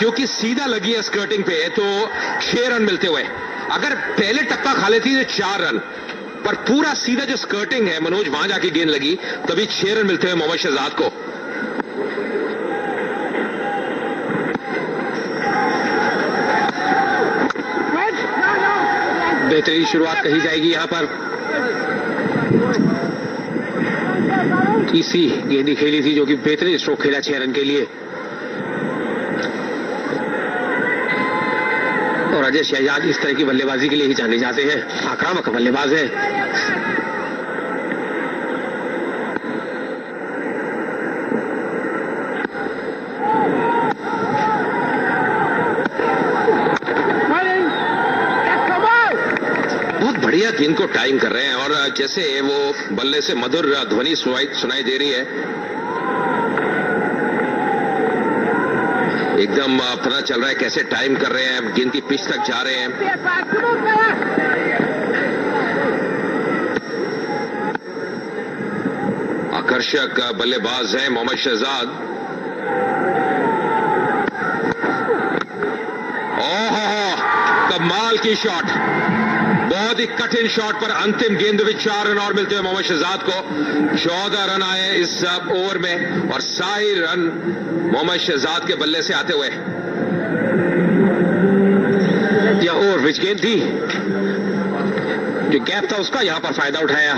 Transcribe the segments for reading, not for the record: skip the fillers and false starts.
क्योंकि सीधा लगी है स्कर्टिंग पे तो 6 रन मिलते हुए। अगर पहले टप्पा खा लेती तो 4 रन, पर पूरा सीधा जो स्कर्टिंग है मनोज वहां जाके गेंद लगी, तभी 6 रन मिलते हुए मोहम्मद शहजाद को। बेहतरीन शुरुआत कही जाएगी यहां पर। तीसरी गेंदी खेली थी जो कि बेहतरीन स्ट्रोक खेला 6 रन के लिए। और अजय शहजाद इस तरह की बल्लेबाजी के लिए ही जाने जाते हैं, आक्रामक बल्लेबाज है। बहुत बढ़िया गेंद को टाइम कर रहे हैं और जैसे वो बल्ले से मधुर ध्वनि सुनाई दे रही है, एकदम पता चल रहा है कैसे टाइम कर रहे हैं, गेंद की पिच तक जा रहे हैं। आकर्षक बल्लेबाज हैं मोहम्मद शहजाद। ओहो, कमाल की शॉट, बहुत ही कठिन शॉट पर अंतिम गेंद में 4 रन और मिलते हुए मोहम्मद शहजाद को। 14 रन आए इस ओवर में और सारे रन मोहम्मद शहजाद के बल्ले से आते हुए। यह ओवर पिच गेंद थी, जो गैप था उसका यहां पर फायदा उठाया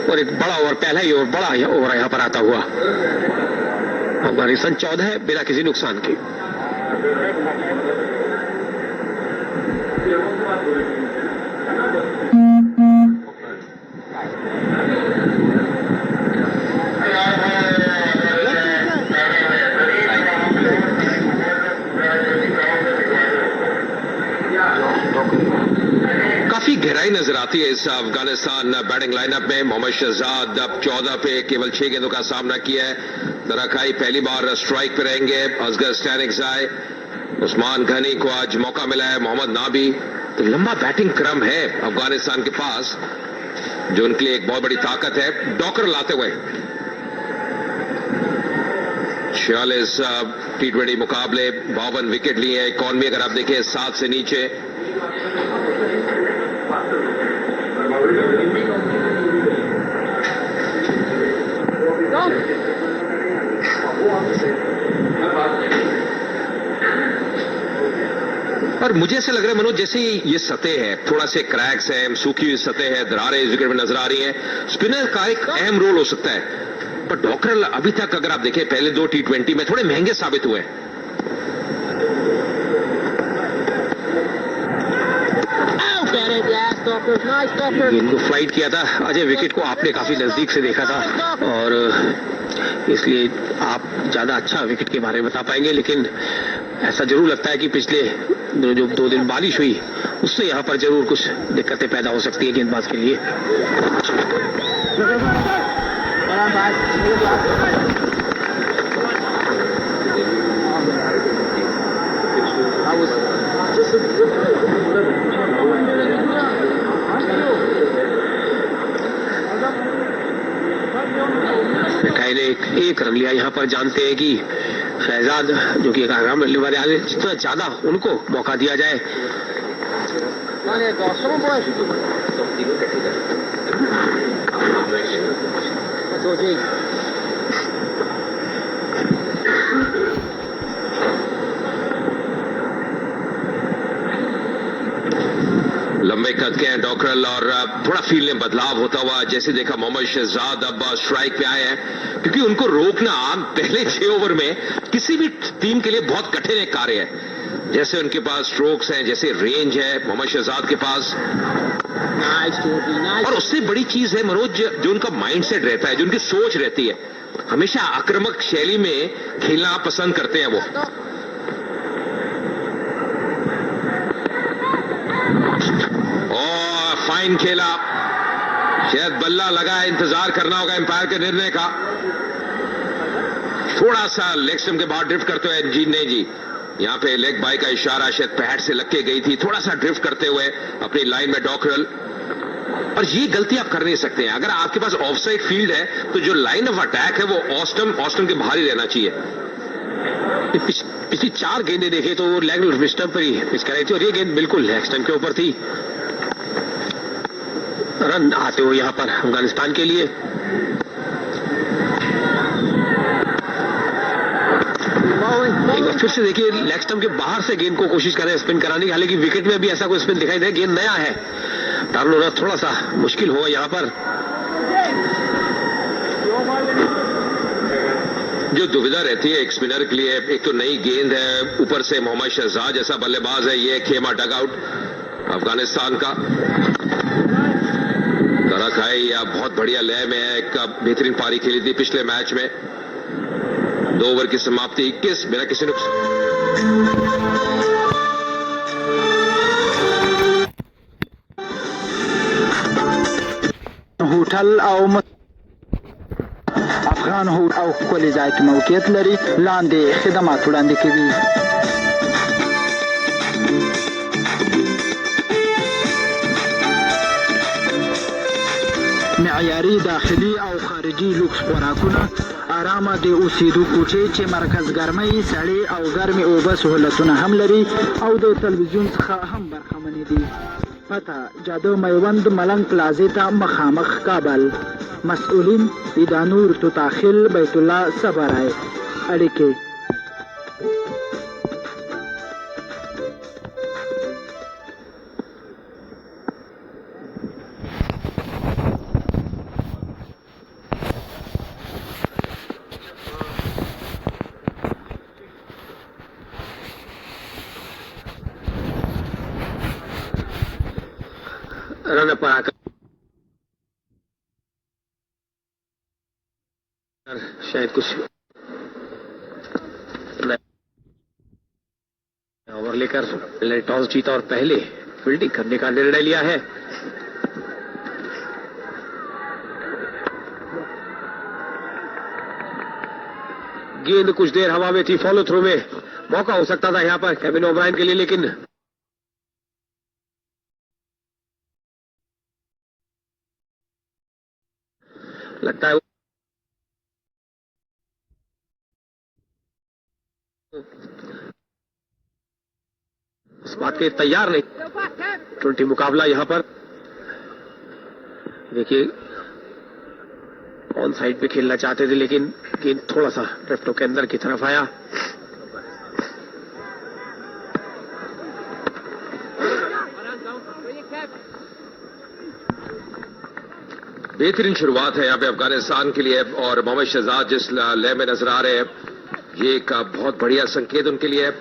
और एक बड़ा ओवर, पहला ही ओवर, बड़ा ओवर यहां पर आता हुआ। अफगानिस्तान 14 है बिना किसी नुकसान के। काफी गहराई नजर आती है इस अफगानिस्तान बैटिंग लाइनअप में। मोहम्मद शहजाद अब 14 पे केवल 6 गेंदों का सामना किया है। दरखाई पहली बार स्ट्राइक पे रहेंगे। असगर स्टैनिक्साई, उस्मान घनी को आज मौका मिला है, मोहम्मद नाबी। तो लंबा बैटिंग क्रम है अफगानिस्तान के पास, जो उनके लिए एक बहुत बड़ी ताकत है। डॉकर लाते हुए 46 T20 मुकाबले, 52 विकेट लिए हैं। इकॉनमी अगर आप देखें 7 से नीचे। और मुझे ऐसा लग रहा है मनोज, जैसे ये सतह है, थोड़ा से क्रैक्स है, सूखी हुई सतह है, दरारें इस विकेट में नजर आ रही हैं। स्पिनर का एक अहम रोल हो सकता है, पर डॉकरल अभी तक अगर आप देखें पहले 2 T20 में थोड़े महंगे साबित हुए। गेंद को फ्लाइट किया था अजय, विकेट को आपने काफी नजदीक से देखा था और इसलिए आप ज्यादा अच्छा विकेट के बारे में बता पाएंगे, लेकिन ऐसा जरूर लगता है कि पिछले जो 2 दिन बारिश हुई उससे यहाँ पर जरूर कुछ दिक्कतें पैदा हो सकती है गेंदबाज के लिए। मिठाई ने एक रन लिया। यहाँ पर जानते हैं कि शहजाद जो कि एक आराम बल्लेबाज आगे, जितना ज्यादा उनको मौका दिया जाए। लंबे कद के हैं डॉकरल और थोड़ा फील्ड में बदलाव होता हुआ जैसे देखा मोहम्मद शहजाद अब स्ट्राइक पे आए हैं, क्योंकि उनको रोकना पहले 6 ओवर में किसी भी टीम के लिए बहुत कठिन एक कार्य है। जैसे उनके पास स्ट्रोक्स हैं, जैसे रेंज है मोहम्मद शहजाद के पास, और उससे बड़ी चीज है मनोज जो उनका माइंडसेट रहता है, जो उनकी सोच रहती है। हमेशा आक्रामक शैली में खेलना पसंद करते हैं वो। फाइन खेला, शायद बल्ला लगा, इंतजार करना होगा एम्पायर के निर्णय का। थोड़ा सा लेग स्टंप के बाहर ड्रिफ्ट करते हुए जी, नहीं जी, यहां पे लेग बाई का इशारा शायद पैड से लग के गई थी, थोड़ा सा ड्रिफ्ट करते हुए अपनी लाइन में डॉकरल। और ये गलती आप कर नहीं सकते हैं। अगर आपके पास ऑफसाइड फील्ड है तो जो लाइन ऑफ अटैक है वो ऑस्टम के बाहर ही रहना चाहिए। आपने पिछली 4 गेंदें देखे तो वो लेग स्टंप पर ही पिच कराई थी और ये गेंद बिल्कुल लेग स्टंप के ऊपर थी। रन आते हुए यहाँ पर अफगानिस्तान के लिए। एक बार फिर से देखिए लेग स्टंप के बाहर से गेंद को कोशिश करें स्पिन कराने की, हालांकि विकेट में भी ऐसा कोई स्पिन दिखाई दे, गेंद नया है, टर्न होना थोड़ा सा मुश्किल होगा यहाँ पर। जो दुविधा रहती है एक स्पिनर के लिए, एक तो नई गेंद है, ऊपर से मोहम्मद शहजाद जैसा बल्लेबाज है, ये खेमा डगआउट अफगानिस्तान का। तरक है या बहुत बढ़िया लय में है, एक बेहतरीन पारी खेली थी पिछले मैच में। 2 ओवर की समाप्ति 21 बिना किसी होटल او افغان هوټ او ښکلي ځای کې موقعیت لري، لاندې خدمات وړاندې کوي. معیاري داخلي او خارجي لوکس خوراکونه، آرامه د اوسېدو کوټې چې مرکز ګرمۍ، سړې او ګرمې اوبه سهولتونه هم لري او د تلویزیون څخه هم برخمنې دي. پته جاده میوند ملنګ پلازې ته مخامخ کابل. مسئولین ایدانور توتاخیل بیت الله صبرای اړیکې. रन पर आकर शायद कुछ ओवर लेकर टॉस जीता और पहले फील्डिंग करने का निर्णय लिया है। गेंद कुछ देर हवा में थी, फॉलो थ्रो में मौका हो सकता था यहां पर केविन ओब्रायन के लिए, लेकिन लगता है इस बात के तैयार नहीं। 20 मुकाबला यहां पर देखिए ऑन साइड पे खेलना चाहते थे, लेकिन गेंद थोड़ा सा ड्रिफ्टों के अंदर की तरफ आया। बेहतरीन शुरुआत है यहाँ पे अफगानिस्तान के लिए और मोहम्मद शहजाद जिस लय में नजर आ रहे हैं, ये एक बहुत बढ़िया संकेत उनके लिए है।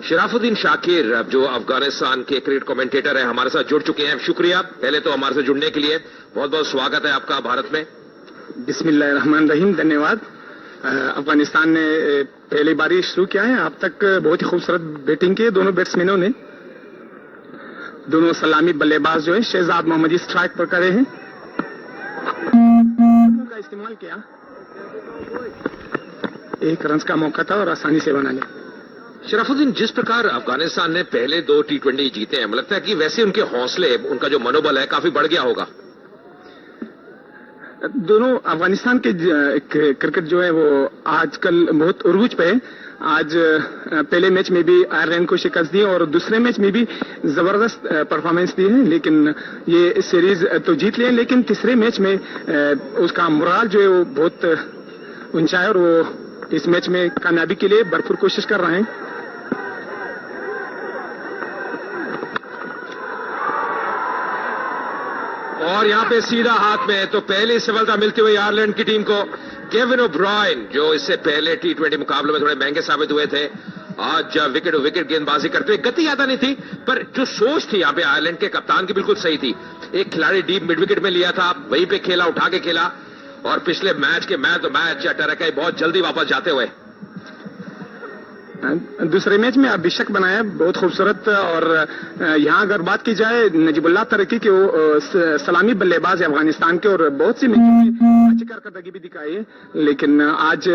शराफुद्दीन शाकिर जो अफगानिस्तान के क्रिकेट कमेंटेटर हैं हमारे साथ जुड़ चुके हैं, शुक्रिया पहले तो हमारे साथ जुड़ने के लिए, बहुत बहुत स्वागत है आपका भारत में। बिस्मिल्लाहिर्रहमानिर्रहीम, धन्यवाद। अफगानिस्तान ने पहली बारी शुरू किया है, अब तक बहुत ही खूबसूरत बैटिंग की दोनों बैट्समैनों ने। दोनों सलामी बल्लेबाज जो है शहजाद मोहम्मदी स्ट्राइक पर करे हैं, का इस्तेमाल किया, 1 रन का मौका था और आसानी से बना लिया। शराफुद्दीन, जिस प्रकार अफगानिस्तान ने पहले 2 T20 जीते हैं, मुझे लगता है कि वैसे उनके हौसले, उनका जो मनोबल है काफी बढ़ गया होगा। दोनों अफगानिस्तान के क्रिकेट जो है वो आजकल बहुत उरूज पे है। आज पहले मैच में भी आयरलैंड को शिकस्त दी और दूसरे मैच में भी जबरदस्त परफॉर्मेंस दी है, लेकिन ये सीरीज तो जीत लिए, लेकिन तीसरे मैच में उसका मोराल जो है वो बहुत ऊंचा है और वो इस मैच में कामयाबी के लिए भरपूर कोशिश कर रहे हैं। और यहाँ पे सीधा हाथ में तो पहली सफलता मिलती हुई आयरलैंड की टीम को। केविन ओब्रायन जो इससे पहले T20 मुकाबले में थोड़े महंगे साबित हुए थे, आज विकेट विकेट गेंदबाजी करते हुए, गति ज्यादा नहीं थी पर जो सोच थी यहाँ पे आयरलैंड के कप्तान की बिल्कुल सही थी। एक खिलाड़ी डीप मिड विकेट में लिया था, वहीं पे खेला, उठा के खेला और पिछले मैच के मैच टरकाई बहुत जल्दी वापस जाते हुए। दूसरे मैच में अभिषेक बनाया बहुत खूबसूरत। और यहाँ अगर बात की जाए नजीबुल्लाह तरक्की के, वो सलामी बल्लेबाज है अफगानिस्तान के और बहुत सी मैचों में अच्छी कारकर्दगी भी दिखाई है, लेकिन आज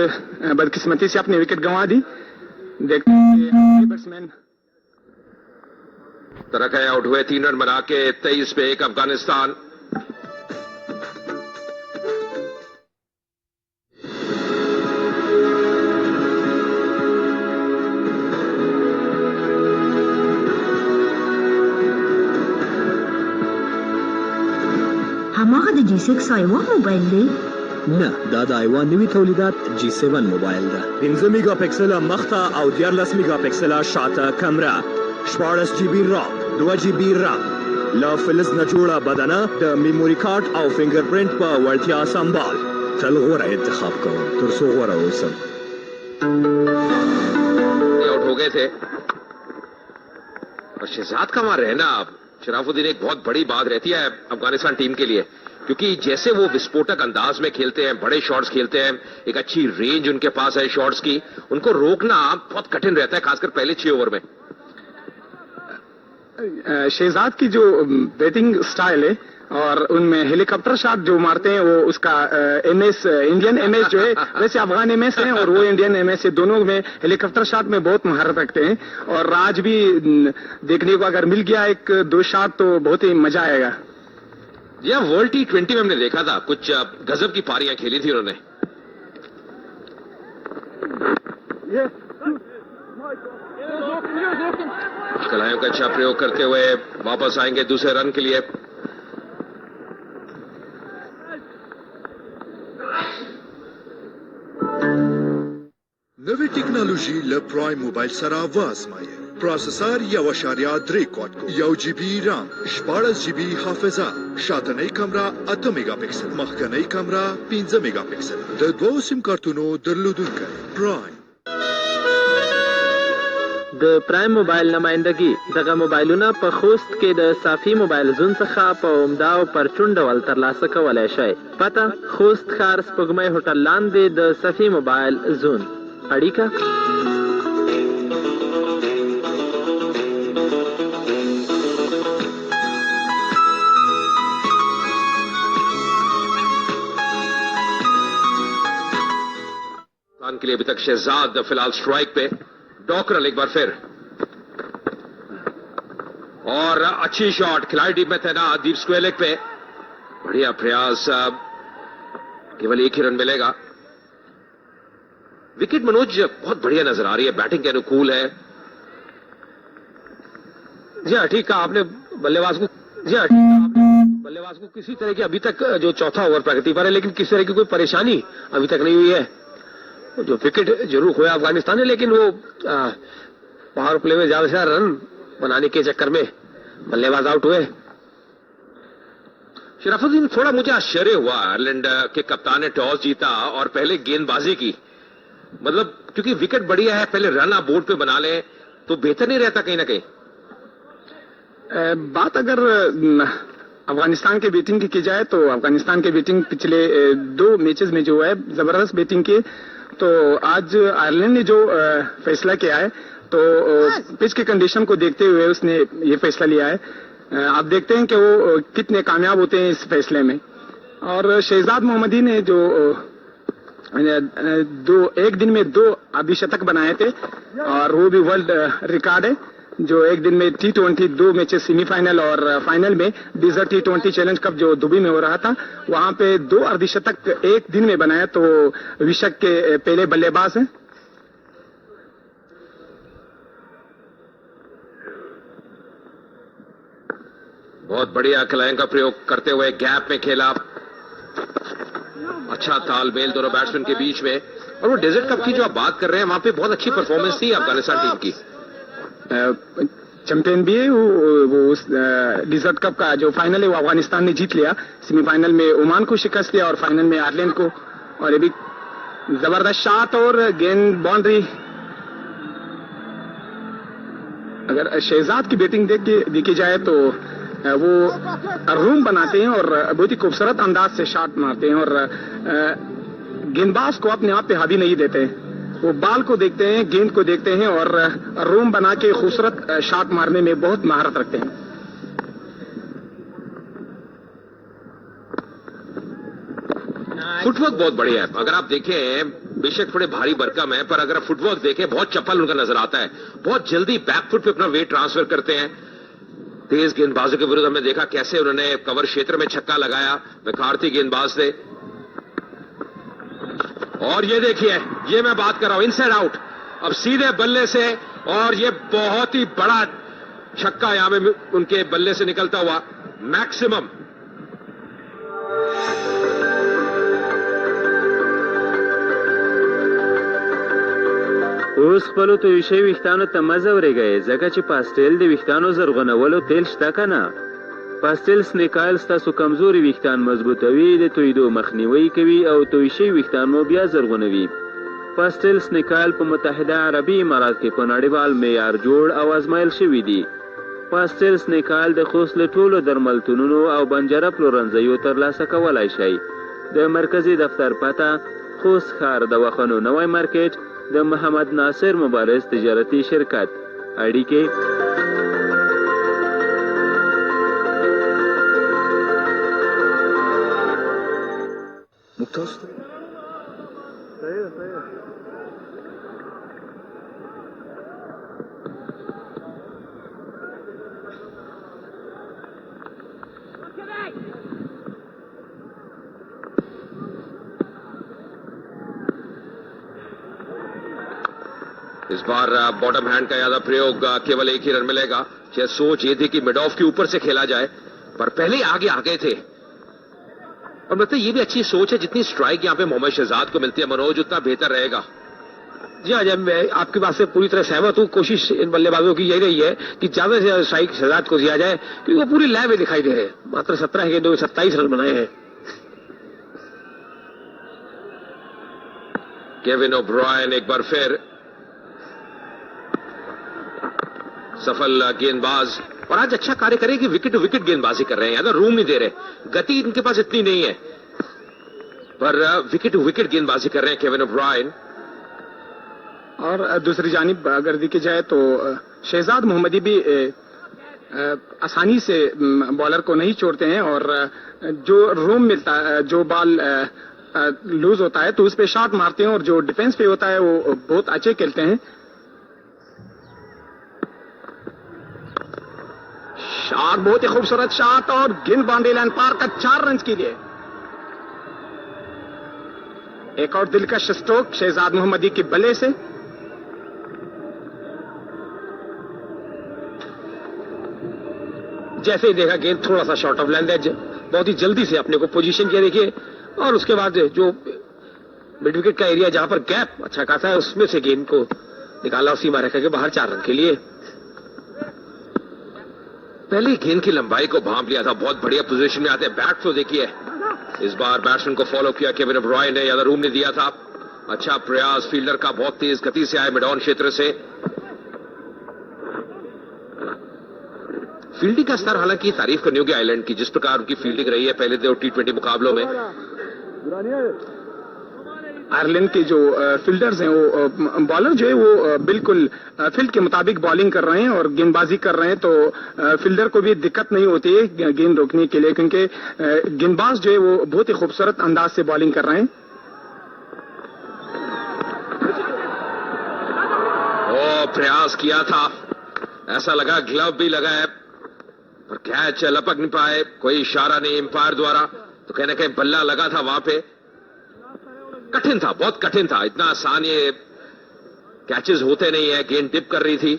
बदकिस्मती से अपने विकेट गंवा दी। देखते हैं बैट्समैन तरक्की आउट हुए, 3 रन बना के 23 पे 1 अफगानिस्तान। هغه د G6 آیوا موبایل دی؟ نه، دا د آیوا نوي تولیدات G7 موبایل ده. 15 میگا پکسله مخته او 14 میگا پکسله شاته کیمرا، 14 جی بی رام، 2 جی بی رام، لا فلز نه جوړه بدنه د میموري کارت او فنگر پرنٹ په وړتیا سمبال. تل غوره انتخاب کوم تر څو غوره اوسم. आउट हो गए थे और शहजाद का वहां रहना शराफुद्दीन एक बहुत बड़ी बात रहती है अफगानिस्तान टीम के लिए, क्योंकि जैसे वो विस्फोटक अंदाज में खेलते हैं, बड़े शॉट्स खेलते हैं, एक अच्छी रेंज उनके पास है शॉट्स की, उनको रोकना बहुत कठिन रहता है, खासकर पहले 6 ओवर में. शहजाद की जो बैटिंग स्टाइल है और उनमें हेलीकॉप्टर शॉट जो मारते हैं, वो उसका एमएस इंडियन एमएस जो है, वैसे अफगान एमएस है और वो इंडियन एमएस है, दोनों में हेलीकॉप्टर शॉट में बहुत महारत रखते हैं. और आज भी देखने को अगर मिल गया 1-2 शॉट तो बहुत ही मजा आएगा. यह वर्ल्ड T20 में हमने देखा था, कुछ गजब की पारियां खेली थी उन्होंने. कलाइयों का अच्छा प्रयोग करते हुए वापस आएंगे दूसरे रन के लिए. नवी टेक्नोलॉजी ल प्राइम मोबाइल सरा आवाजमाए. प्रोसेसर 1.3 क्वाड को 1 GB RAM, 14 GB हाफिजा, शातनई कमरा 8 मेगापिक्सल, मखकनई कमरा 15 मेगापिक्सल. د 2 सिम कार्डونو درلودونکی प्राइम. د پرایم موبایل نمائندګي دغه موبایلونه په خوست کې د صافي موبایل زون څخه په عمده او پرچون ډول ترلاسه کولای شئ. پته: خوست ښار سپوږمۍ هوټل لاندې د صافي موبایل زون. اړیکه: के लिए अभी तक शहजाद फिलहाल स्ट्राइक पे. डॉकरल एक बार फिर और अच्छी शॉट, खिलाड़ी टीम में तैनात दीप स्क्वायर लेग पे. बढ़िया प्रयास, केवल 1 ही रन मिलेगा. विकेट मनोज बहुत बढ़िया नजर आ रही है, बैटिंग के अनुकूल है. जी हाँ, ठीक कहा आपने. बल्लेबाज को किसी तरह की अभी तक जो चौथा ओवर प्रगति पर है, लेकिन किसी तरह की कोई परेशानी अभी तक नहीं हुई है. जो विकेट जरूर खोया अफगानिस्तान ने, लेकिन वो पावर प्ले में ज्यादा से ज्यादा रन बनाने के चक्कर में बल्लेबाज आउट हुए. शराफुद्दीन, थोड़ा मुझे आश्चर्य हुआ, आयरलैंड के कप्तान ने टॉस जीता और पहले गेंदबाजी की. मतलब क्योंकि विकेट बढ़िया है, पहले रन आप बोर्ड पे बना लें तो बेहतर नहीं रहता कहीं ना कहीं. बात अगर अफगानिस्तान के बैटिंग की जाए तो अफगानिस्तान के बैटिंग पिछले 2 मैचेस में जो है जबरदस्त बैटिंग की. तो आज आयरलैंड ने जो फैसला किया है, तो पिच की कंडीशन को देखते हुए उसने ये फैसला लिया है. आप देखते हैं कि वो कितने कामयाब होते हैं इस फैसले में. और शहजाद मोहम्मदी ने जो एक दिन में 2 अर्धशतक बनाए थे, और वो भी वर्ल्ड रिकॉर्ड है, जो एक दिन में T20 2 मैचेस सेमीफाइनल और फाइनल में डेजर्ट T20 चैलेंज कप जो दुबई में हो रहा था, वहां पे 2 अर्धशतक एक दिन में बनाया. तो विश्व के पहले बल्लेबाज हैं. बहुत बढ़िया खिलाड़ियों का प्रयोग करते हुए गैप में खेला. अच्छा तालमेल दोनों बैट्समैन के बीच में. और वो डेजर्ट कप की जो आप बात कर रहे हैं, वहां पे बहुत अच्छी परफॉर्मेंस थी अफगानिस्तान टीम की. चैंपियन भी है वो उस डेजर्ट कप का जो फाइनल है वो अफगानिस्तान ने जीत लिया. सेमीफाइनल में ओमान को शिकस्त दिया और फाइनल में आयरलैंड को. और ये भी जबरदस्त शॉट और गेंद बाउंड्री. अगर शहजाद की बैटिंग देखी जाए तो वो रूम बनाते हैं और बहुत ही खूबसूरत अंदाज से शॉट मारते हैं, और गेंदबाज को अपने आप पे हावी नहीं देते. वो बाल को देखते हैं, गेंद को देखते हैं और रूम बना के खूबसूरत शॉट मारने में बहुत महारत रखते हैं. फुटवर्क बहुत बढ़िया है. अगर आप देखें, बेशक थोड़े भारी भरकम है, पर अगर आप फुटवर्क देखें बहुत चप्पल उनका नजर आता है. बहुत जल्दी बैकफुट पे अपना वेट ट्रांसफर करते हैं. तेज गेंदबाजों के विरुद्ध हमने देखा कैसे उन्होंने कवर क्षेत्र में छक्का लगाया. विखारती गेंदबाज थे. और ये देखिए, ये मैं बात कर रहा हूं, इनसाइड आउट. अब सीधे बल्ले से, और ये बहुत ही बड़ा छक्का यहां में उनके बल्ले से निकलता हुआ. मैक्सिमम اوس خپلو تویو شوي ویښتانو ته مه ځورېږئ ځکه چې پاسټیل د ویښتانو زرغونولو تیل شته که نه. پاسټیل سنیک آیل ستاسو کمزوري ویښتان مضبوطوي، د تویدو مخنیوی کوي او توی شوي ویښتان مو بیا زرغونوي. پاسټیل سنیک آیل په متحده عربي امارات کې په نړیوال معیار جوړ او ازمایل شوي دي. پاسټیل سنیک آیل د خوست له ټولو درملتونونو او بنجره پلورنځیو ترلاسه کولی شئ. د مرکزي دفتر پته خوست ښار د وخنو نوی مارکیټ د محمد ناصر مبارز تجارتي شرکت. اړیکې ممتاز. इस बार बॉटम हैंड का ज्यादा प्रयोग केवल एक ही रन मिलेगा। यह सोच ये थी कि मिड ऑफ के ऊपर से खेला जाए, पर पहले आगे आ गए थे और मतलब ये भी अच्छी सोच है। जितनी स्ट्राइक यहाँ पे मोहम्मद शहजाद को मिलती है मनोज, उतना बेहतर रहेगा। जी हाँ, जब मैं आपकी बात से पूरी तरह सहमत हूँ। कोशिश इन बल्लेबाजों की यही रही है कि ज्यादा से ज्यादा स्ट्राइक शहजाद को दिया जाए, क्योंकि वो पूरी लय में दिखाई दे रहे हैं। मात्र 17 गेंदों में 27 रन बनाए हैं। केविन ओब्रायन एक बार फिर सफल गेंदबाज, और आज अच्छा कार्य करे कि विकेट टू विकेट गेंदबाजी कर रहे हैं, ज्यादा रूम नहीं दे रहे। गति इनके पास इतनी नहीं है, पर विकेट टू विकेट गेंदबाजी कर रहे हैं केविन ओब्रायन। और दूसरी जानिब अगर देखी जाए तो शहजाद मोहम्मदी भी आसानी से बॉलर को नहीं छोड़ते हैं, और जो रूम मिलता है, जो बॉल लूज होता है तो उस पे शॉट मारते हैं, और जो डिफेंस पे होता है वो बहुत अच्छे खेलते हैं। शॉट, बहुत ही खूबसूरत शॉट, और गेंद बाउंड्री लाइन पार का 4 रन के लिए। एक और दिलकश स्ट्रोक शहजाद मोहम्मदी के बल्ले से। जैसे ही देखा गेंद थोड़ा सा शॉर्ट ऑफ लेंथ है, बहुत ही जल्दी से अपने को पोजीशन किया देखिए, और उसके बाद जो मिड विकेट का एरिया जहां पर गैप अच्छा खासा है उसमें से गेंद को निकाला और सीमा रेखा के बाहर 4 रन के लिए। पहले गेंद की लंबाई को भांप लिया था, बहुत बढ़िया पोजीशन में आते हैं। बैट फ्लो देखिए, इस बार बैट्समैन को फॉलो किया केविन ओब्रायन ने, ज्यादा रूम नहीं दिया था। अच्छा प्रयास फील्डर का, बहुत तेज गति से आए मिड ऑन क्षेत्र से। फील्डिंग का स्तर हालांकि तारीफ करनी होगी आइलैंड की, जिस प्रकार उनकी फील्डिंग रही है पहले 2 T20 मुकाबलों में। आयरलैंड के जो फील्डर्स हैं, वो बॉलर जो है वो बिल्कुल फील्ड के मुताबिक बॉलिंग कर रहे हैं और गेंदबाजी कर रहे हैं, तो फील्डर को भी दिक्कत नहीं होती है गेंद रोकने के लिए, क्योंकि गेंदबाज जो है वो बहुत ही खूबसूरत अंदाज से बॉलिंग कर रहे हैं। ओ प्रयास किया था, ऐसा लगा ग्लव भी लगा है, पर कैच लपक नहीं पाए, कोई इशारा नहीं एम्पायर द्वारा, तो कहीं ना कहीं बल्ला लगा था वहां पे। कठिन था, बहुत कठिन था, इतना आसान ये कैचेस होते नहीं है। गेंद टिप कर रही थी।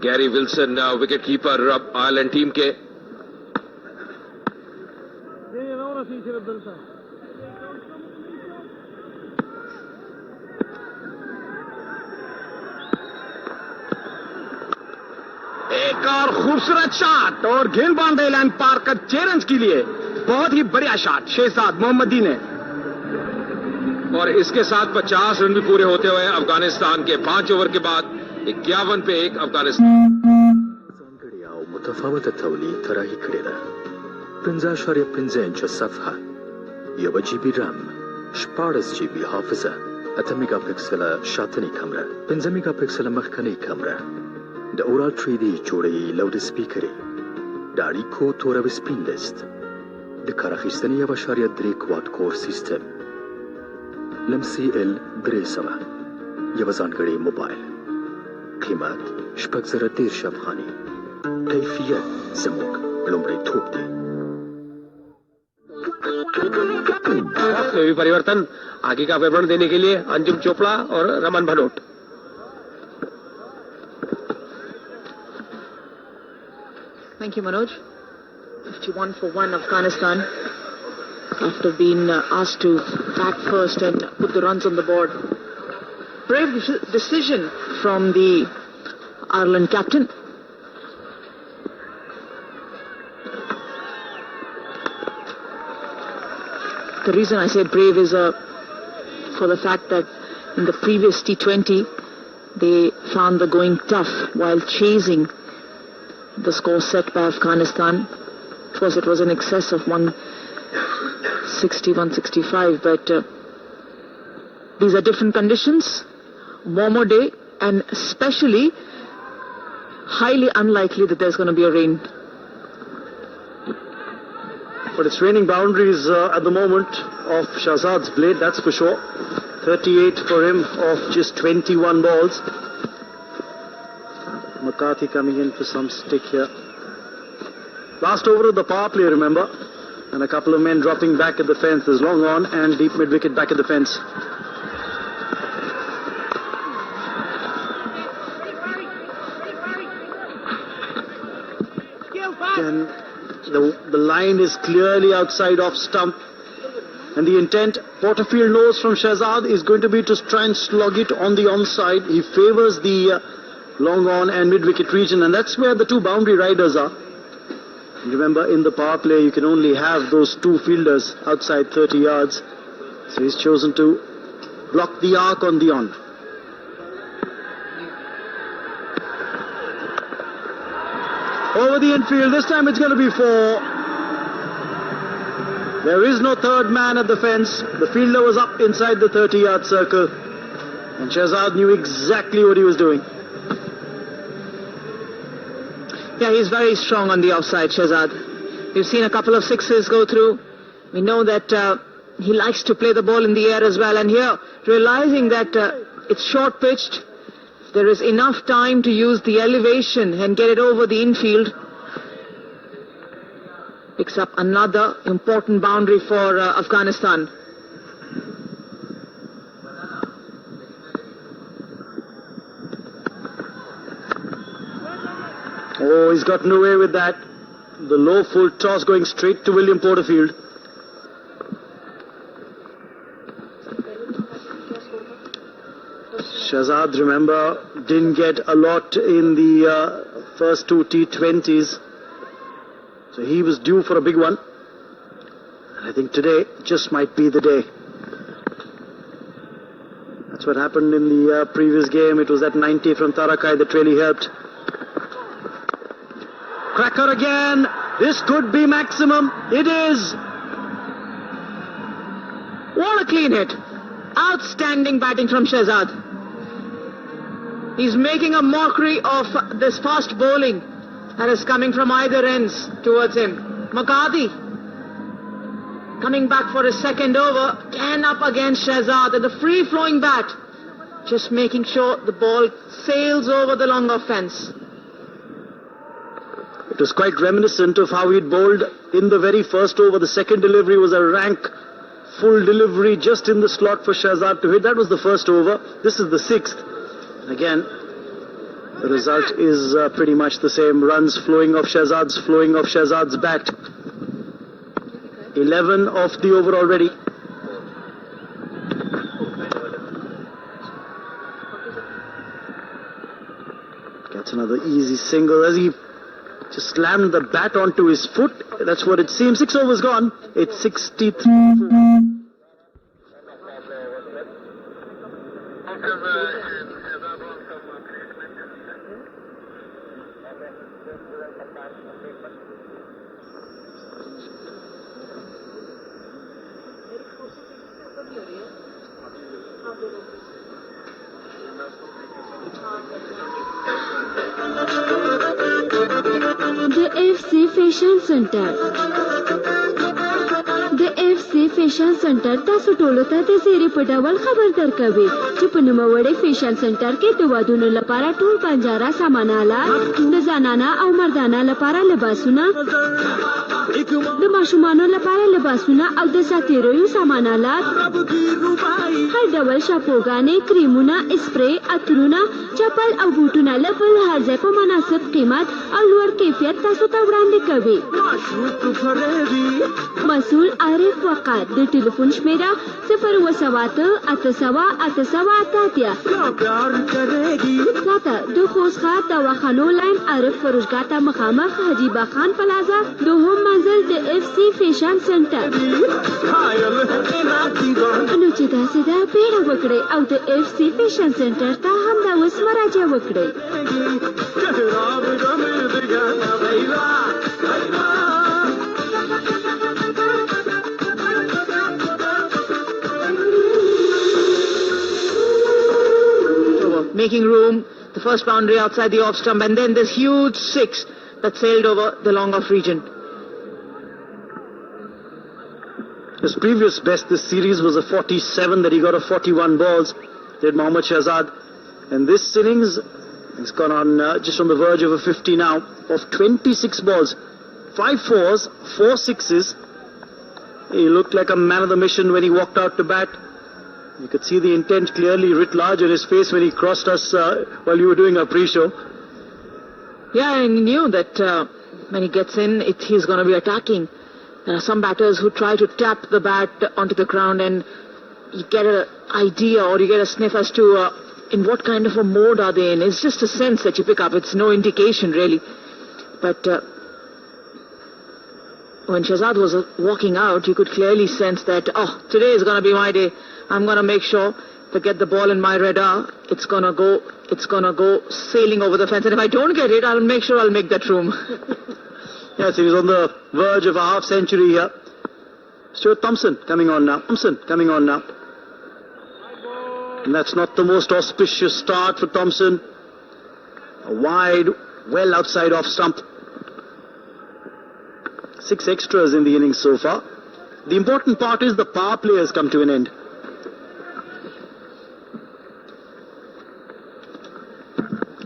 Gary Wilson wicket keeper Ireland team के। एक और खूबसूरत शॉट, और गेंद बाउंड्री लाइन पार कर 6 रन के लिए। बहुत ही बढ़िया शॉट शहजाद मोहम्मदी ने। और इसके साथ 50 रन भी पूरे होते हुए अफगानिस्तान के 5 ओवर के बाद 51 पे 1 अफगानिस्तान। متفاوتة توليد تراهي كريدة 15.5 صفحة 1 GB رام 14 GB حافظة 8 ميجا بكسل شاتني كاميرا 5 ميجا بكسل مخکنی کاميرا د اورال 3D جوړي لاود سپیکرې د اړیکو تور سپین لیست د کار اخیستنې 1.3 کواد کور سیستم لمسي ال 300 یو ځانګړی موبایل قیمت 13 افغاني کیفیت زموږ لومړی توپ دی में भी परिवर्तन, आगे का विवरण देने के लिए अंजुम चोपड़ा और Raman Bhanot. Thank you, Manoj. 51 for 1 Afghanistan after being asked to bat first and put the runs on the board. Brave decision from the Ireland captain. The reason I said brave is for the fact that in the previous T20 they found the going tough while chasing the score set by Afghanistan. Of course, it was in excess of 160, 165, but these are different conditions, warmer day, and especially highly unlikely that there's going to be a rain. But it's raining boundaries at the moment of Shahzad's blade, that's for sure. 38 for him off just 21 balls. McCarthy coming in for some stick here. Last over of the power play, remember? And a couple of men dropping back at the fence. There's long on and deep mid-wicket back at the fence. And the line is clearly outside off stump. And the intent, Porterfield knows from Shahzad, is going to be to try and slog it on the onside. He favours the long on and mid-wicket region, and that's where the two boundary riders are. And remember, in the power play, you can only have those two fielders outside 30 yards. So he's chosen to block the arc on the on. Over the infield, this time it's going to be 4. There is no third man at the fence. The fielder was up inside the 30-yard circle. And Shahzad knew exactly what he was doing. Yeah, he's very strong on the offside, Shahzad. We've seen a couple of sixes go through. We know that he likes to play the ball in the air as well. And here, realizing that it's short-pitched, there is enough time to use the elevation and get it over the infield. Picks up another important boundary for Afghanistan. Oh, he's gotten away with that. The low full toss going straight to William Porterfield. Shahzad, remember, didn't get a lot in the first two T20s. So he was due for a big one. And I think today just might be the day. That's what happened in the previous game. It was that 90 from Tarakai that really helped. Cracker again. This could be maximum. It is. What a clean hit. Outstanding batting from Shahzad. He's making a mockery of this fast bowling that is coming from either ends towards him. McCarthy coming back for his second over. Again up against Shahzad and the free-flowing bat. Just making sure the ball sails over the long off fence. It was quite reminiscent of how he'd bowled in the very first over. The second delivery was a rank full delivery just in the slot for Shahzad to hit. That was the first over. This is the sixth. Again, the result is pretty much the same. Runs flowing off Shahzad's bat. 11 off the over already. Gets another easy single as he just slammed the bat onto his foot. That's what it seems. 6 overs gone. It's 63. The AFG Fashion Center. د AFG فیشن سنټر تاسو ټولو ته د زیری په ډول خبر درکوي چې په نوموړي فیشن سنټر کې د وادونو لپاره ټول بنجاره ساماناله د زنانه او مردانه لپاره لباسونه د ماشومانو لپاره لباسونه او د ساتیرویو سامانالات، هر ډول شامپوګانې، کریمونه، اسپری، عطرونه، چپل او بوټونه له بل هر ځای په مناسب قیمت او لوړ کیفیت تاسو ته وړاندې کوي. مسؤل عارف وقار. د ټلیفون شمیره 028-800-800-8 راته د خوست ښار دواخانو لاین عارف فروشګاه ته مخامخ حجي با خان پلازا، دوهم منزل د AFG فیشن سنټر. نو چې داسې ده بیړه وکړئ او د AFG فیشن سنټر ته همدا اوس مراجعه وکړئ. Making room, the first boundary outside the off stump, and then this huge 6 that sailed over the long off region. His previous best this series was a 47 that he got a 41 balls, did Mohammad Shahzad. And this innings, he's gone on just on the verge of a 50 now, of 26 balls. 5 4s, 4 6s. He looked like a man of the mission when he walked out to bat. You could see the intent clearly writ large on his face when he crossed us while you were doing our pre-show. Yeah, and he knew that when he gets in, he's going to be attacking. There are some batters who try to tap the bat onto the ground, and you get an idea or you get a sniff as to in what kind of a mode are they in. It's just a sense that you pick up. It's no indication, really. But when Shahzad was walking out, you could clearly sense that, today is going to be my day. I'm going to make sure to get the ball in my radar. It's going to go sailing over the fence. And if I don't get it, I'll make sure I'll make that room. Yes, he was on the verge of a half century here. Stuart Thompson coming on now. And that's not the most auspicious start for Thompson. A wide, well outside off stump. 6 extras in the innings so far. The important part is the power play has come to an end.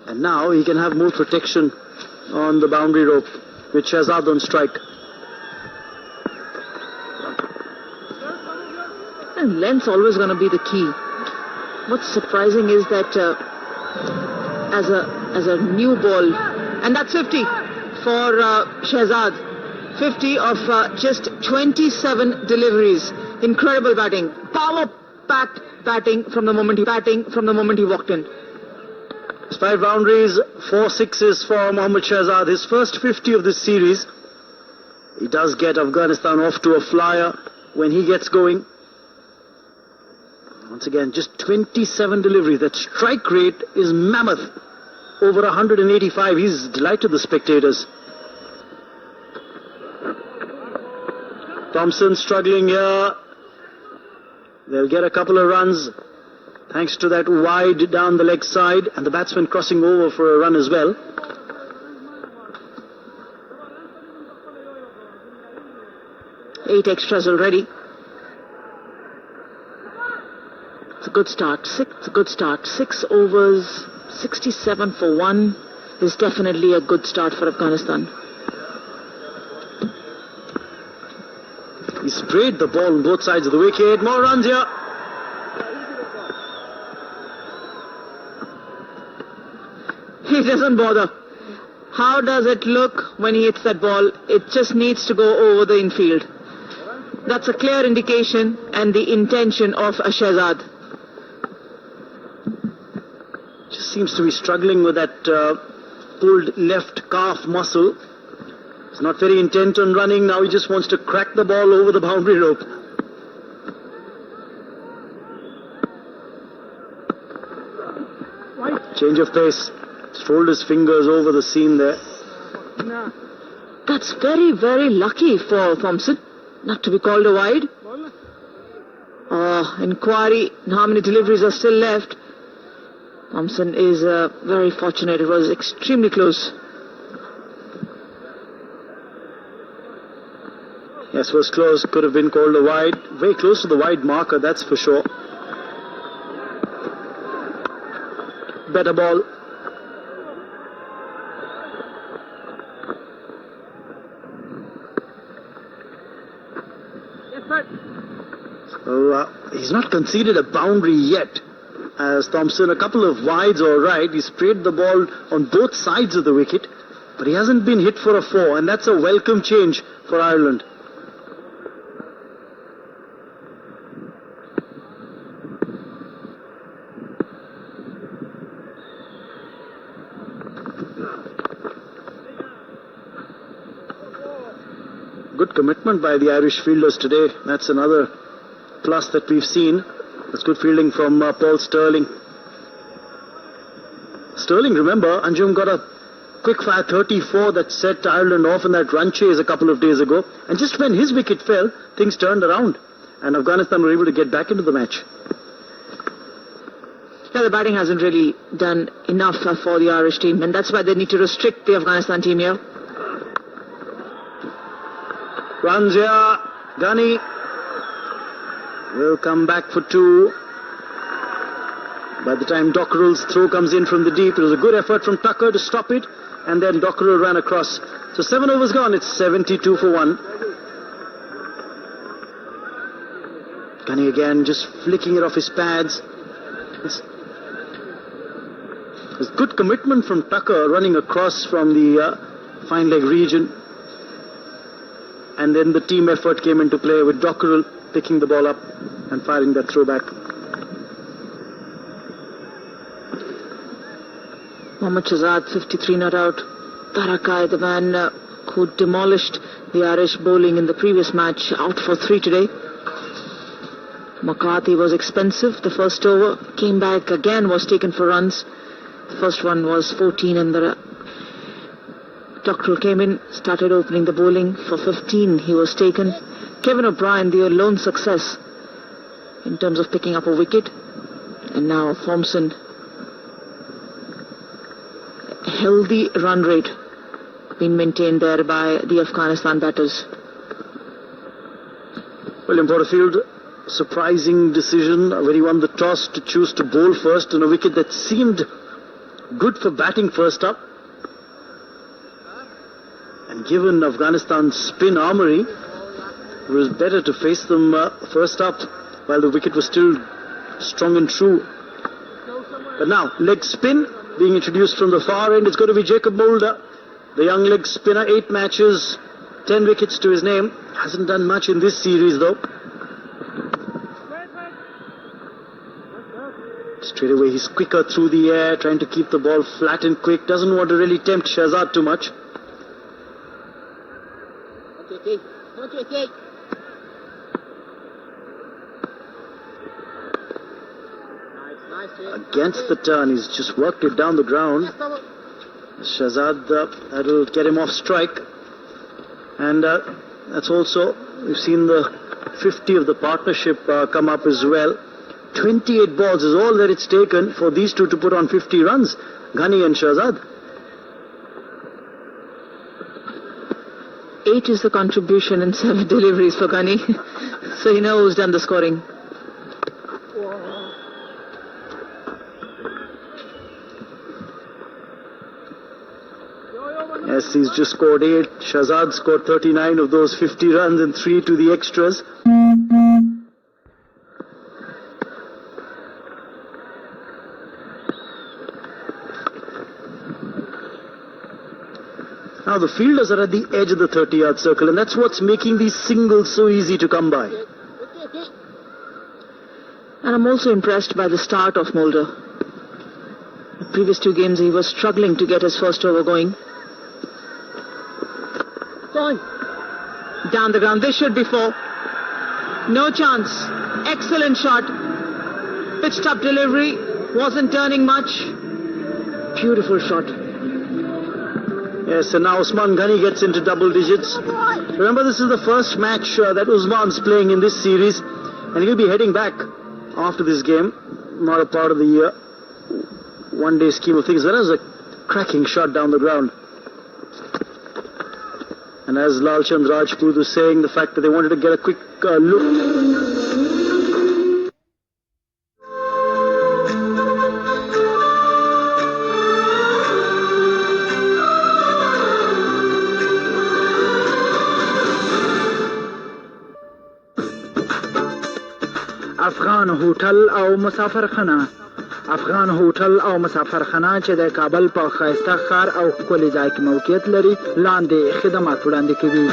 And now he can have more protection on the boundary rope with Shahzad on strike. And length's always going to be the key. What's surprising is that as a new ball, and that's 50 for Shahzad. 50 of just 27 deliveries. Incredible batting. Power-packed batting from the moment he walked in. 5 boundaries, 4 sixes for Mohammad Shahzad. His first 50 of this series. He does get Afghanistan off to a flyer when he gets going. Once again, just 27 deliveries. That strike rate is mammoth. Over 185. He's delighted the spectators. Thompson struggling here. They'll get a couple of runs thanks to that wide down the leg side, and the batsman crossing over for a run as well. Eight extras already. It's a good start. 6 overs, 67 for 1 is definitely a good start for Afghanistan. He sprayed the ball on both sides of the wicket. More runs here. He doesn't bother. How does it look when he hits that ball? It just needs to go over the infield. That's a clear indication and the intention of a Shahzad. Just seems to be struggling with that pulled left calf muscle. He's not very intent on running. Now he just wants to crack the ball over the boundary rope. Change of pace. Just rolled his fingers over the seam there. That's very, very lucky for Thompson not to be called a wide. Inquiry how many deliveries are still left. Thompson is very fortunate. It was extremely close. Yes, was close. Could have been called a wide. Very close to the wide marker, that's for sure. Better ball. He's not conceded a boundary yet. As Thompson, a couple of wides all right. He sprayed the ball on both sides of the wicket, but he hasn't been hit for a 4, and that's a welcome change for Ireland. Good commitment by the Irish fielders today. That's another plus that we've seen. That's good fielding from Paul Sterling. Sterling, remember, Anjum got a quick-fire 34 that set Ireland off in that run chase a couple of days ago. And just when his wicket fell, things turned around. And Afghanistan were able to get back into the match. Yeah, the batting hasn't really done enough for the Irish team. And that's why they need to restrict the Afghanistan team here. Runs here. Ghani will come back for 2. By the time Dockerell's throw comes in from the deep, it was a good effort from Tucker to stop it, and then Dockerell ran across. So 7 overs gone, it's 72 for 1. Ghani again just flicking it off his pads. There's good commitment from Tucker running across from the fine leg region. And then the team effort came into play with Dockerell picking the ball up and firing that throwback. Mohammad Shahzad, 53 not out. Tarakai, the man who demolished the Irish bowling in the previous match, out for 3 today. McCarthy was expensive. The first over came back again, was taken for runs. The first one was 14, and the Dockerell came in, started opening the bowling. For 15 he was taken. Kevin O'Brien, the lone success in terms of picking up a wicket. And now Thompson. Healthy run rate being maintained there by the Afghanistan batters. William Porterfield, surprising decision when he won the toss to choose to bowl first on a wicket that seemed good for batting first up. And given Afghanistan's spin armory, it was better to face them first up while the wicket was still strong and true. But now, leg spin being introduced from the far end. It's going to be Jacob Mulder, the young leg spinner. 8 matches, 10 wickets to his name. Hasn't done much in this series though. Straight away he's quicker through the air, trying to keep the ball flat and quick. Doesn't want to really tempt Shahzad too much. Against the turn, he's just worked it down the ground. Shahzad, that'll get him off strike. And that's also, we've seen the 50 of the partnership come up as well. 28 balls is all that it's taken for these two to put on 50 runs, Ghani and Shahzad. 8 is the contribution and 7 deliveries for Ghani. So he knows who's done the scoring. Yes, he's just scored 8. Shahzad scored 39 of those 50 runs and 3 to the extras. Now the fielders are at the edge of the 30-yard circle, and that's what's making these singles so easy to come by. And I'm also impressed by the start of Mulder. The previous 2 games he was struggling to get his first over going. Down the ground, this should be 4. No chance. Excellent shot. Pitched up delivery, wasn't turning much. Beautiful shot. Yes, and now Usman Ghani gets into double digits. Remember, this is the first match that Usman's playing in this series, and he'll be heading back after this game. Not a part of the one-day scheme of things. That is a cracking shot down the ground. And as Lalchand Rajput was saying, the fact that they wanted to get a quick look. افغان هوټل او مسافرخانه چې د کابل په ښایسته ښار او ښکلي ځای کې موقعیت لري لاندې خدمات وړاندې کوي.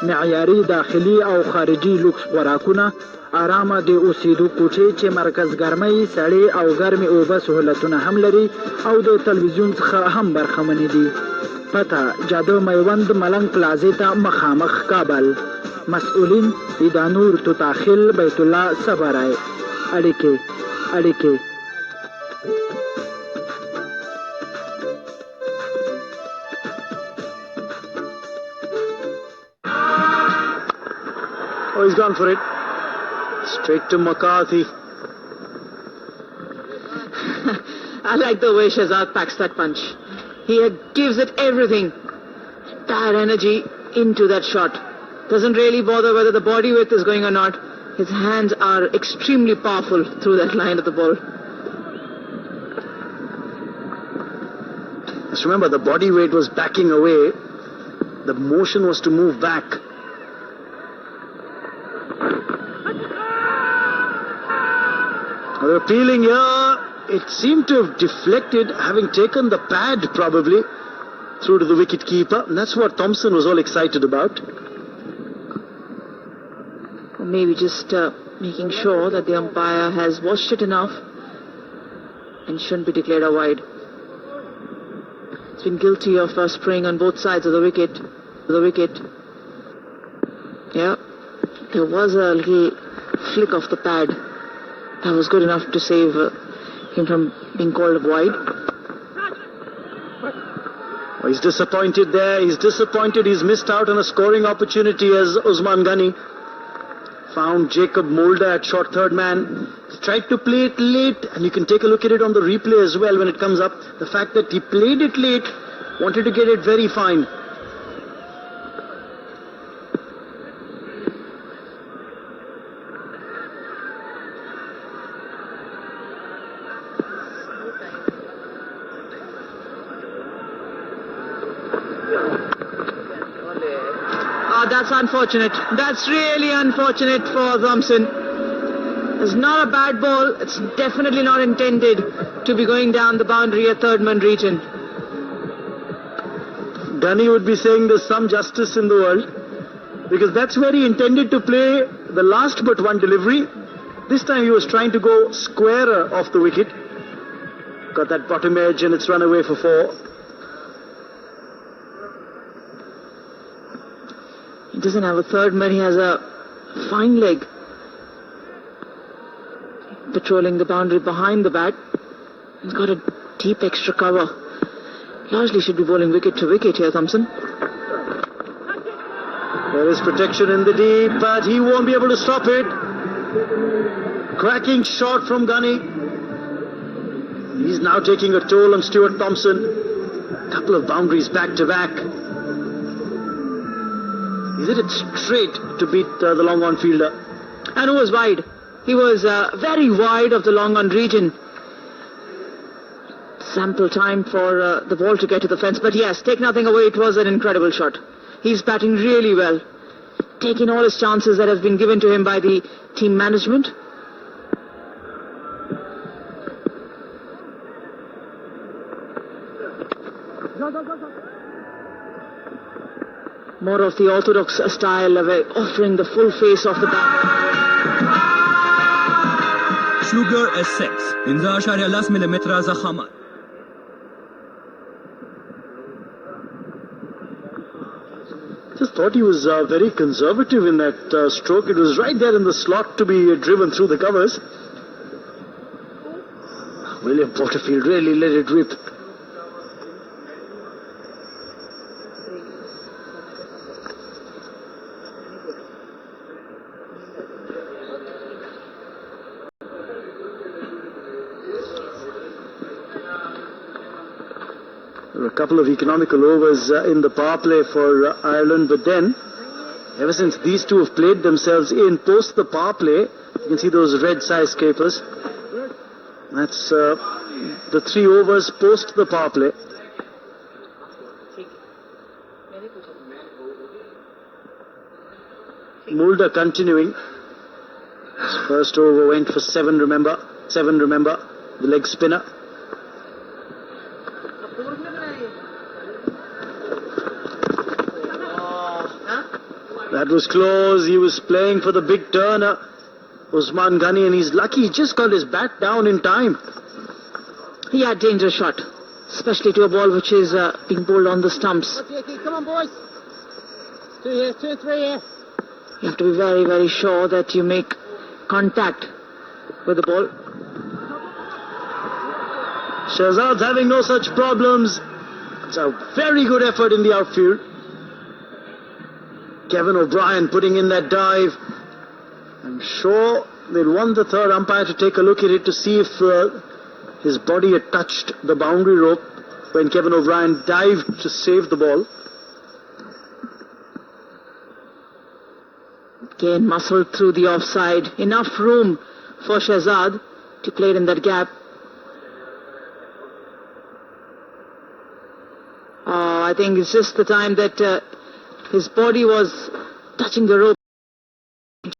معیاري داخلي او خارجي لوکس خوراکونه، آرامه د اوسېدو کوټې چې مرکز ګرمۍ، سړې او ګرمې اوبه سهولتونه هم لري او د تلویزیون څخه هم برخمنې دي. پته جاده میوند ملنګ پلازې ته مخامخ کابل. مسئولین ایدانور توتاخیل بیت الله صبرای. اړیکې Oh, he's gone for it. Straight to McCarthy. I like the way Shehzad packs that punch. He gives it everything. That energy into that shot. Doesn't really bother whether the body width is going or not. His hands are extremely powerful through that line of the ball. Just remember, the body weight was backing away. The motion was to move back. They're appealing here. It seemed to have deflected, having taken the pad probably through to the wicket keeper. And that's what Thompson was all excited about. Or maybe just making sure that the umpire has watched it enough and shouldn't be declared a wide. It's been guilty of spraying on both sides of the wicket. Yeah, there was a little flick of the pad. That was good enough to save him from being called wide. Oh, he's disappointed there. He's disappointed. He's missed out on a scoring opportunity as Usman Ghani found Jacob Mulder at short third man. He tried to play it late, and you can take a look at it on the replay as well when it comes up. The fact that he played it late, wanted to get it very fine. That's unfortunate. That's really unfortunate for Thompson. It's not a bad ball. It's definitely not intended to be going down the boundary at third man region. Ghani would be saying there's some justice in the world, because that's where he intended to play the last but one delivery. This time he was trying to go squarer off the wicket. Got that bottom edge and it's run away for 4. He doesn't have a third man, he has a fine leg. Patrolling the boundary behind the bat. He's got a deep extra cover. Largely should be bowling wicket to wicket here, Thompson. There is protection in the deep, but he won't be able to stop it. Cracking shot from Ghani. He's now taking a toll on Stuart Thompson. A couple of boundaries back to back. He hit it straight to beat the long on fielder. And who was wide? He was very wide of the long on region. Sample time for the ball to get to the fence. But yes, take nothing away, it was an incredible shot. He's batting really well. Taking all his chances that have been given to him by the team management. More of the orthodox style of offering the full face of the bat. Sugar S6 15.10 مليمتر ضخامت. Just thought he was very conservative in that stroke. It was right there in the slot to be driven through the covers. William Porterfield really let it rip. There were a couple of economical overs in the power play for Ireland, but then, ever since these two have played themselves in post the power play, you can see those red skyscrapers. That's the 3 overs post the power play. Mulder continuing. His first over went for 7, remember. 7, remember. The leg spinner. That was close. He was playing for the big turner, Usman Ghani, and he's lucky he just got his bat down in time. Yeah, dangerous shot, especially to a ball which is being bowled on the stumps. Okay, come on, boys. 2 here, 2, 3 here. You have to be very, very sure that you make contact with the ball. Shehzad's having no such problems. It's a very good effort in the outfield. Kevin O'Brien putting in that dive. I'm sure they'll want the third umpire to take a look at it to see if his body had touched the boundary rope when Kevin O'Brien dived to save the ball. Again, muscled through the offside. Enough room for Shehzad to play it in that gap. I think it's just the time that his body was touching the rope. He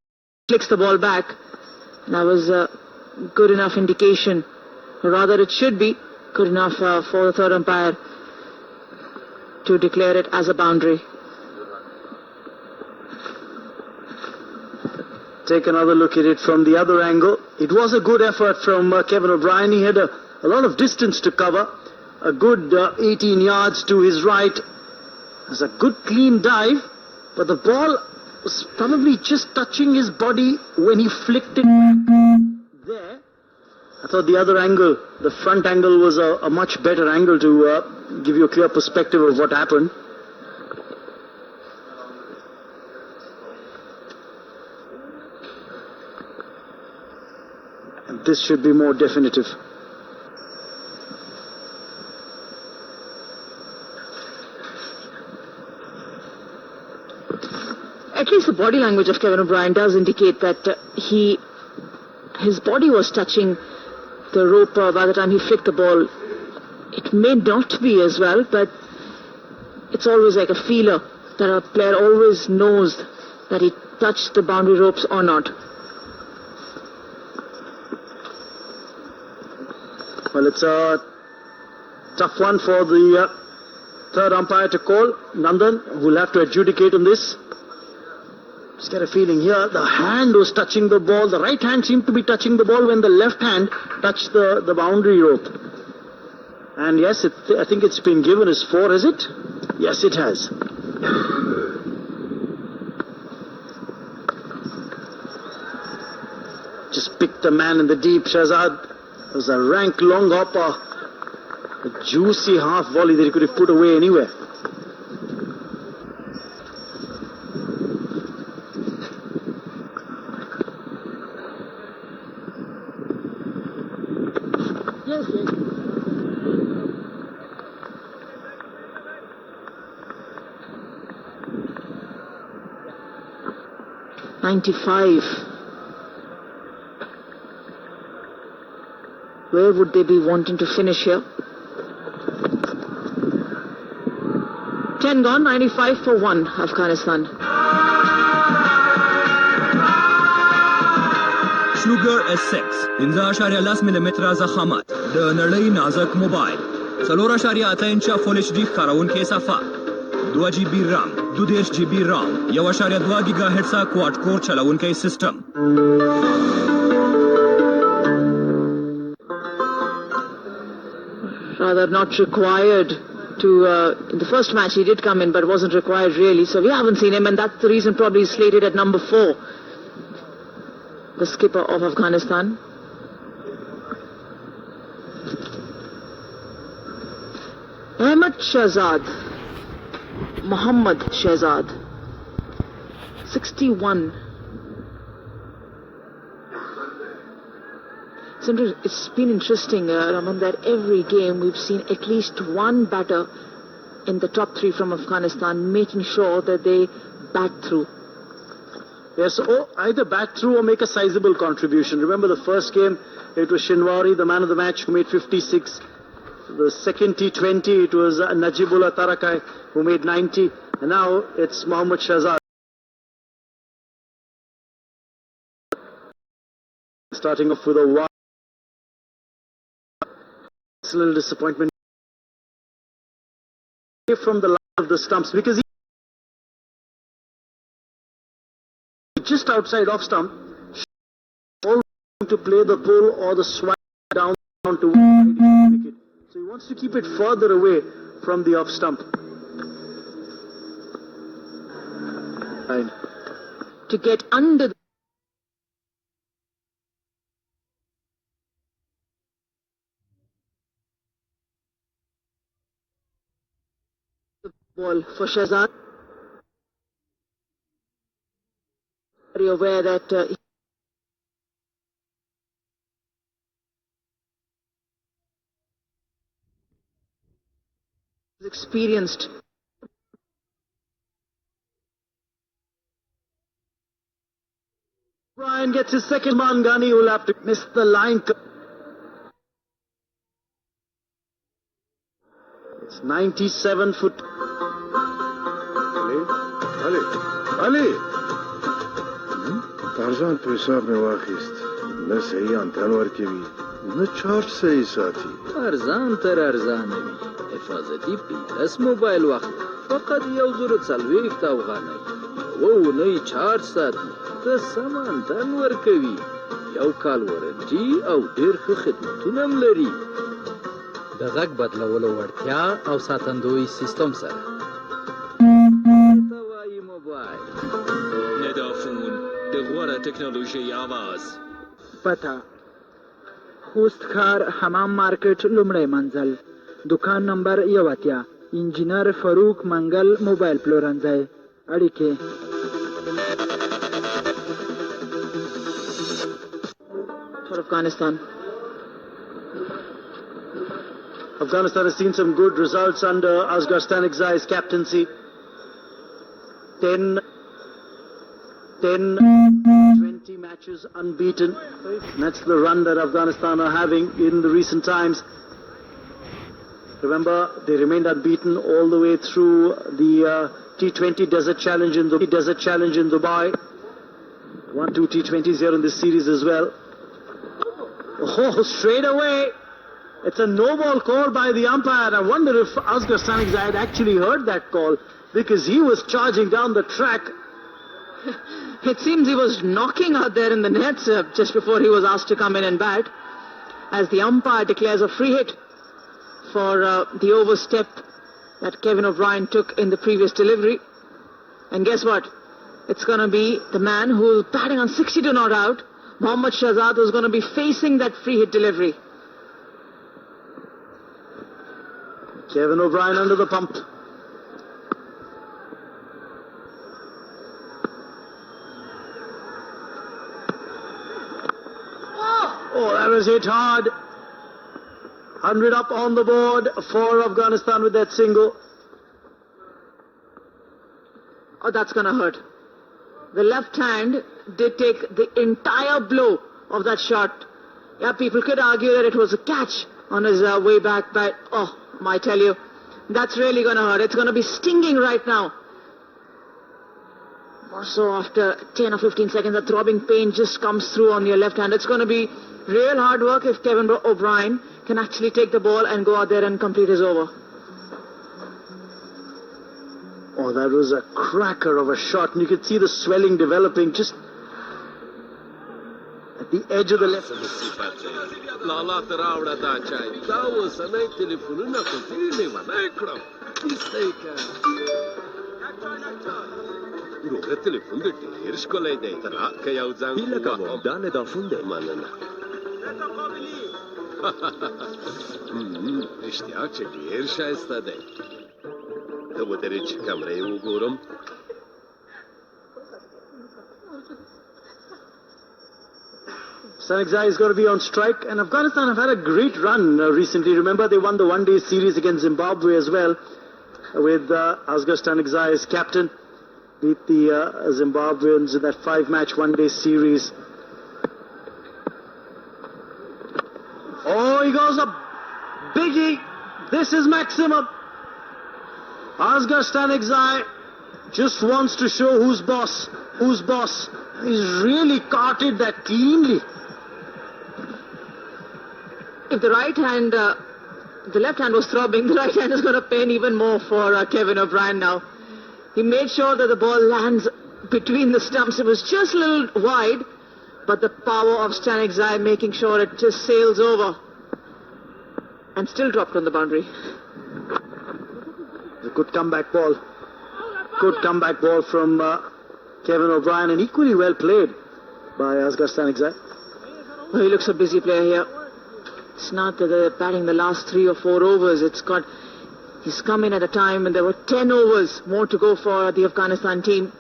flicks the ball back. And that was a good enough indication. Or rather, it should be good enough for the third umpire to declare it as a boundary. Take another look at it from the other angle. It was a good effort from Kevin O'Brien. He had a lot of distance to cover. A good 18 yards to his right. It was a good clean dive, but the ball was probably just touching his body when he flicked it there. I thought the other angle, the front angle, was a much better angle to give you a clear perspective of what happened. And this should be more definitive. At least the body language of Kevin O'Brien does indicate that his body was touching the rope by the time he flicked the ball. It may not be as well, but it's always like a feeler that a player always knows that he touched the boundary ropes or not. Well, it's a tough one for the third umpire to call. Nandan will have to adjudicate on this. Just get a feeling here, the hand was touching the ball. The right hand seemed to be touching the ball when the left hand touched the boundary rope. And yes, I think it's been given as 4, is it? Yes, it has. Just picked the man in the deep, Shehzad. It was a rank long hopper. A juicy half volley that he could have put away anywhere. Yes, yes. .95. Where would they be wanting to finish here? 10 gone, 95 for 1, Afghanistan. Sugar S6 15.10 مليمتر ضخامت د نړۍ نازک موبایل 4.8 انچه فول ایچ ډي ښکارونکی صفحه 2 جی بي رام 2 جی بي رام 1.2 گیگا هرتز کواد کور چلونکی سیستم. Rather not required to in the first match he did come in, but wasn't required really, so we haven't seen him, and that's the reason probably he's slated at number 4, the skipper of Afghanistan. Ahmed Shehzad, Mohammad Shehzad, 61. It's been interesting, Raman, that every game we've seen at least one batter in the top 3 from Afghanistan making sure that they bat through. Yes, either bat through or make a sizable contribution. Remember the first game, it was Shinwari, the man of the match, who made 56. The second T20, it was Najibullah Tarakai, who made 90. And now it's Mohammad Shehzad. starting off with a wide. It's a little disappointment from the line of the stumps because just outside off stump, all to play the pull or the swipe down to wicket. So he wants to keep it further away from the off stump. And To get under the ball for Shahzad. Very aware that he's experienced. Brian gets his second man. Ghani will have to miss the line. It's 97 foot. Ali! Tarzan to hisab mein wakhist. Na sahi antanwar ke bhi. Na charge sahi sathi. ارزان تر ارزان وي حفاظتي پیلس موبایل وخت فقط 140 افغانۍ وونی چارج ساتي که سامان دن ورکوي یو کال ورنټي او ډېر ښه خدمتونه هم لري د غږ بدلولو وړتیا او ساتندوی سیستم سره توای موبایل ندافون د غوره ټکنالوژي आवाज پته خوست ښار حمام مارکیټ لومړی منزل دکان نمبر 1 انجینر فاروق منګل موبایل پلورنځی اړیکې For Afghanistan. Afghanistan has seen some good results under Asghar Stanikzai's captaincy. 10, 20 matches unbeaten. And that's the run that Afghanistan are having in the recent times. Remember, they remained unbeaten all the way through the T20 Desert Challenge in Dubai. 1-2 T20s here in this series as well. Oh, straight away. It's a no-ball call by the umpire. I wonder if Asghar Stanikzai had actually heard that call because he was charging down the track. It seems he was knocking out there in the nets just before he was asked to come in and bat, as the umpire declares a free hit for the overstep that Kevin O'Brien took in the previous delivery. And guess what? It's going to be the man who's batting on 62 not out, Mohammad Shahzad, who's going to be facing that free hit delivery. Kevin O'Brien under the pump. Oh, that was hit hard. 100 up on the board for Afghanistan with that single. Oh, that's going to hurt. The left hand did take the entire blow of that shot. Yeah, people could argue that it was a catch on his way back, but oh, I tell you, that's really going to hurt. It's going to be stinging right now. So after 10 or 15 seconds, that throbbing pain just comes through on your left hand. It's going to be real hard work if Kevin O'Brien can actually take the ball and go out there and complete his over. Oh, that was a cracker of a shot, and you could see the swelling developing just at the edge of the left. اشتیاق چې ډیر شایسته دی ته ودرې چې کمره یې وګورم Stanikzai is going to be on strike, and Afghanistan have had a great run recently. Remember, they won the one-day series against Zimbabwe as well, with Asghar Stanikzai as captain. Beat the Zimbabweans in that 5-match one-day series. Oh, he goes up. Biggie. This is maximum. Asghar Stanikzai just wants to show who's boss. Who's boss. He's really carted that cleanly. if the right hand, the left hand was throbbing, the right hand is going to pain even more for Kevin O'Brien now. He made sure that the ball lands between the stumps. It was just a little wide, but the power of Stanek Zai making sure it just sails over and still dropped on the boundary. A good comeback ball. Good comeback ball from Kevin O'Brien, and equally well played by Asghar Stanek Zai. Well, he looks a busy player here. It's not that they're batting the last 3 or 4 overs. He's come in at a time when there were 10 overs more to go for the Afghanistan team.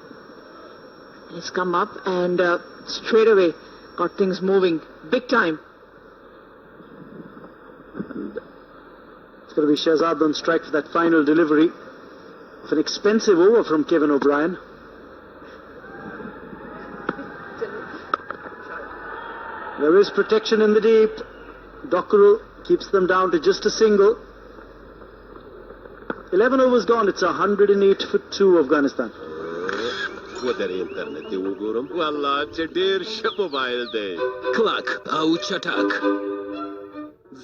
He's come up and straight away got things moving big time. And it's going to be Shehzad on strike for that final delivery of an expensive over from Kevin O'Brien. There is protection in the deep. Dockerel keeps them down to just a single. 11 overs gone. It's 108 for 2 Afghanistan. کلک او چټک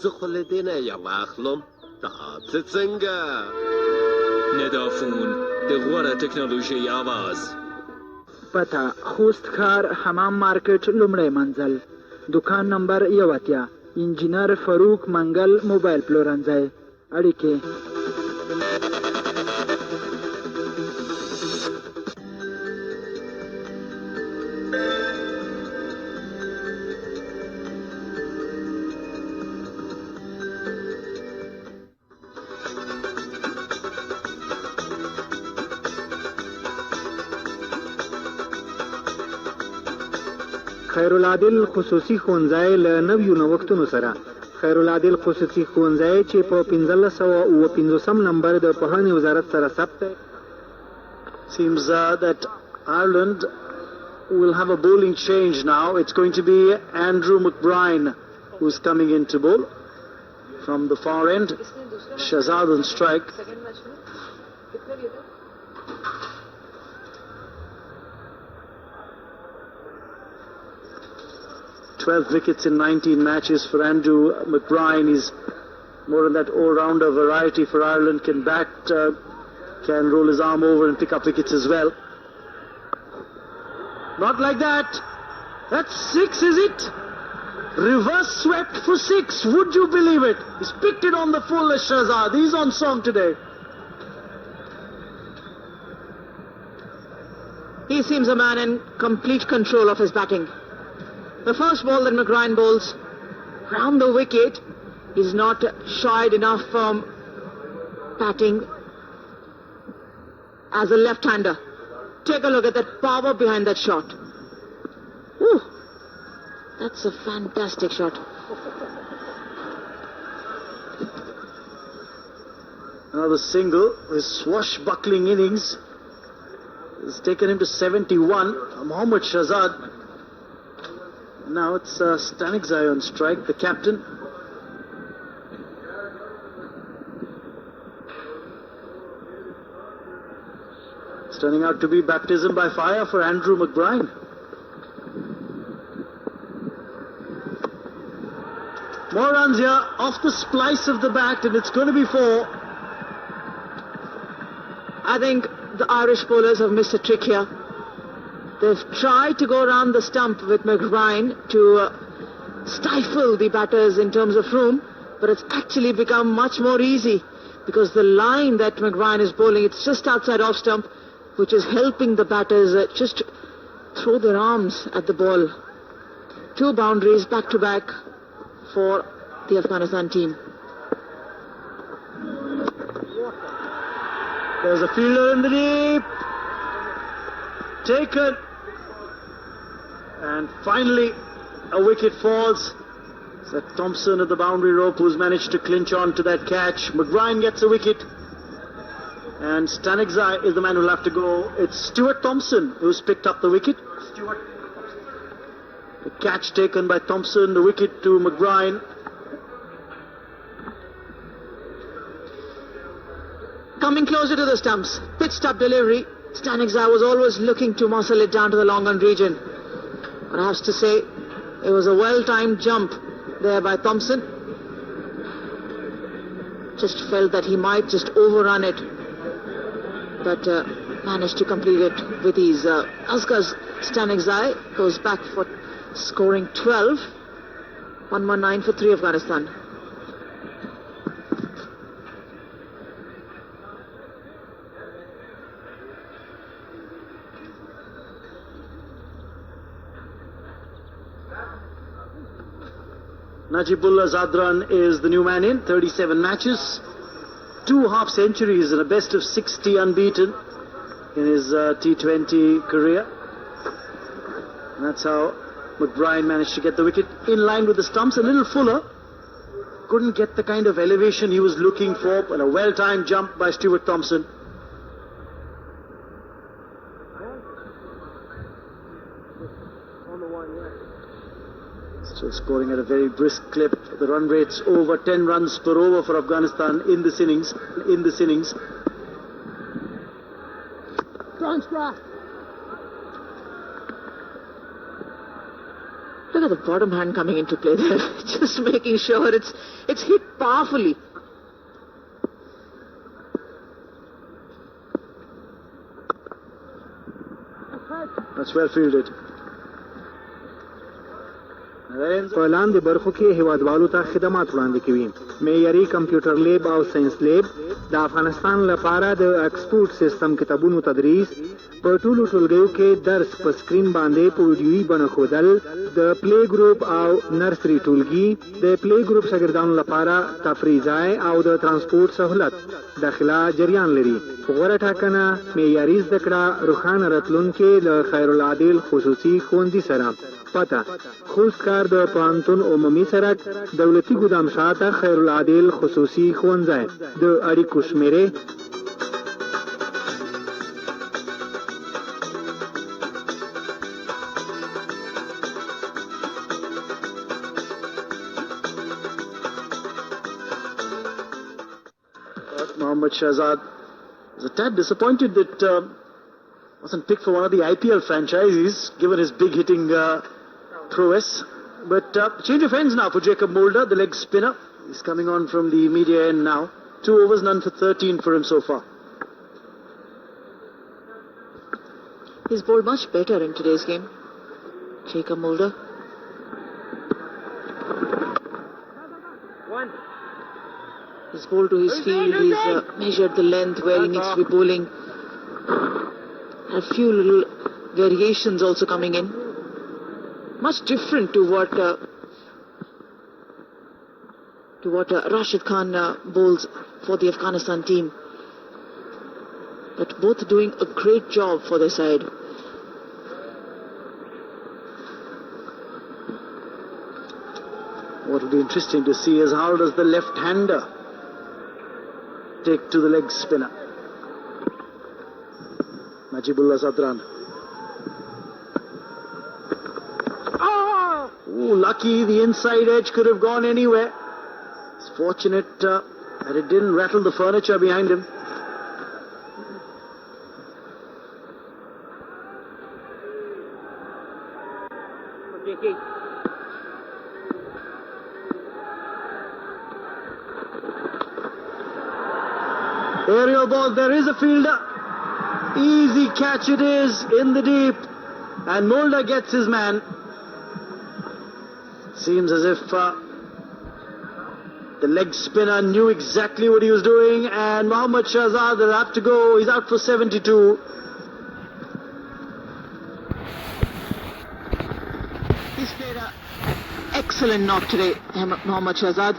زه خو له دې نه یو اخلم دا څه څنګه ندافون د غوره ټکنالوژي आवाज پته خوست ښار حمام مارکیټ لومړی منزل دکان نمبر 1 انجینر فاروق منګل موبایل پلورنځی اړیکې خیرالعادل خصوصي ښوونځی له نویو نوښتونو سره خیرالعادل خصوصي ښوونځی چې په 1550 نمبر د پوهنې وزارت سره ثبت دی. Seems that Ireland will have a bowling change now. It's going to be Andrew McBride who's coming in to bowl from the far end. Shehzad on strike. Twelve wickets in 19 matches for Andrew McBride. He's more in that all-rounder variety for Ireland. Can bat, can roll his arm over and pick up wickets as well. Not like that. That's 6, is it? Reverse swept for 6. Would you believe it? He's picked it on the full as Shehzad. He's on song today. He seems a man in complete control of his batting. The first ball that McBride bowls round the wicket is not shied enough from batting as a left-hander. Take a look at that power behind that shot. Ooh, that's a fantastic shot. Another single. His swashbuckling innings has taken him to 71. Mohammad Shehzad. Now it's Stanek Zai on strike, the captain. It's turning out to be baptism by fire for Andrew McBride. More runs here off the splice of the bat, and it's going to be 4. I think the Irish bowlers have missed a trick here. They've tried to go around the stump with McBride to stifle the batters in terms of room, but it's actually become much more easy because the line that McBride is bowling, it's just outside off stump, which is helping the batters just throw their arms at the ball. 2 boundaries back to back for the Afghanistan team. There's a fielder in the deep. Taken. And finally, a wicket falls. It's that Thompson at the boundary rope who's managed to clinch on to that catch. McBride gets a wicket. And Stanek Zai is the man who'll have to go. It's Stuart Thompson who's picked up the wicket. The catch taken by Thompson, the wicket to McBride. Coming closer to the stumps, pitched up delivery. Stanek Zai was always looking to muscle it down to the long on region. But I have to say, it was a well-timed jump there by Thompson. just felt that he might just overrun it, but managed to complete it with ease. Asghar Stanigzai goes back for scoring 12. 119 for 3 Afghanistan. Najibullah Zadran is the new man in, 37 matches, 2 half centuries and a best of 60 unbeaten in his T20 career. And that's how McBride managed to get the wicket in line with the stumps. A little fuller, couldn't get the kind of elevation he was looking for, but a well-timed jump by Stuart Thompson. Still scoring at a very brisk clip. The run rate's over 10 runs per over for Afghanistan in this innings. Look at the bottom hand coming into play there. Just making sure it's hit powerfully. That's well fielded. په لاندې برخو کې هیوادوالو ته خدمات وړاندې کوي. معیاري کمپیوټر لیب او ساينس لیب د افغانستان لپاره د ایکسپورټ سیستم کتابونو تدریس، په ټولو ټولګیو کې درس په سکرین باندې په ویډیویي بڼه ښودل، د پلی ګروپ او نرسري ټولګي، د پلی ګروپ شاګردانو لپاره تفریح ځای او د ترانسپورټ سهولت داخله جریان لري. غوره ټاکنه، معیاري زده کړه، روښانه راتلونکې له خیرالعادل خصوصي ښوونځي سره. پته: خوست کار د پوهنتون عمومي سرک، دولتي ګودام شاته خیرالعادل خصوصي ښوونځی. د اړیکو شمیرې: Mohammad Shahzad was a tad disappointed that wasn't picked for one of the IPL franchises, given his big hitting prowess. But change of ends now for Jacob Mulder, the leg spinner. He's coming on from the media end now. 2 overs, none for 13 for him so far. He's bowled much better in today's game, Jacob Mulder. He's bowled to his field, he's measured the length where he needs to be bowling. A few little variations also coming in. Much different to what Rashid Khan bowls for the Afghanistan team. But both doing a great job for their side. What will be interesting to see is how does the left-hander take to the leg spinner. Najibullah Zadran. Ooh, lucky, the inside edge could have gone anywhere. It's fortunate that it didn't rattle the furniture behind him. Aerial ball, there is a fielder. Easy catch it is in the deep. And Mulder gets his man. Seems as if the leg spinner knew exactly what he was doing. And Mohammad Shahzad will have to go. He's out for 72. He's played an excellent knock today, Mohammad Shahzad.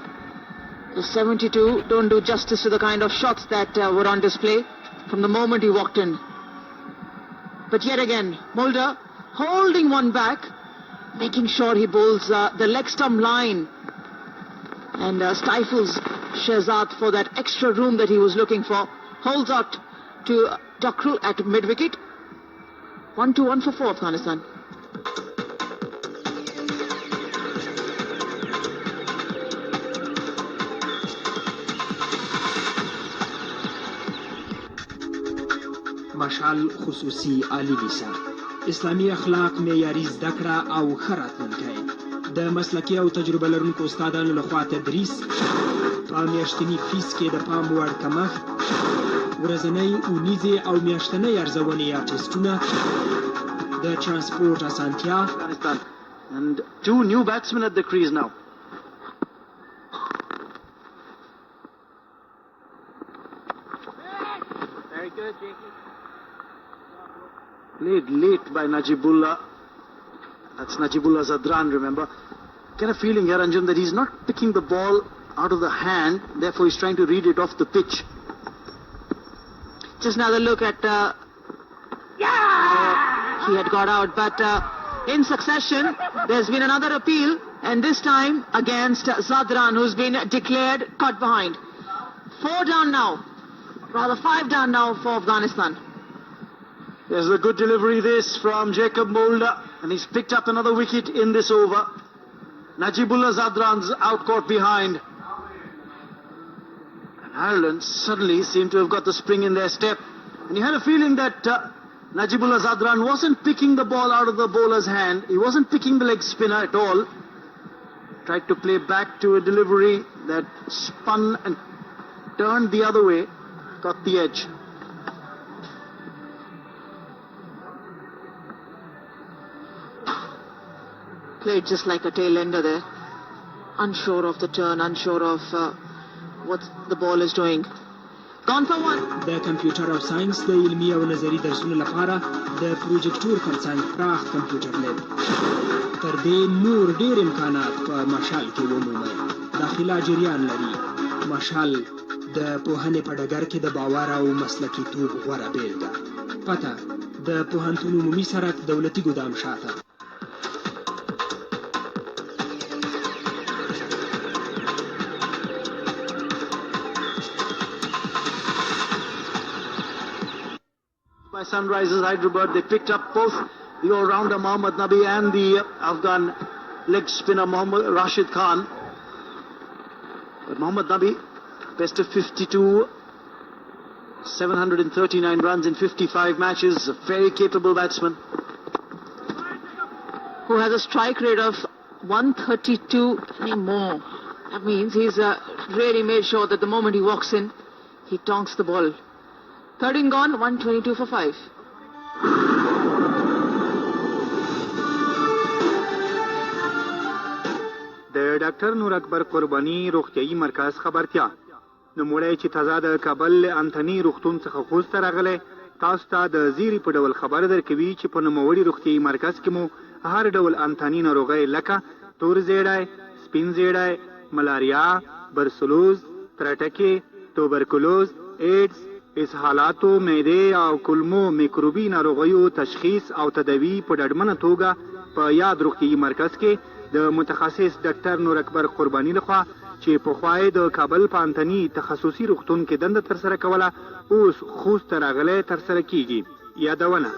The 72 don't do justice to the kind of shots that were on display from the moment he walked in. But yet again, Mulder holding one back, making sure he bowls the leg stump line and stifles Shahzad for that extra room that he was looking for. Holds out to Dockrell at mid-wicket. 1-1 for 4 Afghanistan. مشعل خصوصي عالی لیسه، اسلامي اخلاق، معیاري زده کړه او ښه راتلونکی، د مسلکي او تجربه لرونکو استادانو لخوا تدریس، په میاشتني فیس کې د پام وړ کمښت، ورځنۍ اونیزې او میاشتنۍ ارزونې یا ټسټونه، د ترانسپورټ اسانتیا. And 2 new batsmen at the crease now. Very good, Jakey. Played late by Najibullah. That's Najibullah Zadran, remember. Get a feeling here, Anjum, that he's not picking the ball out of the hand, therefore he's trying to read it off the pitch. Just another look at... he had got out, but in succession, there's been another appeal, and this time against Zadran, who's been declared caught behind. 4 down now. Rather 5 down now for Afghanistan. There's a good delivery this from Jacob Mulder, and he's picked up another wicket in this over. Najibullah Zadran's out caught behind. And Ireland suddenly seem to have got the spring in their step. And you had a feeling that Najibullah Zadran wasn't picking the ball out of the bowler's hand. He wasn't picking the leg spinner at all. Tried to play back to a delivery that spun and turned the other way. Got the edge. Played just like a tail ender there. Unsure of the turn, unsure of what the ball is doing. Gone for 1. د کمپیوټر او ساينس د علمي او نظري درسونو لپاره د پروجیکټور ترڅنګ پراخ کمپیوټر لیب. تر دې نور ډېر امکانات په مشال کې ومومئ. داخله جریان لري. مشال د پوهنې په ډګر کې د باور او مسلکي توب غوره بیلګه. پته د پوهنتون عمومي سرک دولتي ګدام شاته. By Sunrisers Hyderabad, they picked up both the all-rounder Mohammad Nabi and the Afghan leg spinner Mohammad Rashid Khan. But Mohammad Nabi, best of 52, 739 runs in 55 matches, a very capable batsman. Who has a strike rate of 132 anymore. That means he's really made sure that the moment he walks in, he tonks the ball. 13 gone, 122 for 5. د ډاکټر نور اکبر قرباني روغتیايي مرکز خبرتیا. نوموړی چې تازه د کابل انتني روغتون څخه خوست ته راغلی، تاسو ته د زیري په ډول خبر درکوي چې په نوموړي روغتیايي مرکز کې مو هر ډول انتني ناروغۍ لکه تور زیړی، سپین زیړی، ملاریا، برسلوز، ترټکې، توبرکلوز، ایډز، اسهالاتو، معدې او کولمو میکروبي ناروغیو تشخیص او تداوی په ډاډمنه توګه په یاد روغتیايي مرکز کې د متخصص ډاکټر نور اکبر قرباني لخوا چې پخوا یې د کابل په انتني تخصصي روغتون کې دنده ترسره کوله، اوس خوست ته راغلی ترسره کیږي. یادونه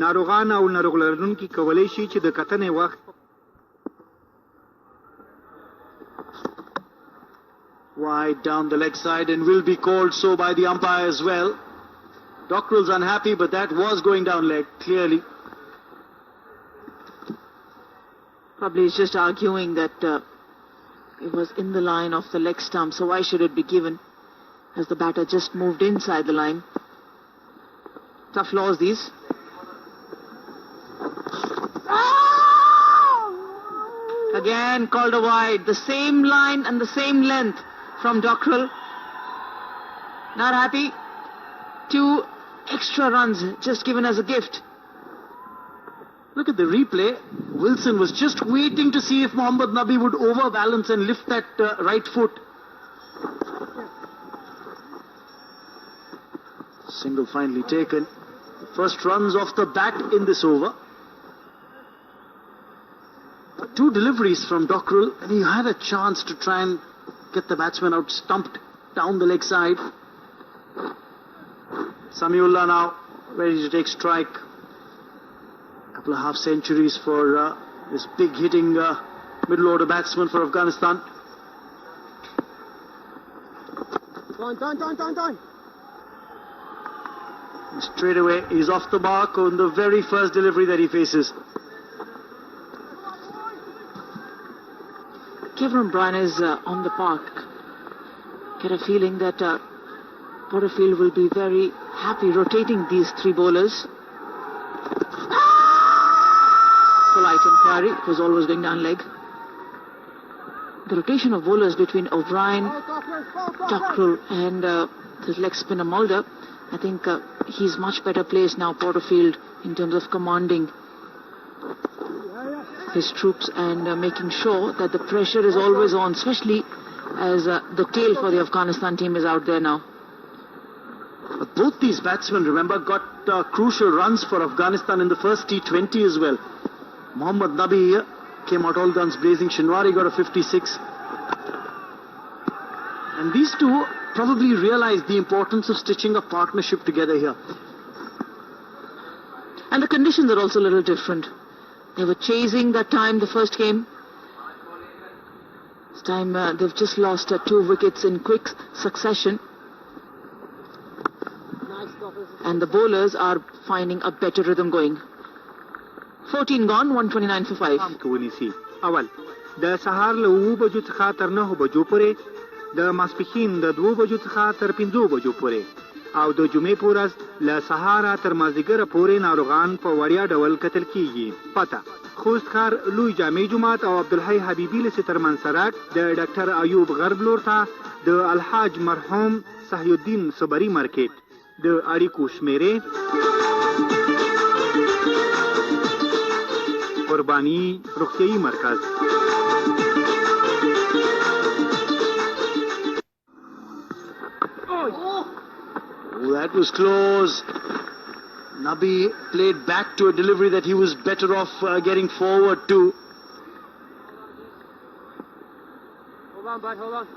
ناروغان او ناروغ لرونکي کولی شي چې د کتنې وخت Wide down the leg side and will be called so by the umpire as well. Dockrell's unhappy, but that was going down leg, clearly. Probably he's just arguing that it was in the line of the leg stump, so why should it be given as the batter just moved inside the line. Tough laws these. Again called a wide, the same line and the same length from Dockrell. Not happy. 2 extra runs just given as a gift. Look at the replay. Wilson was just waiting to see if Mohammad Nabi would overbalance and lift that right foot. Single finally taken. The first runs off the bat in this over. 2 deliveries from Dockrell, and he had a chance to try and get the batsman out stumped down the leg side. Samiullah now ready to take strike. Couple of half centuries for this big hitting middle order batsman for Afghanistan. Time. Straight away he's off the mark on the very first delivery that he faces. Kevin O'Brien is on the park. Get a feeling that Porterfield will be very happy rotating these three bowlers. Polite inquiry. It was always going down leg. The rotation of bowlers between O'Brien, Dockrell and the leg spinner Mulder, I think he's much better placed now, Porterfield, in terms of commanding his troops and making sure that the pressure is always on, especially as the tail for the Afghanistan team is out there now. Both these batsmen, remember, got crucial runs for Afghanistan in the first T20 as well. Mohammad Nabi here came out all guns blazing. Shinwari got a 56. And these two probably realized the importance of stitching a partnership together here. And the conditions are also a little different. They were chasing that time, the first game. This time they've just lost 2 wickets in quick succession. And the bowlers are finding a better rhythm going. 14 gone, 129 for 5. ونیسي اول د سهار له 9 بجو څخه تر 9 بجو پورې د ماسپښین د 2 بجو څخه تر 5 بجو پورې او د جمعې په ورځ له سهاره تر مازدیګره پورې ناروغان په وړیا ډول کتل کیږي. پته خوست ښار لوی جامع جومات او عبدالحی حبیبي له سترمن سړک د ډاکټر ایوب غرب لور ته د الحاج مرحوم صحی الدین صبري مارکیټ د اړیکو شمیرې قربانی روغتیايي مرکز. Oh, that was close. Nabi played back to a delivery that he was better off getting forward to. Hold on, bud, hold on.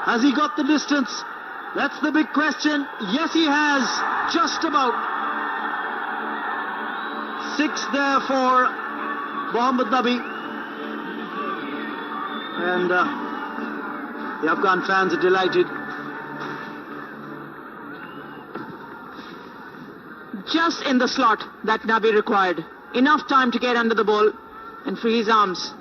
Has he got the distance? That's the big question. Yes, he has. Just about. 6 there for Mohammad Nabi. And the Afghan fans are delighted. Just in the slot that Nabi required. Enough time to get under the ball and free his arms.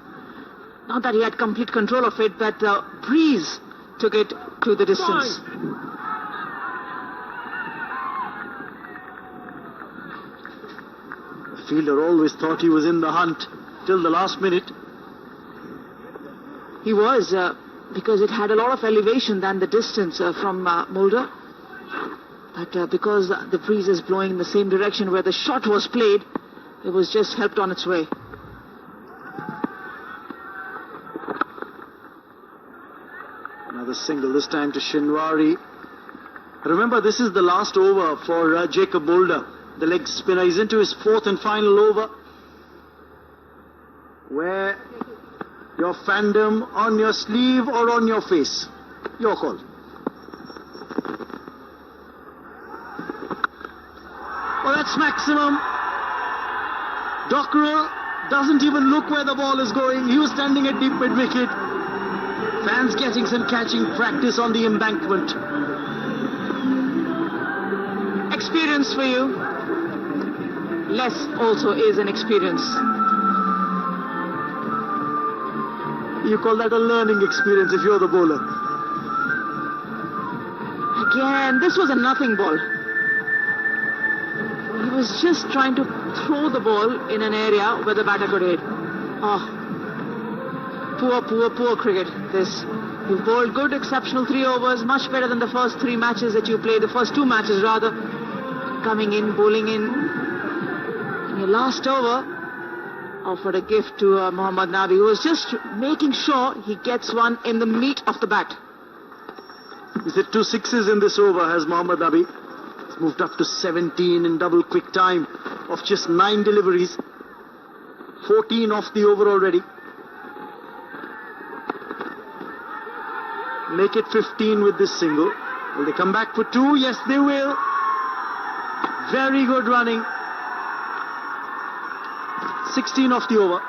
Not that he had complete control of it, but the breeze took it to the distance. The fielder always thought he was in the hunt till the last minute. He was, because it had a lot of elevation than the distance from Mulder. But because the breeze is blowing in the same direction where the shot was played, it was just helped on its way. Another single, this time to Shinwari. Remember, this is the last over for Jacob Mulder, the leg spinner. He's into his 4th and final over. Wear your fandom on your sleeve or on your face. Your call. Well, that's maximum. Dockrell doesn't even look where the ball is going. He was standing at deep mid-wicket. Fans getting some catching practice on the embankment. Experience for you. Less also is an experience. You call that a learning experience if you're the bowler. Again, this was a nothing ball. He was just trying to throw the ball in an area where the batter could hit. Oh. Poor cricket, this. You've bowled good, exceptional 3 overs, much better than the first 3 matches that you played, the first 2 matches rather. Coming in, bowling in. And your last over offered a gift to Mohammad Nabi, who was just making sure he gets one in the meat of the bat. He's hit 2 6s in this over, has Mohammad Nabi. He's moved up to 17 in double quick time of just 9 deliveries. 14 off the over already. Make it 15 with this single. Will they come back for 2? Yes, they will. Very good running. 16 off the over.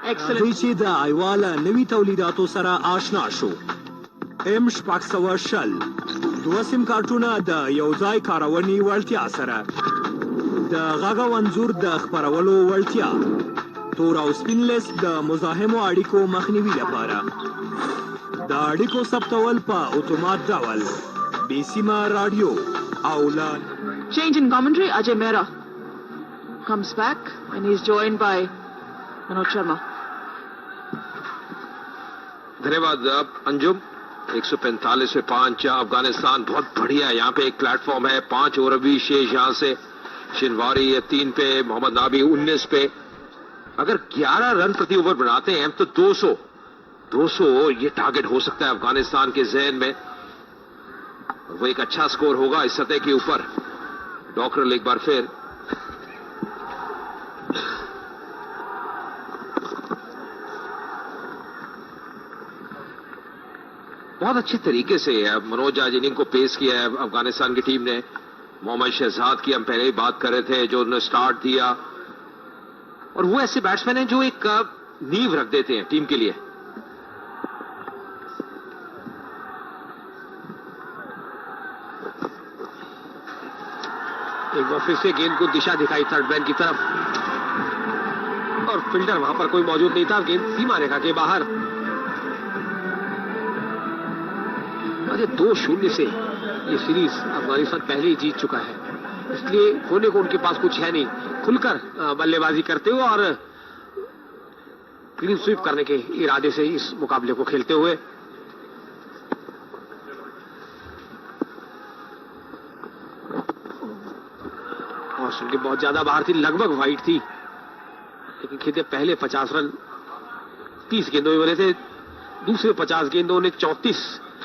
Excellent. چې د ایواله نوي تولیداتو سره آشنا شو. ام شپږ سوه شل 2 سیم کارتونه د یو ځای کارونې وړتیا سره، د غږ او انځور د خپرولو وړتیا، تور او سپین لیست د مزاحمو اړیکو مخنیوي لپاره، د اړیکو ثبتول په اتومات ډول، بې سیمه راډیو او Change in commentary. Ajay Mehra comes back and he's joined by Manoj Sharma. धन्यवाद अंजुम। 145 पे 5 अफगानिस्तान बहुत बढ़िया। यहाँ पे एक platform है, 5 over भी शेष यहाँ से शिनवारी 3 पे, मोहम्मद नाबी 19 पे। अगर 11 रन प्रति ओवर बनाते हैं तो 200 ये टारगेट हो सकता है अफगानिस्तान के जहन में। वो एक अच्छा स्कोर होगा इस सतह के ऊपर। डॉक्टर एक बार फिर बहुत अच्छी तरीके से मनोज आज इनिंग को पेश किया है अफगानिस्तान की टीम ने। मोहम्मद शहजाद की हम पहले ही बात कर रहे थे, जो उन्होंने स्टार्ट दिया, और वो ऐसे बैट्समैन हैं जो एक नींव रख देते हैं टीम के लिए। एक बार फिर से गेंद को दिशा दिखाई थर्ड मैन की तरफ, और फील्डर वहां पर कोई मौजूद नहीं था। गेंद सीमा रेखा के बाहर। 2-0 से ये सीरीज अफगानिस्तान पहले ही जीत चुका है, इसलिए खोने को उनके पास कुछ है नहीं। खुलकर बल्लेबाजी करते हुए और क्लीन स्वीप करने के इरादे से इस मुकाबले को खेलते हुए। और सुन के बहुत ज्यादा बाहर थी, लगभग वाइड थी, लेकिन खेते पहले 50 रन 30 गेंदों में बने थे। दूसरे 50 गेंदों ने 34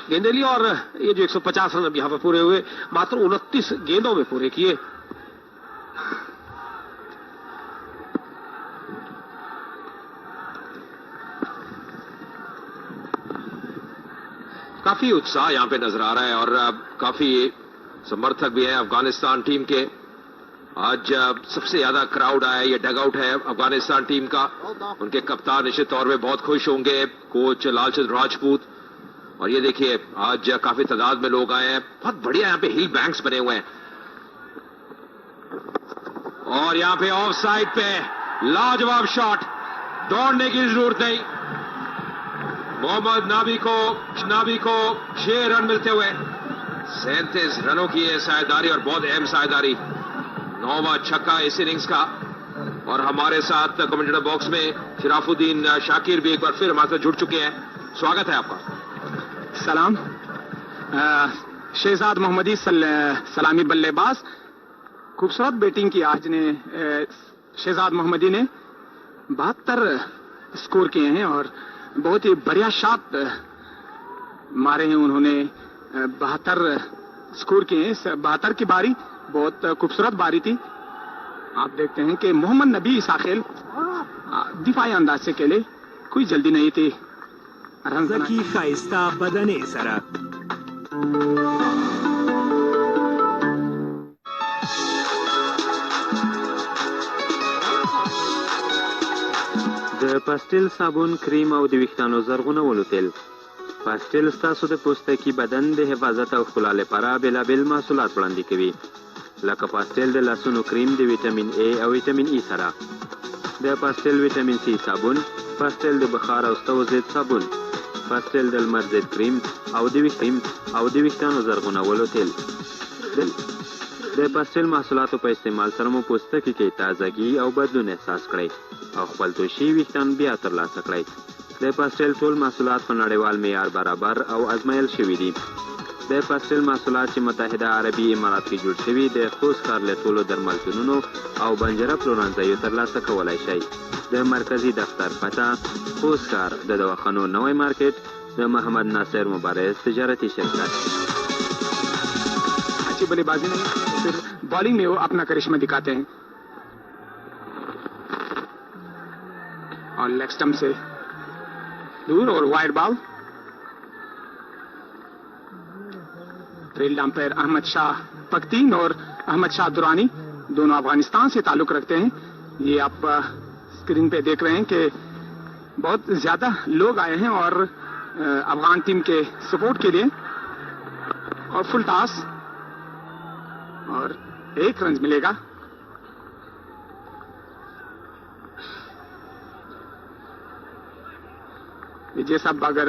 गेंदें ली, और ये जो 150 रन अब यहां पर पूरे हुए, मात्र 29 गेंदों में पूरे किए। काफी उत्साह यहां पे नजर आ रहा है, और काफी समर्थक भी है अफगानिस्तान टीम के। आज सबसे ज्यादा क्राउड आया, ये डगआउट है अफगानिस्तान टीम का। उनके कप्तान निश्चित तौर पे बहुत खुश होंगे, कोच लालचंद राजपूत। और ये देखिए आज काफी तादाद में लोग आए हैं। बहुत बढ़िया यहाँ पे हिल बैंक्स बने हुए हैं, और यहाँ पे ऑफ साइड पे लाजवाब शॉट, दौड़ने की जरूरत नहीं। मोहम्मद नाबी को 6 रन मिलते हुए 37 रनों की है साझेदारी, और बहुत अहम साझेदारी। 9वां छक्का इस इनिंग्स का। और हमारे साथ कमेंटेटर बॉक्स में शराफुद्दीन शाकिर भी एक बार फिर हमारे साथ जुड़ चुके हैं। स्वागत है आपका। सलाम। शहजाद मोहम्मदी सलामी बल्लेबाज, खूबसूरत बैटिंग की आज ने शहजाद मोहम्मदी ने 72 स्कोर किए हैं, और बहुत ही बढ़िया शॉट मारे हैं उन्होंने। 72 स्कोर किए हैं। 72 की बारी बहुत खूबसूरत बारी थी। आप देखते हैं कि मोहम्मद नबी साखिल दिफाई अंदाज से खेले, कोई जल्दी नहीं थी। زکی خایستا بدنې سره د پاستل صابون، کریم او د ویښتانو زرغونولو تیل. پاستل ستاسو د پوستکي بدن د حفاظت او ښکلا لپاره بېلابېل محصولات وړاندې کوي، لکه پاستل د لاسونو کریم د ویټامین A او ویټامین E سره، د پاستل ویټامین C صابون، پاستل د بخار او ستو ضد صابون، پاستل د لمر ضد کریم او د ویښتانو زرغونولو تیل. د پاستل محصولاتو په استعمال سره مو پوستکي کې تازګي او بدلون احساس کړئ او خپل توشي ویښتان بیا ترلاسه کړئ. د پاستل ټول محصولات په نړیوال معیار برابر او ازمایل شوي دي. د پاستل محصولات چې متحده عربي امارات کې جوړ شوي د خوست ښار له ټولو درملتونونو او بنجره پلورنځیو ترلاسه کولی شئ. د مرکزي دفتر پته خوست ښار، د دواخانو نوی مارکیټ، د محمد ناصر مبارز تجارتی شرکت. अच्छी बल्लेबाजी नहीं, फिर बॉलिंग में वो अपना करिश्मा दिखाते हैं। और लेग स्टंप से दूर और wide ball. Field umpire Ahmad Shah Pakteen और अहमद शाह दुरानी दोनों अफगानिस्तान से ताल्लुक रखते हैं। ये आप स्क्रीन पे देख रहे हैं कि बहुत ज्यादा लोग आए हैं और अफगान टीम के सपोर्ट के लिए। और फुल टॉस और 1 रन मिलेगा। विजय साहब, अगर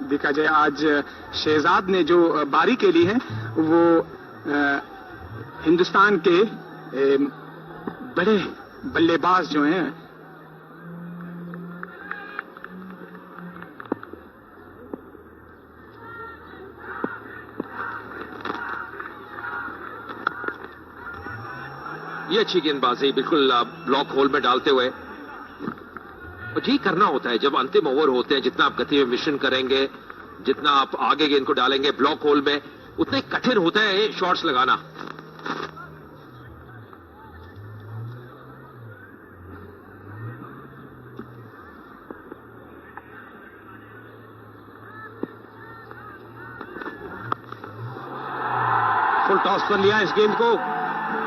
देखा जाए आज शहजाद ने जो बारी खेली है वो हिंदुस्तान के बड़े बल्लेबाज जो हैं ये अच्छी गेंदबाजी बिल्कुल ब्लॉक होल में डालते हुए। और यही करना होता है जब अंतिम ओवर होते हैं। जितना आप गति में मिशन करेंगे, जितना आप आगे गेंद को डालेंगे ब्लॉक होल में, उतना ही कठिन होता है शॉट्स लगाना। फुल टॉस पर लिया इस गेंद को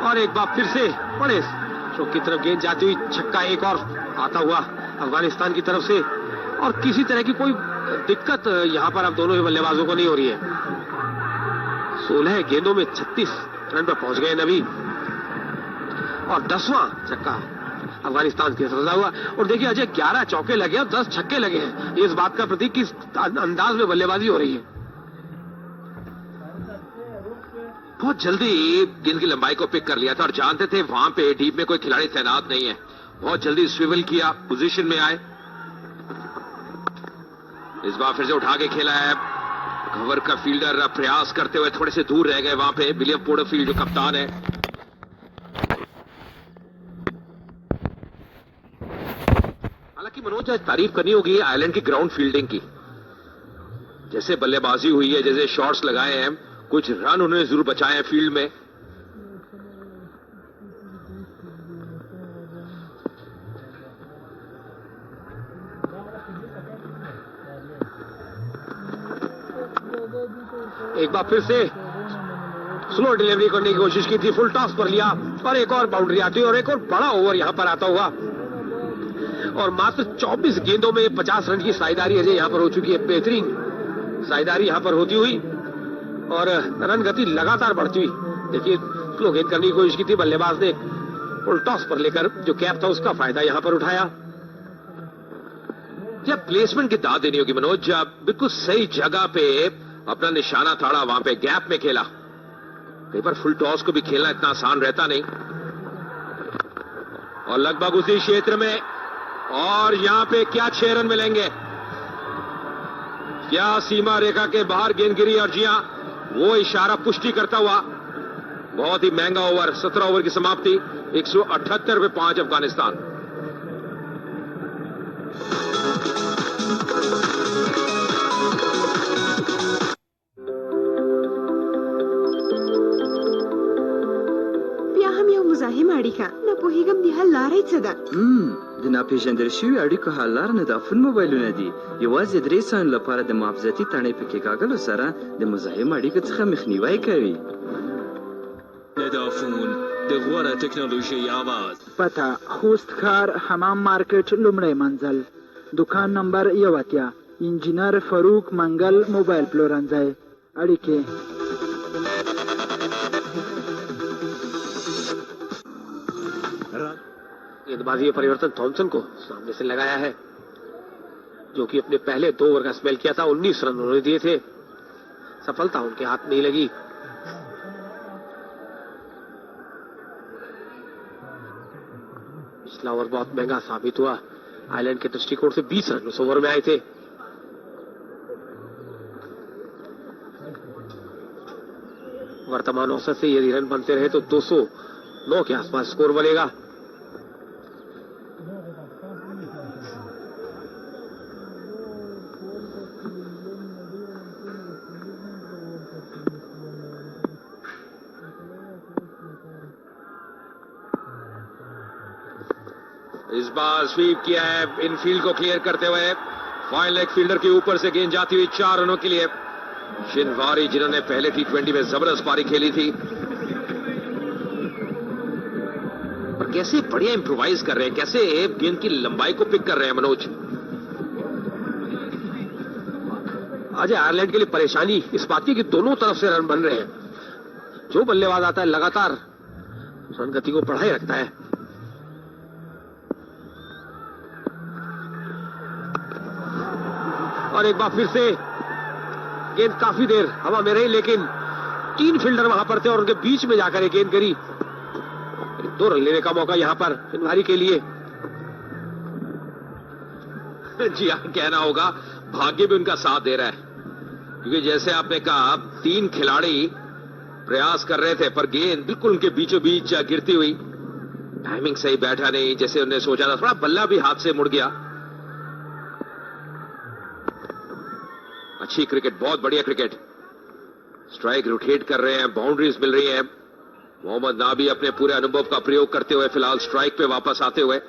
और एक बार फिर से बड़े स्ट्रोक की तरफ गेंद जाती हुई, छक्का एक और आता हुआ अफगानिस्तान की तरफ से। और किसी तरह की कोई दिक्कत यहां पर अब दोनों ही बल्लेबाजों को नहीं हो रही है। 16 गेंदों में 36 रन पर पहुंच गए नबी और 10वां छक्का अफगानिस्तान की तरफ हुआ। और देखिए अजय 11 चौके लगे और 10 छक्के लगे हैं। ये इस बात का प्रतीक किस अंदाज में बल्लेबाजी हो रही है। बहुत जल्दी गेंद की लंबाई को पिक कर लिया था और जानते थे वहां पे डीप में कोई खिलाड़ी तैनात नहीं है। बहुत जल्दी स्विवल किया, पोजीशन में आए। इस बार फिर से उठा के खेला है। कवर का फील्डर प्रयास करते हुए थोड़े से दूर रह गए वहां पे विलियम पोर्टरफील्ड जो कप्तान है। हालांकि मनोज आज तारीफ करनी होगी आयरलैंड की ग्राउंड फील्डिंग की। जैसे बल्लेबाजी हुई है, जैसे शॉट्स लगाए हैं, कुछ रन उन्होंने जरूर बचाए हैं फील्ड में। एक बार फिर से स्लो डिलीवरी करने की कोशिश की थी, फुल टॉस पर लिया और एक और बाउंड्री आती है और एक और बड़ा ओवर यहां पर आता हुआ। और मात्र 24 गेंदों में 50 रन की साझेदारी अजय यहां पर हो चुकी है। बेहतरीन साझेदारी यहां पर होती हुई और रन गति लगातार बढ़ती हुई। देखिए स्लो गेंद करने की कोशिश की थी, बल्लेबाज ने फुल टॉस पर लेकर जो कैप था उसका फायदा यहां पर उठाया। जब प्लेसमेंट की दाद देनी होगी मनोज, जब बिल्कुल सही जगह पे अपना निशाना थाड़ा, वहां पे गैप में खेला। कई बार फुल टॉस को भी खेलना इतना आसान रहता नहीं। और लगभग उसी क्षेत्र में और यहां पे क्या 6 रन मिलेंगे, क्या सीमा रेखा के बाहर गेंद गिरी। और जी हां, वो इशारा पुष्टि करता हुआ बहुत ही महंगा ओवर। 17 ओवर की समाप्ति, 178 पे 5 अफगानिस्तान। مزاحم اړیکه نه پوهیږم د حل لارې څه ده. د ناپېژندل شوي اړیکو حل لاره نه د افون موبایلونه دي. یوازې 3 ثانیو لپاره د محافظتي تڼۍ په کېکاږلو سره د مزاحم اړیکو څخه مخنیوی کوي. ندافون د غوره ټکنالوژي आवाज. پته خوست ښار حمام مارکیټ لومړی منزل، دکان نمبر 1 انجینر فاروق منګل موبایل پلورنځی. اړیکې गेंदबाजी में परिवर्तन थॉमसन को सामने से लगाया है, जो कि अपने पहले 2 ओवर का स्पेल किया था। 19 रन उन्होंने दिए थे, सफलता उनके हाथ नहीं लगी। पिछला ओवर बहुत महंगा साबित हुआ। आयरलैंड के दृष्टिकोण से 20 रन उस ओवर में आए थे। वर्तमान औसत से यदि रन बनते रहे तो 209 के आसपास स्कोर बनेगा। इस बार स्वीप किया है इनफील्ड को क्लियर करते हुए। फाइन लेग फील्डर के ऊपर से गेंद जाती हुई 4 रनों के लिए। शिनवारी जिन्होंने पहले T20 में जबरदस्त पारी खेली थी, और कैसे बढ़िया इंप्रोवाइज कर रहे हैं, कैसे गेंद की लंबाई को पिक कर रहे हैं मनोज। आज आयरलैंड के लिए परेशानी इस बात की कि दोनों तरफ से रन बन रहे हैं। जो बल्लेबाज आता है लगातार रन गति को बढ़ाए रखता है। और एक बार फिर से गेंद काफी देर हवा में रही, लेकिन 3 फील्डर वहां पर थे और उनके बीच में जाकर एक गेंद गिरी। 2 रन लेने का मौका यहां पर शिनवारी के लिए। जी हाँ, कहना होगा भाग्य भी उनका साथ दे रहा है, क्योंकि जैसे आपने कहा 3 खिलाड़ी प्रयास कर रहे थे पर गेंद बिल्कुल उनके बीचों बीच गिरती हुई। टाइमिंग सही बैठा नहीं जैसे उन्हें सोचा था, थोड़ा बल्ला भी हाथ से मुड़ गया। अच्छी क्रिकेट, बहुत बढ़िया क्रिकेट। स्ट्राइक रोटेट कर रहे हैं, बाउंड्रीज मिल रही हैं। मोहम्मद नाबी अपने पूरे अनुभव का प्रयोग करते हुए फिलहाल स्ट्राइक पे वापस आते हुए।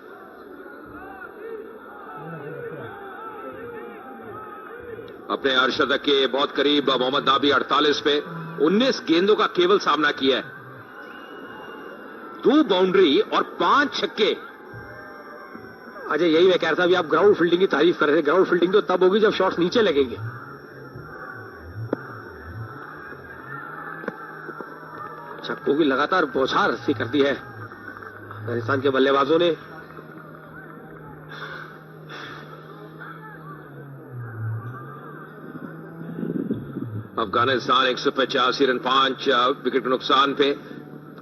अपने अर्शदक के बहुत करीब मोहम्मद नाबी 48 पे 19 गेंदों का केवल सामना किया है। 2 बाउंड्री और 5 छक्के। अजय, यही मैं कह रहा था, अभी आप ग्राउंड फील्डिंग की तारीफ कर रहे थे। ग्राउंड फील्डिंग तो तब होगी जब शॉट्स नीचे लगेंगे। छक्कों की लगातार बौछार सी कर दी है अफगानिस्तान के बल्लेबाजों ने। अफगानिस्तान 185 रन 5 विकेट के नुकसान पे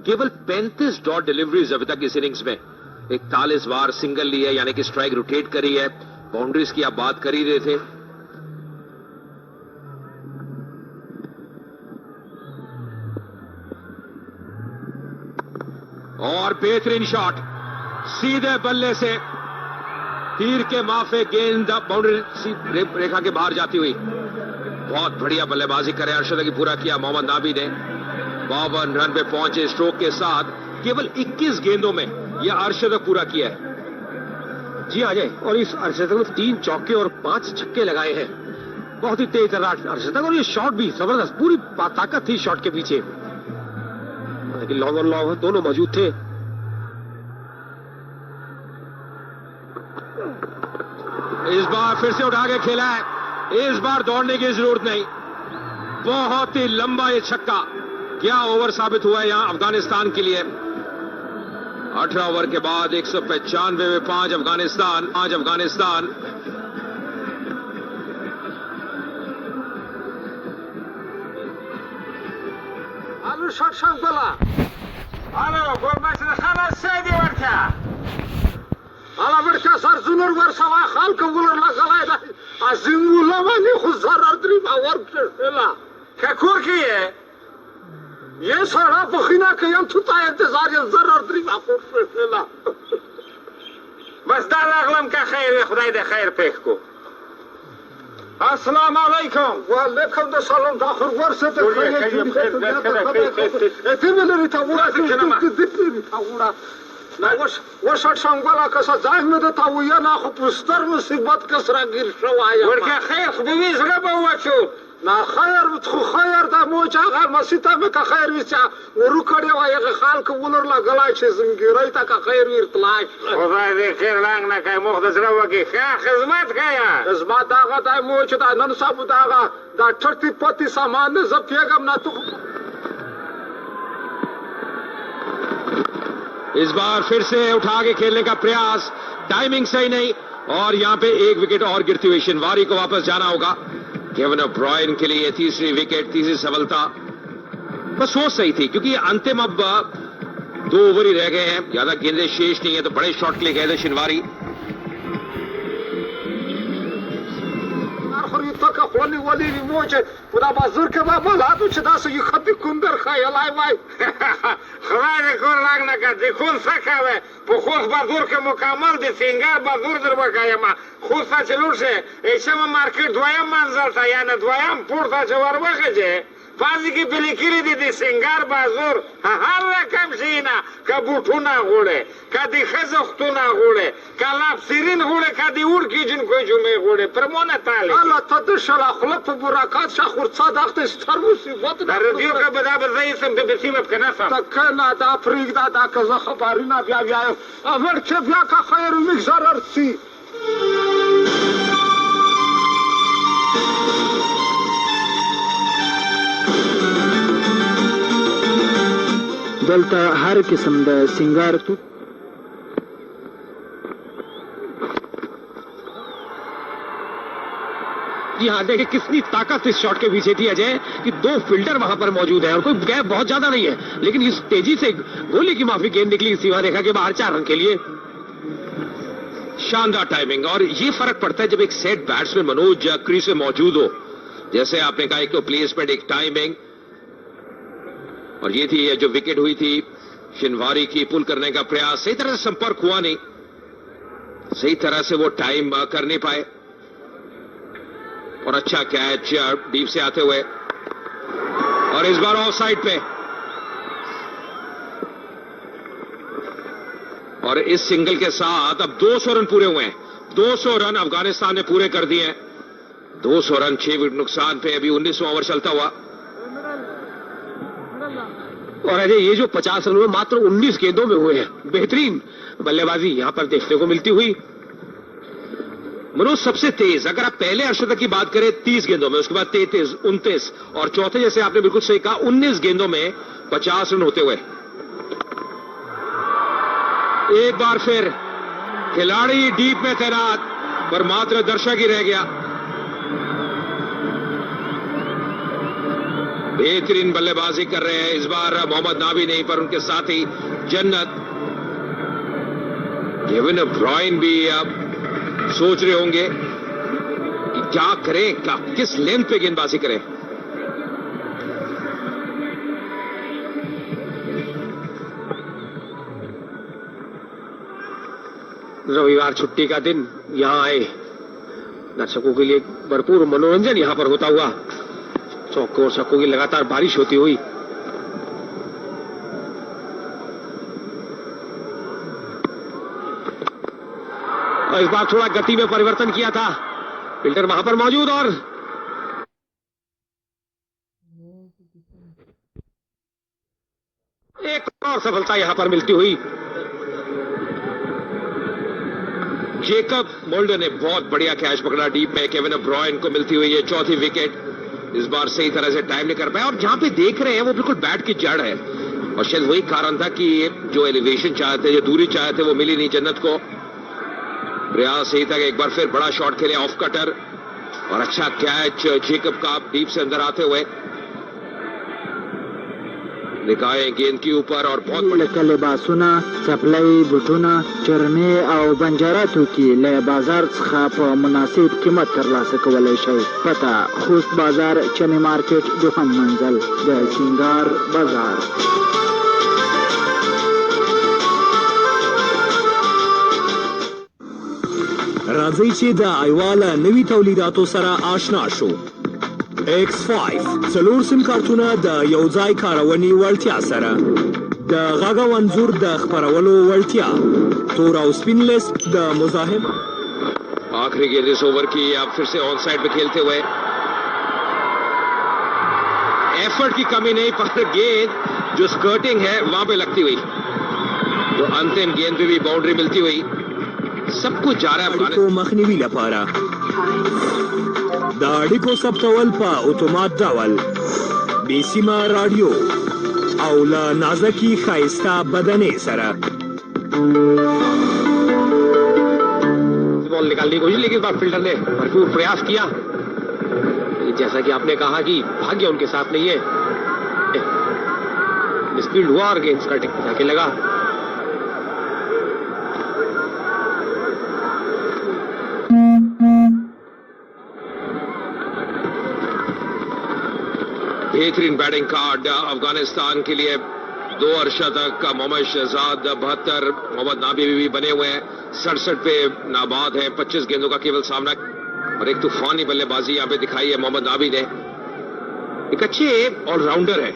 केवल 35 डॉट डिलीवरीज अभी तक इस इनिंग्स में। 41 बार सिंगल ली है, यानी कि स्ट्राइक रोटेट करी है। बाउंड्रीज की आप बात कर ही रहे थे। और बेहतरीन शॉट सीधे बल्ले से तीर के माफे गेंद बाउंड्री रेखा के बाहर जाती हुई। बहुत बढ़िया बल्लेबाजी करे अर्शद की पूरा किया मोहम्मद नाबी ने। 52 रन पे पहुंचे स्ट्रोक के साथ। केवल 21 गेंदों में यह अर्शद पूरा किया है। जी अजय, और इस अर्शद ने 3 चौके और 5 छक्के लगाए हैं। बहुत ही तेज अर्शद, और ये शॉट भी जबरदस्त, पूरी ताकत थी शॉट के पीछे। लेकिन लॉन्ग और लॉन्ग दोनों मौजूद थे। इस बार फिर से उठा के खेला है। इस बार दौड़ने की जरूरत नहीं। बहुत ही लंबा ये छक्का, क्या ओवर साबित हुआ है यहां अफगानिस्तान के लिए। 18 ओवर के बाद 195 में 5 अफगानिस्तान। आलू शॉट बोला आलो गोलमाच खाना सैदी वर्षा आला वर्षा सर जुनर वर्षा वा खाल कबुलर लगालाय दा अजिंगुला माने खुजार अर्द्री पावर केला खकोर की है ये सारा बखिना के हम थुता इंतजार ये जर अर्द्री पावर केला बस दा लागलम का खैर खुदाई दे खैर पेख को अस्सलाम वालेकुम वालेकुम द सलाम दाखिल वर्षा ते एतिमले तावुरा तावुरा ना वो शॉट संगला कसा जाह में तो तावुया ना खु पुस्तर मुसीबत कसरा गिर शवाया वर्का खैर खबीज रबवा शो ना खैर बतखु खैर दा मोचा गा मसीता में का खैर विचा वरु खड़े वाया का खाल कबुलर ला गलाय छे जिंगिरई ता का खैर वीर तलाश खुदा दे खैर लांग ना काय मुखदस रवा की क्या खिदमत काया खिदमत दागा ता मोच दा नन साबु दागा दा 30 पति सामान जपियगम ना तू। इस बार फिर से उठा के खेलने का प्रयास, टाइमिंग सही नहीं, और यहां पे 1 विकेट और गिरती हुई शिनवारी को वापस जाना होगा। केविन ओब्रायन के लिए 3री विकेट, 3री सफलता। बस सोच सही थी, क्योंकि अंतिम अब 2 ओवर ही रह गए हैं, ज्यादा गेंदें शेष नहीं है, तो बड़े शॉट के लिए गए थे शिनवारी। خوني ولي موجه ودا بازور كبا بلا تو چدا سو يخدي كندر خيالاي واي خدای کور لاګ نه کړي خون سکاوه په خو بازور کې مکمل دي سنگار بازور در وکایم خو سچ لورشه ایشم مارکیټ دویم منزل تا یا نه دویم پورته چور وخه فازی کی بلیکری دي سنگار بازور هر رقم شینا کبوټونه غوړه کدي خزختونه غوړه کلاب سیرین غوړه کدي ور کی جن کوی جمعه غوړه پرمونه تاله الله تدشل اخلاق برکات شخور صادقت ستر مصیبت در رادیو کا بدا بزای سم به بسیمت کنه تکنا دا فریق دا کزه خبرینا بیا اول چه بیا کا خیر میگذار ارسی دلته هر قسم د سنگار تو यहाँ देखिए कितनी ताकत इस शॉट के पीछे थी अजय कि दो फील्डर वहां पर मौजूद है और कोई गैप बहुत ज्यादा नहीं है, लेकिन इस तेजी से गोली की माफी गेंद निकली सीमा रेखा के बाहर 4 रन के लिए। शानदार टाइमिंग, और ये फर्क पड़ता है जब एक सेट बैट्समैन मनोज क्रीज में मौजूद हो। जैसे आपने कहा, एक तो प्लेसमेंट, एक टाइमिंग, और ये थी जो विकेट हुई थी शिनवारी की, पुल करने का प्रयास, सही तरह से संपर्क हुआ नहीं, सही तरह से वो टाइम कर नहीं पाए, और अच्छा कैच डीप से आते हुए, और इस बार ऑफ साइड पे। और इस सिंगल के साथ अब 200 रन पूरे हुए हैं। 200 रन अफगानिस्तान ने पूरे कर दिए हैं। 200 रन 6 विकेट नुकसान पे, अभी 19वां ओवर चलता हुआ। और अजय ये जो 50 रन हुए मात्र 19 गेंदों में हुए हैं, बेहतरीन बल्लेबाजी यहां पर देखने को मिलती हुई। मनोज सबसे तेज, अगर आप पहले अर्शद की बात करें 30 गेंदों में, उसके बाद 33, 29 और चौथे, जैसे आपने बिल्कुल सही कहा, 19 गेंदों में 50 रन होते हुए। एक बार फिर खिलाड़ी डीप में तैनात, पर मात्र दर्शक ही रह गया। बेहतरीन बल्लेबाजी कर रहे हैं इस बार मोहम्मद नाबी नहीं, पर उनके साथ ही जन्नत, केविन ब्रायन भी सोच रहे होंगे कि क्या करें, किस लेंथ पे गेंदबाजी करें। रविवार छुट्टी का दिन, यहां आए दर्शकों के लिए भरपूर मनोरंजन यहां पर होता हुआ, चौकों और छक्कों की लगातार बारिश होती हुई। और इस बार थोड़ा गति में परिवर्तन किया था, फील्डर वहां पर मौजूद, और एक और सफलता यहां पर मिलती हुई। जेकब मोल्डर ने बहुत बढ़िया कैच पकड़ा डीप में, केविन ब्रायन को मिलती हुई ये चौथी विकेट। इस बार सही तरह से टाइम नहीं कर पाया, और जहां पे देख रहे हैं वो बिल्कुल बैट की जड़ है, और शायद वही कारण था कि जो एलिवेशन चाहते, जो दूरी चाहते, वो मिली नहीं जन्नत को। प्रयास यही था कि एक बार फिर बड़ा शॉट खेले, ऑफ कटर, और अच्छा कैच जेकब का डीप से अंदर आते हुए निकाय गेंद के ऊपर, और बहुत लکه لباسونه، څپلۍ، بوټونه، چرمې او بنجاره توکي له بازار څخه په مناسب قیمت ترلاسه کولی شئ. پته: خوست بازار، چمي مارکیټ، دوهم منزل، د سینګار بازار. راځئ چې د ایواله نوي تولیداتو سره آشنا شو. X5 څلور سیم کارتونه د یو ځای کارونې وړتیا سره، د غږ او انځور د خپرولو وړتیا، تور او سپین لیست د مزاحم. आखिरी गेंद इस ओवर की आप फिर से ऑन साइड पे खेलते हुए, एफर्ट की कमी नहीं, पर गेंद जो स्कर्टिंग है वहां पे लगती हुई, तो अंतिम गेंद पे भी बाउंड्री मिलती हुई। सब कुछ जा रहा है को मखنیوي لپاره د اړیکو ثبتول په اتومات ډول، بې سیمه رادیو او له نازکي ښایسته بدنې سره. बॉल निकालने की कोशिश, लेकिन इस बार फील्डर ने भरपूर प्रयास किया। जैसा कि आपने कहा कि भाग्य उनके साथ नहीं है, मिसफील्ड हुआ और गेंद स्कर्टिंग पे जाके लगा। बेहतरीन बैटिंग कार्ड अफगानिस्तान के लिए, 2 अर्शतक, मोहम्मद शहजाद 72, मोहम्मद नाबी भी बने हुए हैं 67 पे नाबाद है, 25 गेंदों का केवल सामना, और एक तूफानी बल्लेबाजी यहां पे दिखाई है मोहम्मद नाबी ने। एक अच्छे ऑलराउंडर है।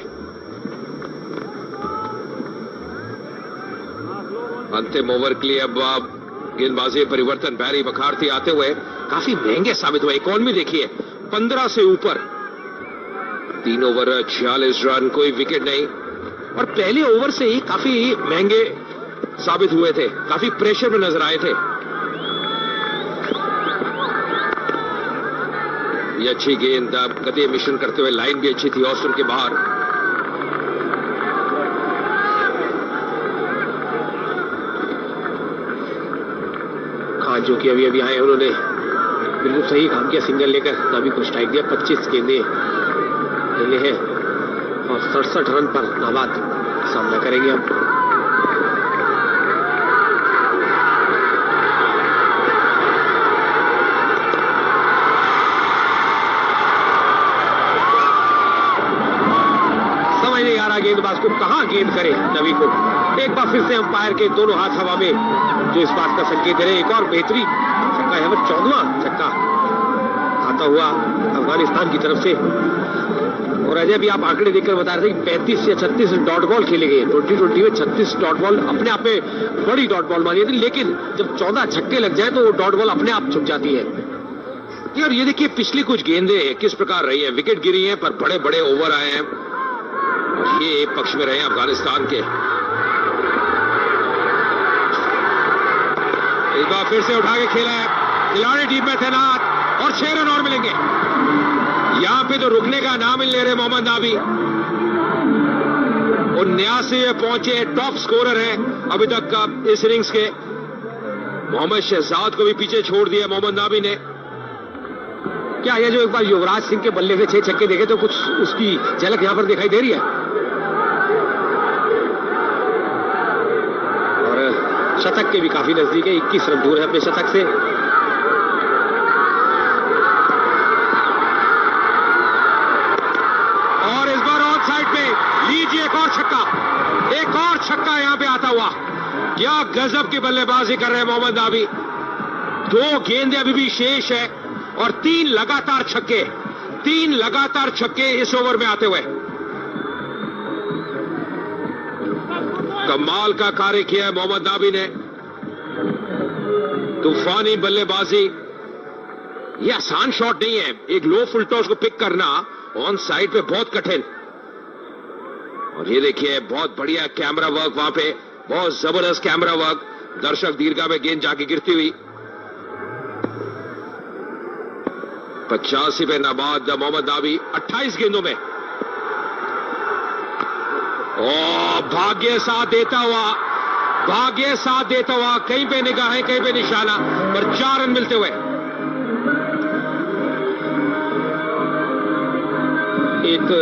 अंतिम ओवर के लिए अब गेंदबाजी परिवर्तन, बैरी बखारती आते हुए काफी महंगे साबित हुए। इकॉनमी देखिए 15 से ऊपर, 3 ओवर 46 रन, कोई विकेट नहीं, और पहले ओवर से ही काफी महंगे साबित हुए थे, काफी प्रेशर में नजर आए थे। ये अच्छी गेंद, गति मिश्रण करते हुए, लाइन भी अच्छी थी ऑस्टन के बाहर। जो कि अभी अभी आए उन्होंने बिल्कुल सही काम किया, सिंगल लेकर नबी को स्ट्राइक दिया। 25 गेंदे खेले हैं और 67 रन पर नाबाद सामना करेंगे अब। समझ नहीं आ रहा गेंदबाज को कहां गेंद करे नबी को। एक बार फिर से अंपायर के दोनों हाथ हवा में जो इस बात का संकेत दे रहे। एक और बेहतरीन छक्का है, 14वां छक्का आता हुआ अफगानिस्तान की तरफ से। और अजय भी आप आंकड़े देखकर बता रहे थे कि 35 या 36 डॉट बॉल खेले गए। 2020 में 36 डॉट बॉल अपने आप में बड़ी डॉट बॉल मानी थी, लेकिन जब 14 छक्के लग जाए तो वो डॉट बॉल अपने आप छुप जाती है। और ये देखिए पिछली कुछ गेंदे किस प्रकार रही है, विकेट गिरी है पर बड़े बड़े ओवर आए हैं और ये पक्ष में रहे हैं अफगानिस्तान के। इस बार फिर से उठा के खेला है, खिलाड़ी टीम में तैनात और 6 रन और मिलेंगे। यहां पे तो रुकने का नाम ही ले रहे मोहम्मद नाबी। 79 पहुंचे, टॉप स्कोरर है अभी तक इस इनिंग्स के। मोहम्मद शहजाद को भी पीछे छोड़ दिया मोहम्मद नाबी ने। क्या ये जो एक बार युवराज सिंह के बल्ले से 6 छक्के देखे तो कुछ उसकी झलक यहां पर दिखाई दे रही है। और शतक के भी काफी नजदीक है, 21 रन दूर है अपने शतक से। और इस बार ऑन साइड पे लीजिए एक और छक्का, एक और छक्का यहां पे आता हुआ। क्या गजब की बल्लेबाजी कर रहे हैं मोहम्मद नाबी। 2 गेंदें अभी भी शेष है और 3 लगातार छक्के, 3 लगातार छक्के इस ओवर में आते हुए। कमाल का कार्य किया है मोहम्मद नाबी ने, तूफानी बल्लेबाजी। ये आसान शॉट नहीं है, एक लो फुल टॉस को पिक करना ऑन साइड पे बहुत कठिन। और ये देखिए बहुत बढ़िया कैमरा वर्क वहां पे, बहुत जबरदस्त कैमरा वर्क। दर्शक दीर्घा में गेंद जाके गिरती हुई। 85 पे नाबाद मोहम्मद नाबी 28 गेंदों में। ओ भाग्य साथ देता हुआ, भाग्य साथ देता हुआ, कहीं पे निगाहें कहीं पे निशाना, पर 4 रन मिलते हुए। एक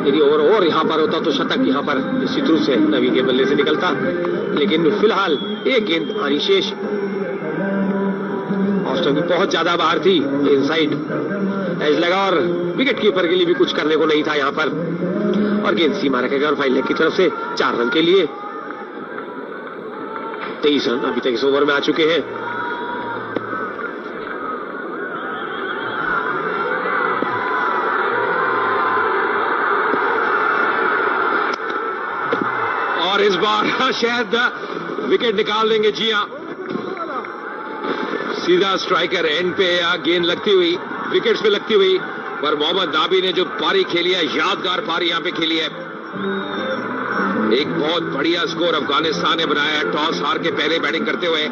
यदि और यहां पर होता तो शतक यहां पर निश्चित रूप से नबी के बल्ले से निकलता, लेकिन फिलहाल एक गेंद आनी शेष। ऑस्ट्रेलिया की बहुत ज्यादा बाहर थी, इनसाइड एज लगा और विकेट कीपर के लिए भी कुछ करने को नहीं था यहां पर। और गेंद सीमा रखेगा और फाइनल की तरफ से 4 रन के लिए 23 रन अभी तक इस ओवर में आ चुके हैं। और इस बार शायद विकेट निकाल देंगे। जी हां, सीधा स्ट्राइकर एंड पे गेंद लगती हुई, विकेट्स पे लगती हुई। पर मोहम्मद नाबी ने जो पारी खेली है, यादगार पारी यहां पे खेली है। एक बहुत बढ़िया स्कोर अफगानिस्तान ने बनाया है टॉस हार के पहले बैटिंग करते हुए।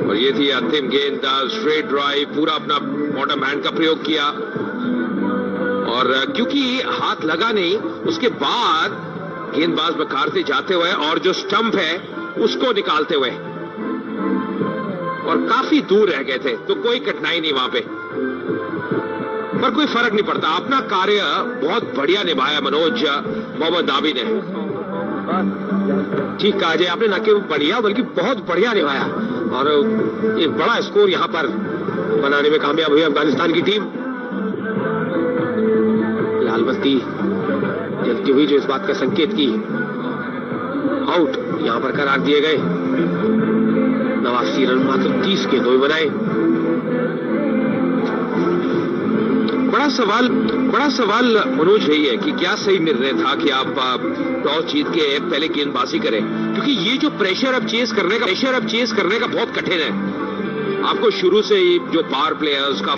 और ये थी अंतिम गेंद, स्ट्रेट ड्राइव, पूरा अपना बॉटम हैंड का प्रयोग किया। और क्योंकि हाथ लगा नहीं, उसके बाद गेंदबाज बखारते जाते हुए और जो स्टंप है उसको निकालते हुए, और काफी दूर रह गए थे तो कोई कठिनाई नहीं वहां पे, पर कोई फर्क नहीं पड़ता। अपना कार्य बहुत बढ़िया निभाया मनोज मोहम्मद नाबी ने। ठीक कहा जय आपने, ना केवल बढ़िया बल्कि बहुत बढ़िया निभाया और एक बड़ा स्कोर यहां पर बनाने में कामयाब हुई अफगानिस्तान की टीम। लाल बत्ती जलती हुई जो इस बात का संकेत की आउट यहां पर करार दिए गए। 89 रन मात्र 30 गेंदों में बनाए। बड़ा सवाल मनोज यही है कि क्या सही निर्णय था कि आप टॉस जीत के पहले गेंदबाजी करें, क्योंकि ये जो प्रेशर अब चेस करने का बहुत कठिन है। आपको शुरू से ही जो पावर प्ले है उसका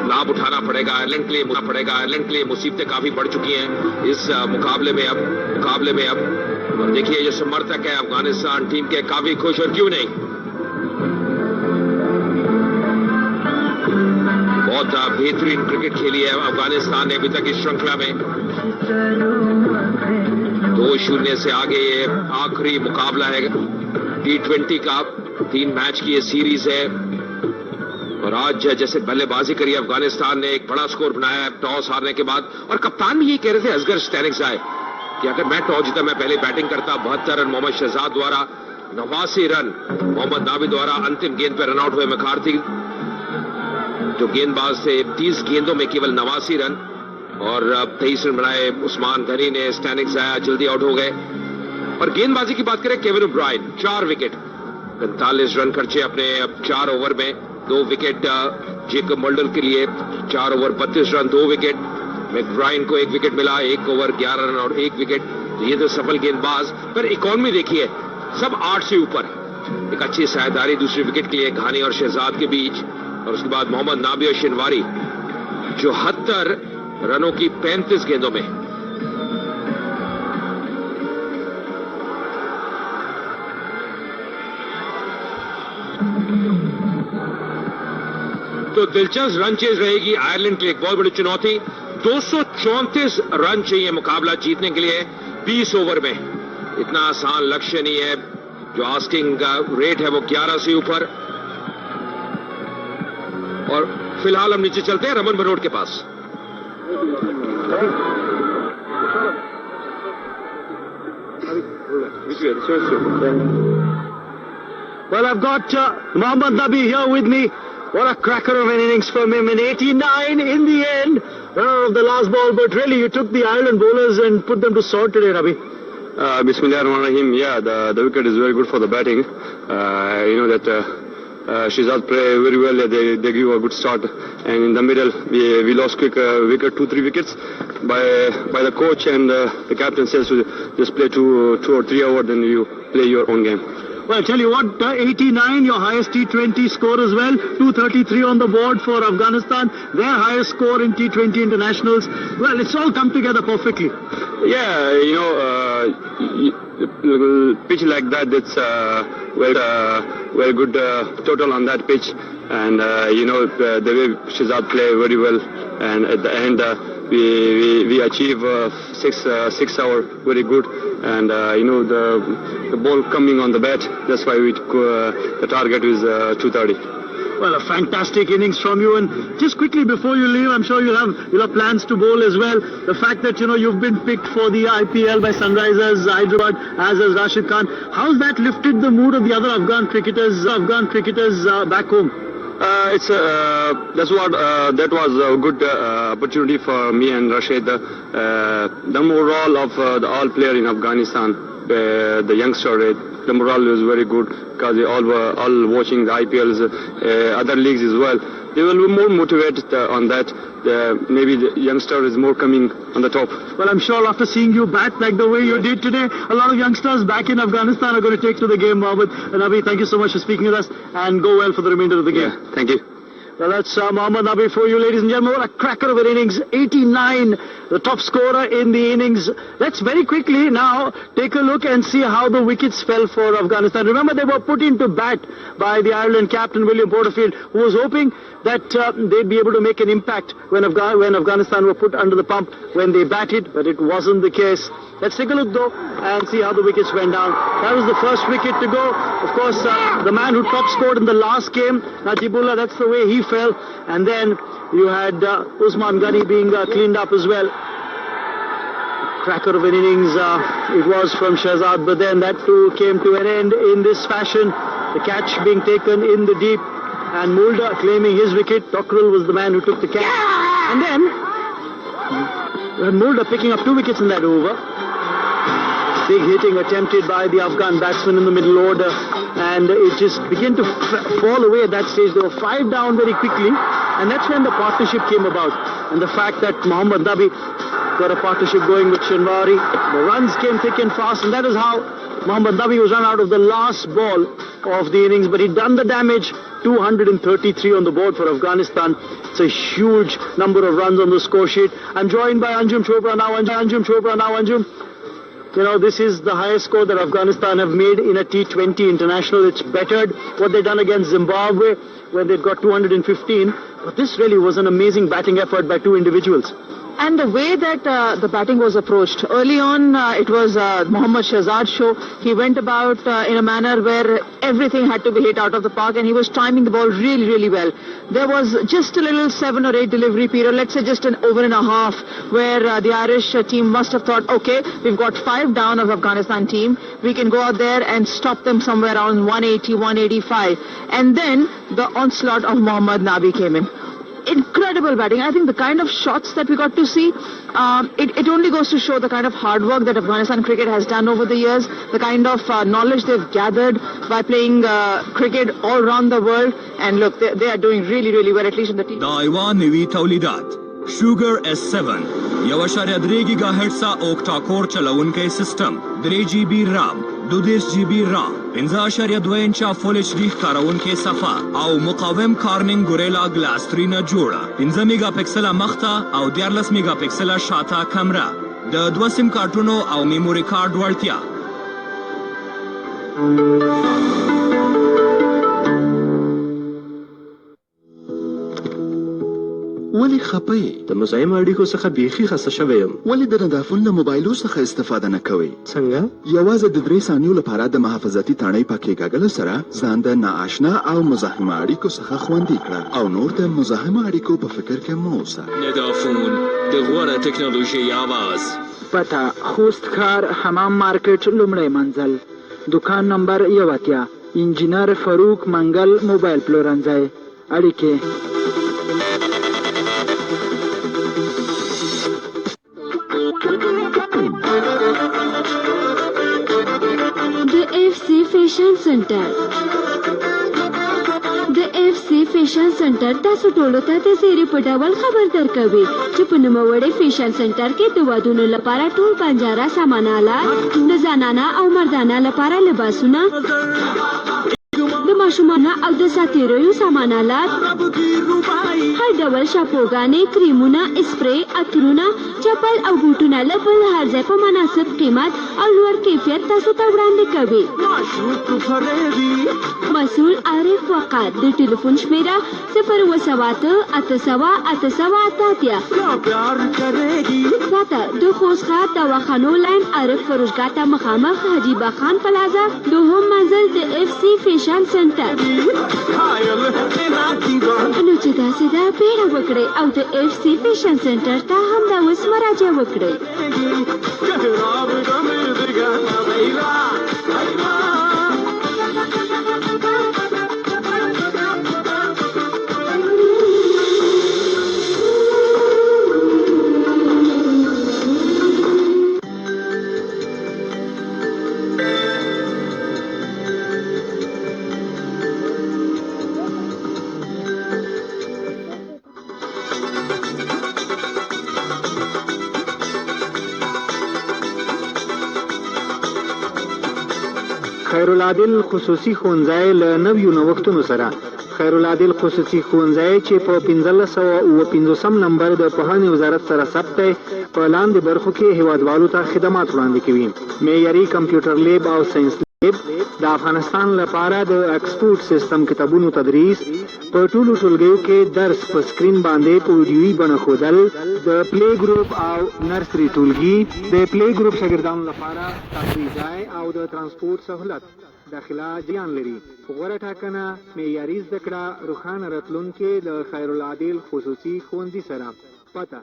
लाभ उठाना पड़ेगा। आयरलैंड के लिए मुसीबतें काफी बढ़ चुकी हैं इस मुकाबले में अब। और देखिए जो समर्थक है अफगानिस्तान टीम के काफी खुश, और क्यों नहीं। बहुत बेहतरीन क्रिकेट खेली है अफगानिस्तान ने अभी तक इस श्रृंखला में। 2-0 से आगे ये आखिरी मुकाबला है T20 का। 3 मैच की ये सीरीज है और आज जैसे बल्लेबाजी करी अफगानिस्तान ने, एक बड़ा स्कोर बनाया टॉस हारने के बाद। और कप्तान भी ये कह रहे थे असगर स्टैनिक्साई कि अगर मैं टॉस जीता मैं पहले बैटिंग करता। 72 रन मोहम्मद शहजाद द्वारा, 89 रन मोहम्मद नाबी द्वारा। अंतिम गेंद पर रनआउट हुए मखार्थी जो गेंदबाज थे। 30 गेंदों में केवल 89 रन और 23 रन बनाए उस्मान गनी ने। स्टैनिक्साई जल्दी आउट हो गए। और गेंदबाजी की बात करें केविन ओब्रायन 4 विकेट, 45 रन खर्चे अपने 4 ओवर में। 2 विकेट जेकब मल्डर के लिए, 4 ओवर 32 रन 2 विकेट। मैकब्रायन को 1 विकेट मिला, 1 ओवर 11 रन और 1 विकेट। ये तो सफल गेंदबाज। पर इकॉनमी देखिए सब 8 से ऊपर। एक अच्छी साझेदारी दूसरी विकेट के लिए घानी और शहजाद के बीच। और उसके बाद मोहम्मद नाबी और शिनवारी 74 रनों की 35 गेंदों में। तो दिलचस्प रन चेज रहेगी आयरलैंड के लिए, एक बहुत बड़ी चुनौती। 234 रन चाहिए मुकाबला जीतने के लिए 20 ओवर में। इतना आसान लक्ष्य नहीं है। जो आस्किंग रेट है वो 11 से ऊपर। और फिलहाल हम नीचे चलते हैं रमन भनोट के पास। Well, I've got Mohammad Nabi here with me. What a cracker of an innings from him in 89 in the end. Runner of the last ball, but really you took the Ireland bowlers and put them to sort today, Nabi. Bismillahirrahmanirrahim. Yeah, the wicket is very good for the batting. You know that Shehzad play very well. They give a good start, and in the middle we lost quick wicket, 2-3 wickets by the coach, and the captain says to just play 2 or 3 hours, then you play your own game. Well, I tell you what, 89, your highest T20 score as well. 233 on the board for Afghanistan. Their highest score in T20 internationals. Well, it's all come together perfectly. Yeah, you know, pitch like that, that's very good total on that pitch. And, you know, the way Shehzad play very well. And at the end, we achieve 6 hour very good. And, you know, the ball coming on the bat, that's why the target is 230. Well, a fantastic innings from you. And just quickly before you leave, I'm sure you'll have plans to bowl as well. The fact that, you know, you've been picked for the IPL by Sunrisers Hyderabad, as has Rashid Khan. How's that lifted the mood of the other Afghan cricketers back home? That was a good opportunity for me and Rashid. The morale of all players in Afghanistan, the youngster, the morale was very good because they all were watching the IPLs, other leagues as well. They will be more motivated on that. Maybe the youngster is more coming on the top. Well, I'm sure after seeing you bat like the way you did today, a lot of youngsters back in Afghanistan are going to take to the game, Mohammed. Nabi, thank you so much for speaking with us, and go well for the remainder of the game. Yeah, thank you. Well, that's Mohammad Nabi for you, ladies and gentlemen. What a cracker of an innings. 89, the top scorer in the innings. Let's very quickly now take a look and see how the wickets fell for Afghanistan. Remember, they were put into bat by the Ireland captain, William Porterfield, who was hoping that they'd be able to make an impact when Afghanistan were put under the pump when they batted, but it wasn't the case. Let's take a look, though, and see how the wickets went down. That was the first wicket to go. Of course, the man who top scored in the last game, Najibullah, that's the way he fell. And then you had Usman Ghani being cleaned up as well. Cracker of an innings it was from Shehzad, but then that too came to an end in this fashion. The catch being taken in the deep, and Mulder claiming his wicket. Dockrell was the man who took the catch. And then Mulder picking up 2 wickets in that over. Big hitting attempted by the Afghan batsman in the middle order, and it just began to fall away at that stage. They were 5 down very quickly, and that's when the partnership came about. And the fact that Mohammad Nabi got a partnership going with Shinwari, the runs came thick and fast, and that is how Mohammad Nabi was run out of the last ball of the innings, but he'd done the damage. 233 on the board for Afghanistan. It's a huge number of runs on the score sheet. I'm joined by Anjum Chopra now. Anjum. You know, this is the highest score that Afghanistan have made in a T20 international. It's bettered what they've done against Zimbabwe when they've got 215. But this really was an amazing batting effort by two individuals. And the way that the batting was approached, early on it was Mohammad Shahzad's show. He went about in a manner where everything had to be hit out of the park, and he was timing the ball really, really well. There was just a little 7 or 8 delivery period, let's say just an over and a half, where the Irish team must have thought, okay, we've got 5 down of Afghanistan team. We can go out there and stop them somewhere around 180, 185. And then the onslaught of Mohammad Nabi came in. Incredible batting. I think the kind of shots that we got to see, it only goes to show the kind of hard work that Afghanistan cricket has done over the years, the kind of knowledge they've gathered by playing cricket all around the world. And look, they are doing really, really well, at least in the team. Daiwa Nevi Taulidat Sugar S7 1.3 GHz octa core चलाउनके system 3 GB RAM 2 GB RAM 15.2 inch full HD ښکارونکې صفحه او مقاوم کارنینګ ګوریلا ګلاس 3 نه جوړه 15 میگا پکسله مخته او 14 میگا پکسله شاته کیمرا د 2 سیم کارتونو او میموري کارت وړتیا ولی خپه د مزاحم اړیکو څخه بیخي خسته شوی یم. ولی د ندافون له موبایلو څخه استفاده نه کوئ؟ څنګه؟ یوازې د 3 ثانیو لپاره د محافظتي تڼۍ په کېکاږلو سره ځان د ناآشنا او مزاحمه اړیکو څخه خوندي کړه او نور د مزاحمه اړیکو په فکر کې مه اوسه. ندافون د غوره ټکنالوژي आवाज. پته خوست ښار حمام مارکیټ لومړی منزل دکان نمبر 1 انجینر فاروق منګل موبایل پلورنځی اړیکې AFG فیشن سنټر د AFG فیشن سنټر تاسو ټول ته د زیری په ډول خبر درکوي چې په نوموړي فیشن سنټر کې د وادونو لپاره ټول بنجاره سامانالات د زنانه او مردانه لپاره لباسونه د ماشومانه او د ساتیریو سامانالات هر ډول شاپوګانې کریمونه اسپری عطرونه چپل او بوټونه له بل هر ځای په مناسب قیمت او لوړ کیفیت تاسو ته وړاندې کوي. مسؤل عارف وقات د ټلیفون شمیره 0788888 پته د خوست ښار دواخانو لاین عارف فروشګاه ته مخامخ حجیبه خان پلازا دوهم منزل د AFG فیشن سنټر. نو چې تاسو دا پیړه وکړئ او د AFG فیشن سنټر ته هم دا اوس مراجعه وکړئ. خیرالعادل خصوصي ښوونځی له نویو نوښتونو سره خیرالعادل خصوصي ښوونځی چې په 1550 نمبر د پوهنې وزارت سره ثبت دی په لاندې برخو کې هیوادوالو ته خدمات وړاندې کوي. معیاري کمپیوټر لیب او ساينس لیب د افغانستان لپاره د ایکسپورټ سیستم کتابونو تدریس په ټولو ټولګیو کې درس په سکرین باندې په ویډیویي بڼه ښودل د پلی ګروپ او نرسري ټولګي د پلی ګروپ شاګردانو لپاره تفریح ځای او د ترانسپورټ سهولت داخله جریان لري. غوره ټاکنه معیاري زده کړه روښانه راتلونکې د خیرالعادل خصوصي ښوونځي سره پته.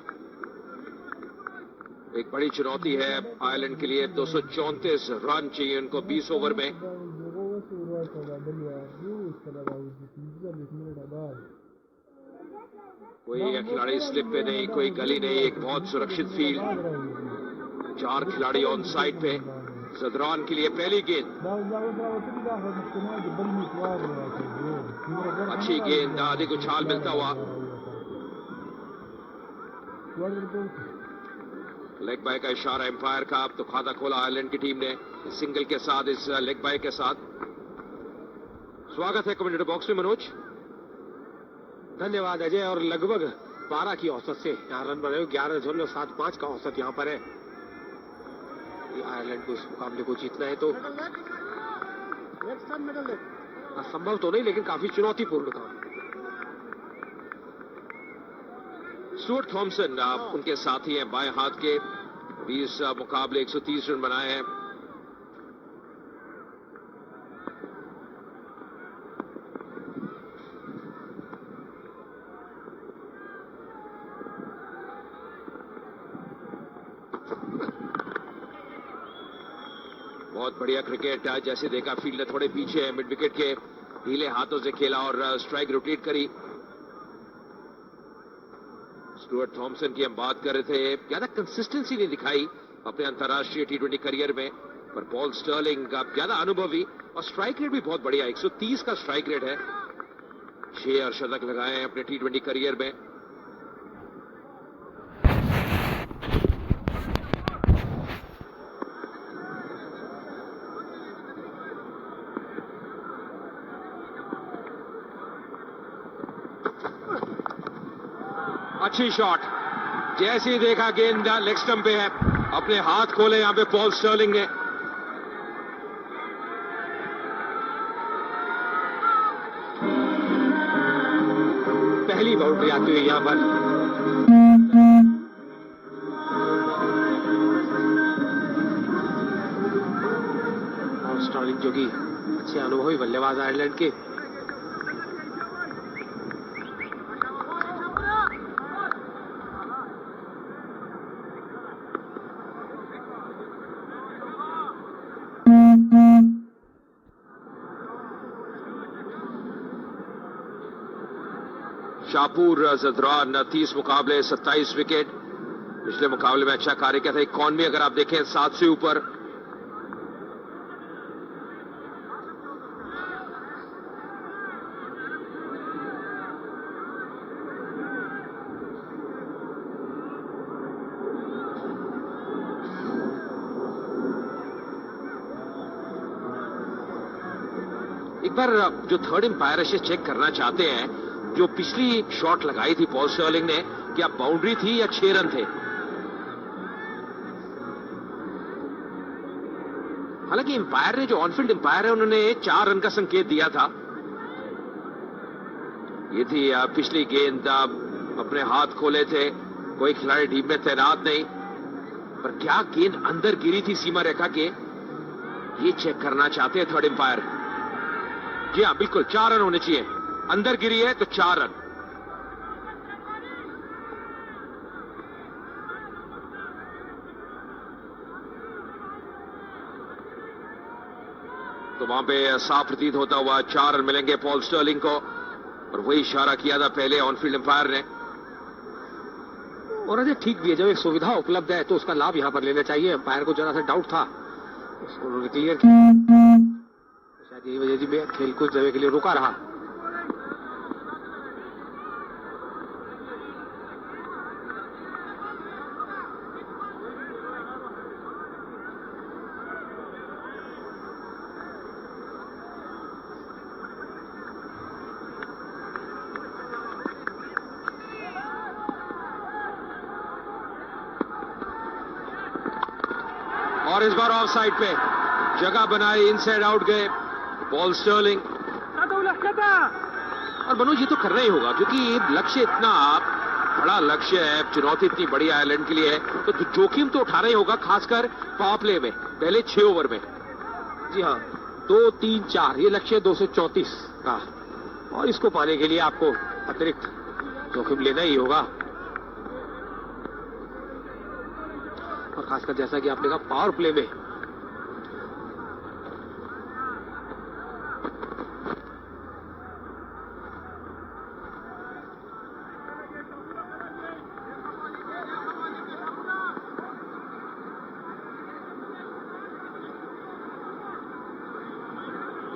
एक बड़ी चुनौती है Ireland के लिए 234 run चाहिए उनको 20 ओवर में. कोई खिलाड़ी स्लिप पे नहीं, कोई गली नहीं, एक बहुत सुरक्षित फील्ड. 4 खिलाड़ी ऑन साइड पे. जदरान के लिए पहली गेंद, अच्छी गेंद, आधे को छाल मिलता हुआ. लेग बाय का इशारा एम्पायर का. अब तो खाता खोला आयरलैंड की टीम ने सिंगल के साथ, इस लेग बाय के साथ. स्वागत है कमेंटेटर बॉक्स में मनोज. धन्यवाद अजय. और लगभग 12 की औसत से यहाँ रन बने 11.75 का औसत यहाँ पर है. यदि आयरलैंड को इस मुकाबले को जीतना है तो असंभव तो नहीं, लेकिन काफी चुनौतीपूर्ण काम। स्टुअर्ट थॉमसन उनके साथी हैं बाएं हाथ के, 20 मुकाबले 130 रन बनाए हैं। बहुत बढ़िया क्रिकेट, जैसे देखा फील्डर थोड़े पीछे है, मिड विकेट के ढीले हाथों से खेला और स्ट्राइक रोटेट करी। स्टुअर्ट थॉमसन की हम बात कर रहे थे, ज्यादा कंसिस्टेंसी नहीं दिखाई अपने अंतर्राष्ट्रीय टी20 करियर में, पर पॉल स्टर्लिंग का ज्यादा अनुभवी और स्ट्राइक रेट भी बहुत बढ़िया, 130 का स्ट्राइक रेट है। 6 अर्धशतक लगाए हैं अपने टी20 करियर में। अच्छी शॉट, जैसे ही देखा गेंद लेग स्टंप पे है, अपने हाथ खोले यहां पे पॉल स्टर्लिंग ने। पहली बाउंड्री आती हुई यहां पर। और स्टर्लिंग जो कि अच्छे अनुभवी बल्लेबाज आयरलैंड के, शाहपुर जदरान 30 मुकाबले 27 विकेट, पिछले मुकाबले में अच्छा कार्य किया था। इकॉनमी अगर आप देखें 7 से ऊपर। एक बार जो थर्ड एम्पायर से चेक करना चाहते हैं, जो पिछली शॉट लगाई थी पॉल स्टर्लिंग ने, क्या बाउंड्री थी या 6 रन थे। हालांकि एम्पायर ने, जो ऑनफील्ड एम्पायर है, उन्होंने 4 रन का संकेत दिया था। ये थी पिछली गेंद, अपने हाथ खोले थे, कोई खिलाड़ी टीम में तैनात नहीं, पर क्या गेंद अंदर गिरी थी सीमा रेखा के, ये चेक करना चाहते हैं थर्ड एम्पायर। जी हाँ, बिल्कुल 4 रन होने चाहिए, अंदर गिरी है तो 4 रन। तो वहां पे साफ प्रतीत होता हुआ 4 रन मिलेंगे पॉल स्टर्लिंग को, और वही इशारा किया था पहले ऑनफील्ड एम्पायर ने। और अजय ठीक भी है, जब एक सुविधा उपलब्ध है तो उसका लाभ यहां पर लेना चाहिए। एम्पायर को जरा सा डाउट था, उसको उन्होंने क्लियर किया, शायद यही वजह से खेल कुछ समय के लिए रुका रहा। और इस बार ऑफ साइड पे जगह बनाई, इनसाइड आउट गए पॉल स्टर्लिंग। और मनोज, ये तो करना ही होगा, क्योंकि लक्ष्य इतना बड़ा लक्ष्य है, चुनौती इतनी बड़ी आयरलैंड के लिए है, तो जोखिम तो उठाना ही होगा, खासकर पावर प्ले में पहले 6 ओवर में। जी हाँ, 2, 3, 4 ये लक्ष्य 234 का, और इसको पाने के लिए आपको अतिरिक्त जोखिम लेना ही होगा। और खासकर जैसा कि आपने कहा पावर प्ले में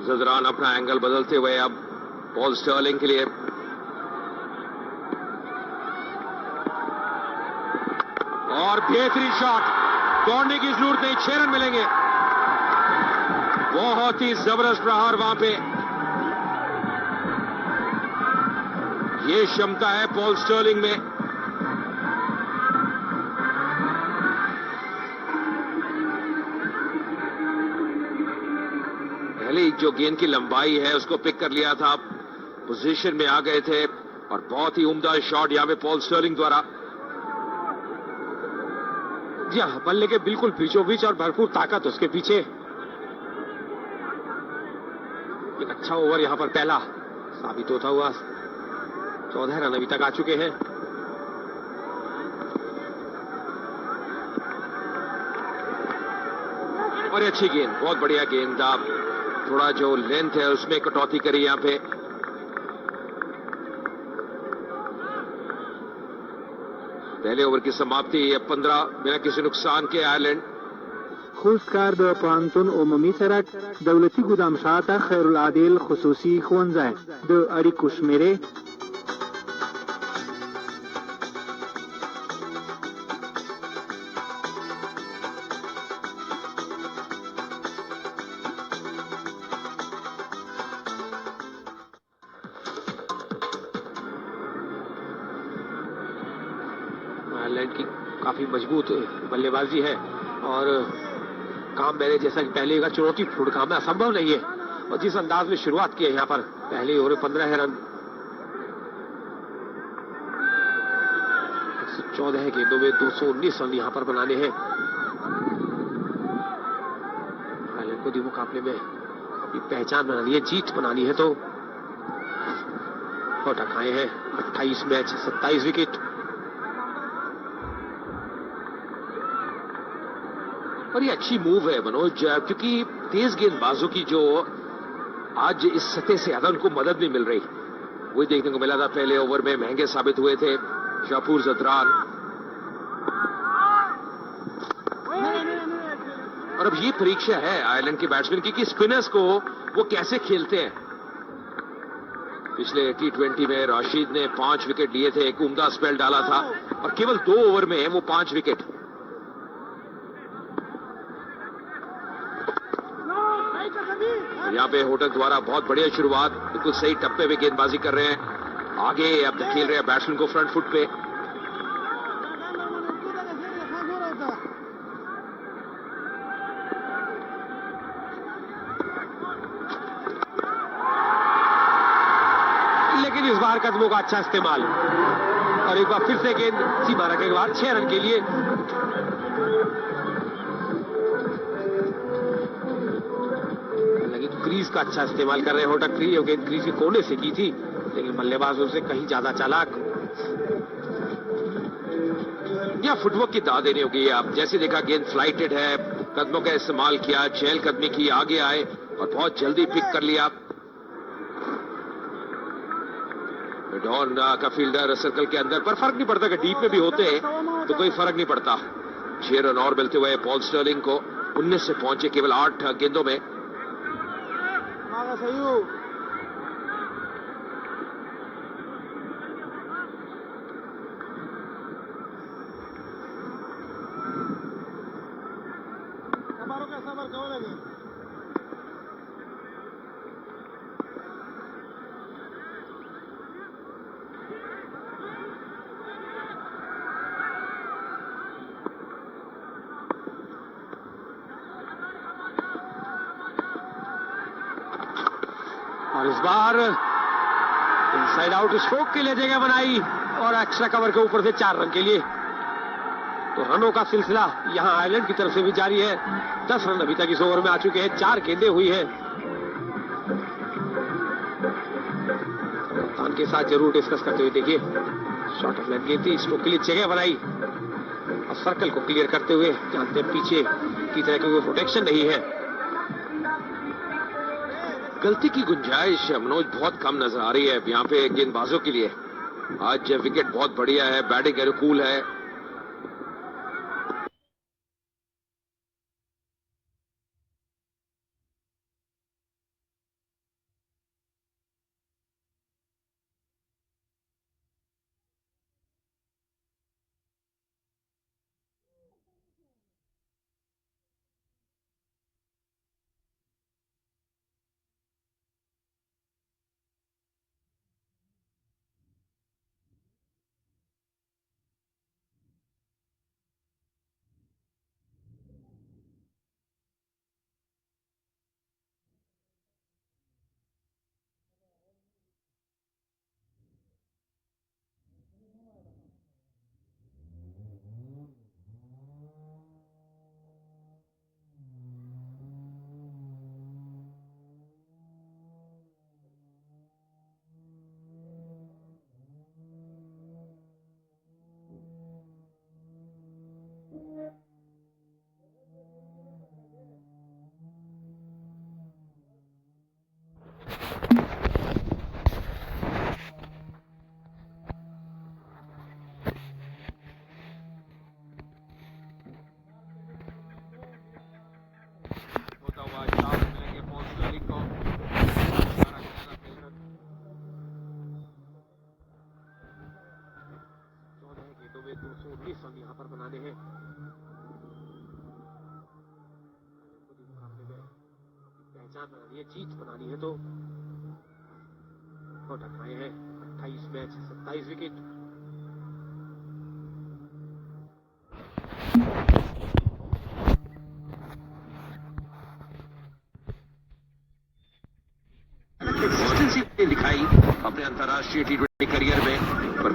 जदरान अपना एंगल बदलते हुए अब पॉल स्टर्लिंग के लिए। और बेहतरीन शॉट, दौड़ने की जरूरत नहीं, 6 रन मिलेंगे। बहुत ही जबरदस्त प्रहार वहां पे, ये क्षमता है पॉल स्टर्लिंग में। ठीक जो गेंद की लंबाई है उसको पिक कर लिया था, पोजीशन में आ गए थे और बहुत ही उम्दा शॉट यहां पे पॉल स्टर्लिंग द्वारा। जी हाँ, बल्ले के बिल्कुल बीचों बीच और भरपूर ताकत उसके पीछे। एक अच्छा ओवर यहां पर पहला साबित होता हुआ। 14 रन अभी तक आ चुके हैं। और अच्छी गेंद, बहुत बढ़िया गेंद। आप थोड़ा जो लेंथ है उसमें कटौती करी यहां पे। पहले ओवर की समाप्ति 15 बिना किसी नुकसान के आयरलैंड। خوستکار د پوهنتون عمومي سړک دولتي ګدام شاته خیرالعادل خصوصي ښوونځی د اړیکو شمیرې आयरलैंड की काफी मजबूत बल्लेबाजी है और काम मैंने जैसा कि पहले का चुनौतीपूर्ण काम है, असंभव नहीं है। और जिस अंदाज में शुरुआत की है यहां पर पहले ओवर 15 रन, 114 गेंदों में 219 रन यहां पर बनाने हैं आयरलैंड को। दी मुकाबले में अपनी पहचान बनानी है, जीत बनानी है तो अटक आए हैं। 28 मैच 27 विकेट। और ये अच्छी मूव है मनोज, क्योंकि तेज गेंदबाजों की जो आज इस सतह से ज्यादा उनको मदद नहीं मिल रही, वही देखने को मिला था। पहले ओवर में महंगे साबित हुए थे शाहपुर जदरान। और अब ये परीक्षा है आयरलैंड के बैट्समैन की कि स्पिनर्स को वो कैसे खेलते हैं। पिछले T20 में राशिद ने 5 विकेट लिए थे, एक उम्दा स्पेल डाला था और केवल 2 ओवर में वो 5 विकेट। यहां पे होटक द्वारा बहुत बढ़िया शुरुआत, बिल्कुल सही टप्पे पे गेंदबाजी कर रहे हैं। आगे अब खेल रहे हैं बैट्समैन को फ्रंट फुट पे। लेकिन इस बार कदमों का अच्छा इस्तेमाल और एक बार फिर से गेंद सीमा रखने के बाद 6 रन के लिए। क्रीज का अच्छा इस्तेमाल कर रहे हैं होटक। गेंद क्रीज के कोने से की थी लेकिन बल्लेबाज उससे कहीं ज्यादा चालाक। या फुटवर्क की दाद देनी होगी। आप जैसे देखा गेंद फ्लाइटेड है, कदमों का इस्तेमाल किया, चहलकदमी की, आगे आए और बहुत जल्दी पिक कर लिया। डॉन का फील्डर सर्कल के अंदर, पर फर्क नहीं पड़ता कि डीप में भी होते तो कोई फर्क नहीं पड़ता। 6 रन और मिलते हुए पॉल स्टर्लिंग को 19 से पहुंचे केवल 8 गेंदों में। और इस बार इनसाइड आउट स्ट्रोक के लिए जगह बनाई और एक्स्ट्रा कवर के ऊपर से 4 रन के लिए। तो रनों का सिलसिला यहां आयरलैंड की तरफ से भी जारी है। 10 रन अभी तक इस ओवर में आ चुके हैं, 4 गेंदें हुई है। कप्तान के साथ जरूर डिस्कस करते हुए देखिए, शॉर्ट ऑफ लेंथ गेंद थी, स्ट्रोक के लिए जगह बनाई और सर्कल को क्लियर करते हुए जानते हैं पीछे की तरह कोई प्रोटेक्शन नहीं है। गलती की गुंजाइश मनोज बहुत कम नजर आ रही है यहां पे गेंदबाजों के लिए। आज विकेट बहुत बढ़िया है, बैटिंग अनुकूल है। यहाँ पर बनाने हैं। पहचान बनानी है, जीत बनानी है तो टकराए हैं। 28 मैच 27 विकेट। कंसिस्टेंसी दिखाई अपने अंतर्राष्ट्रीय टी20 करियर में, पर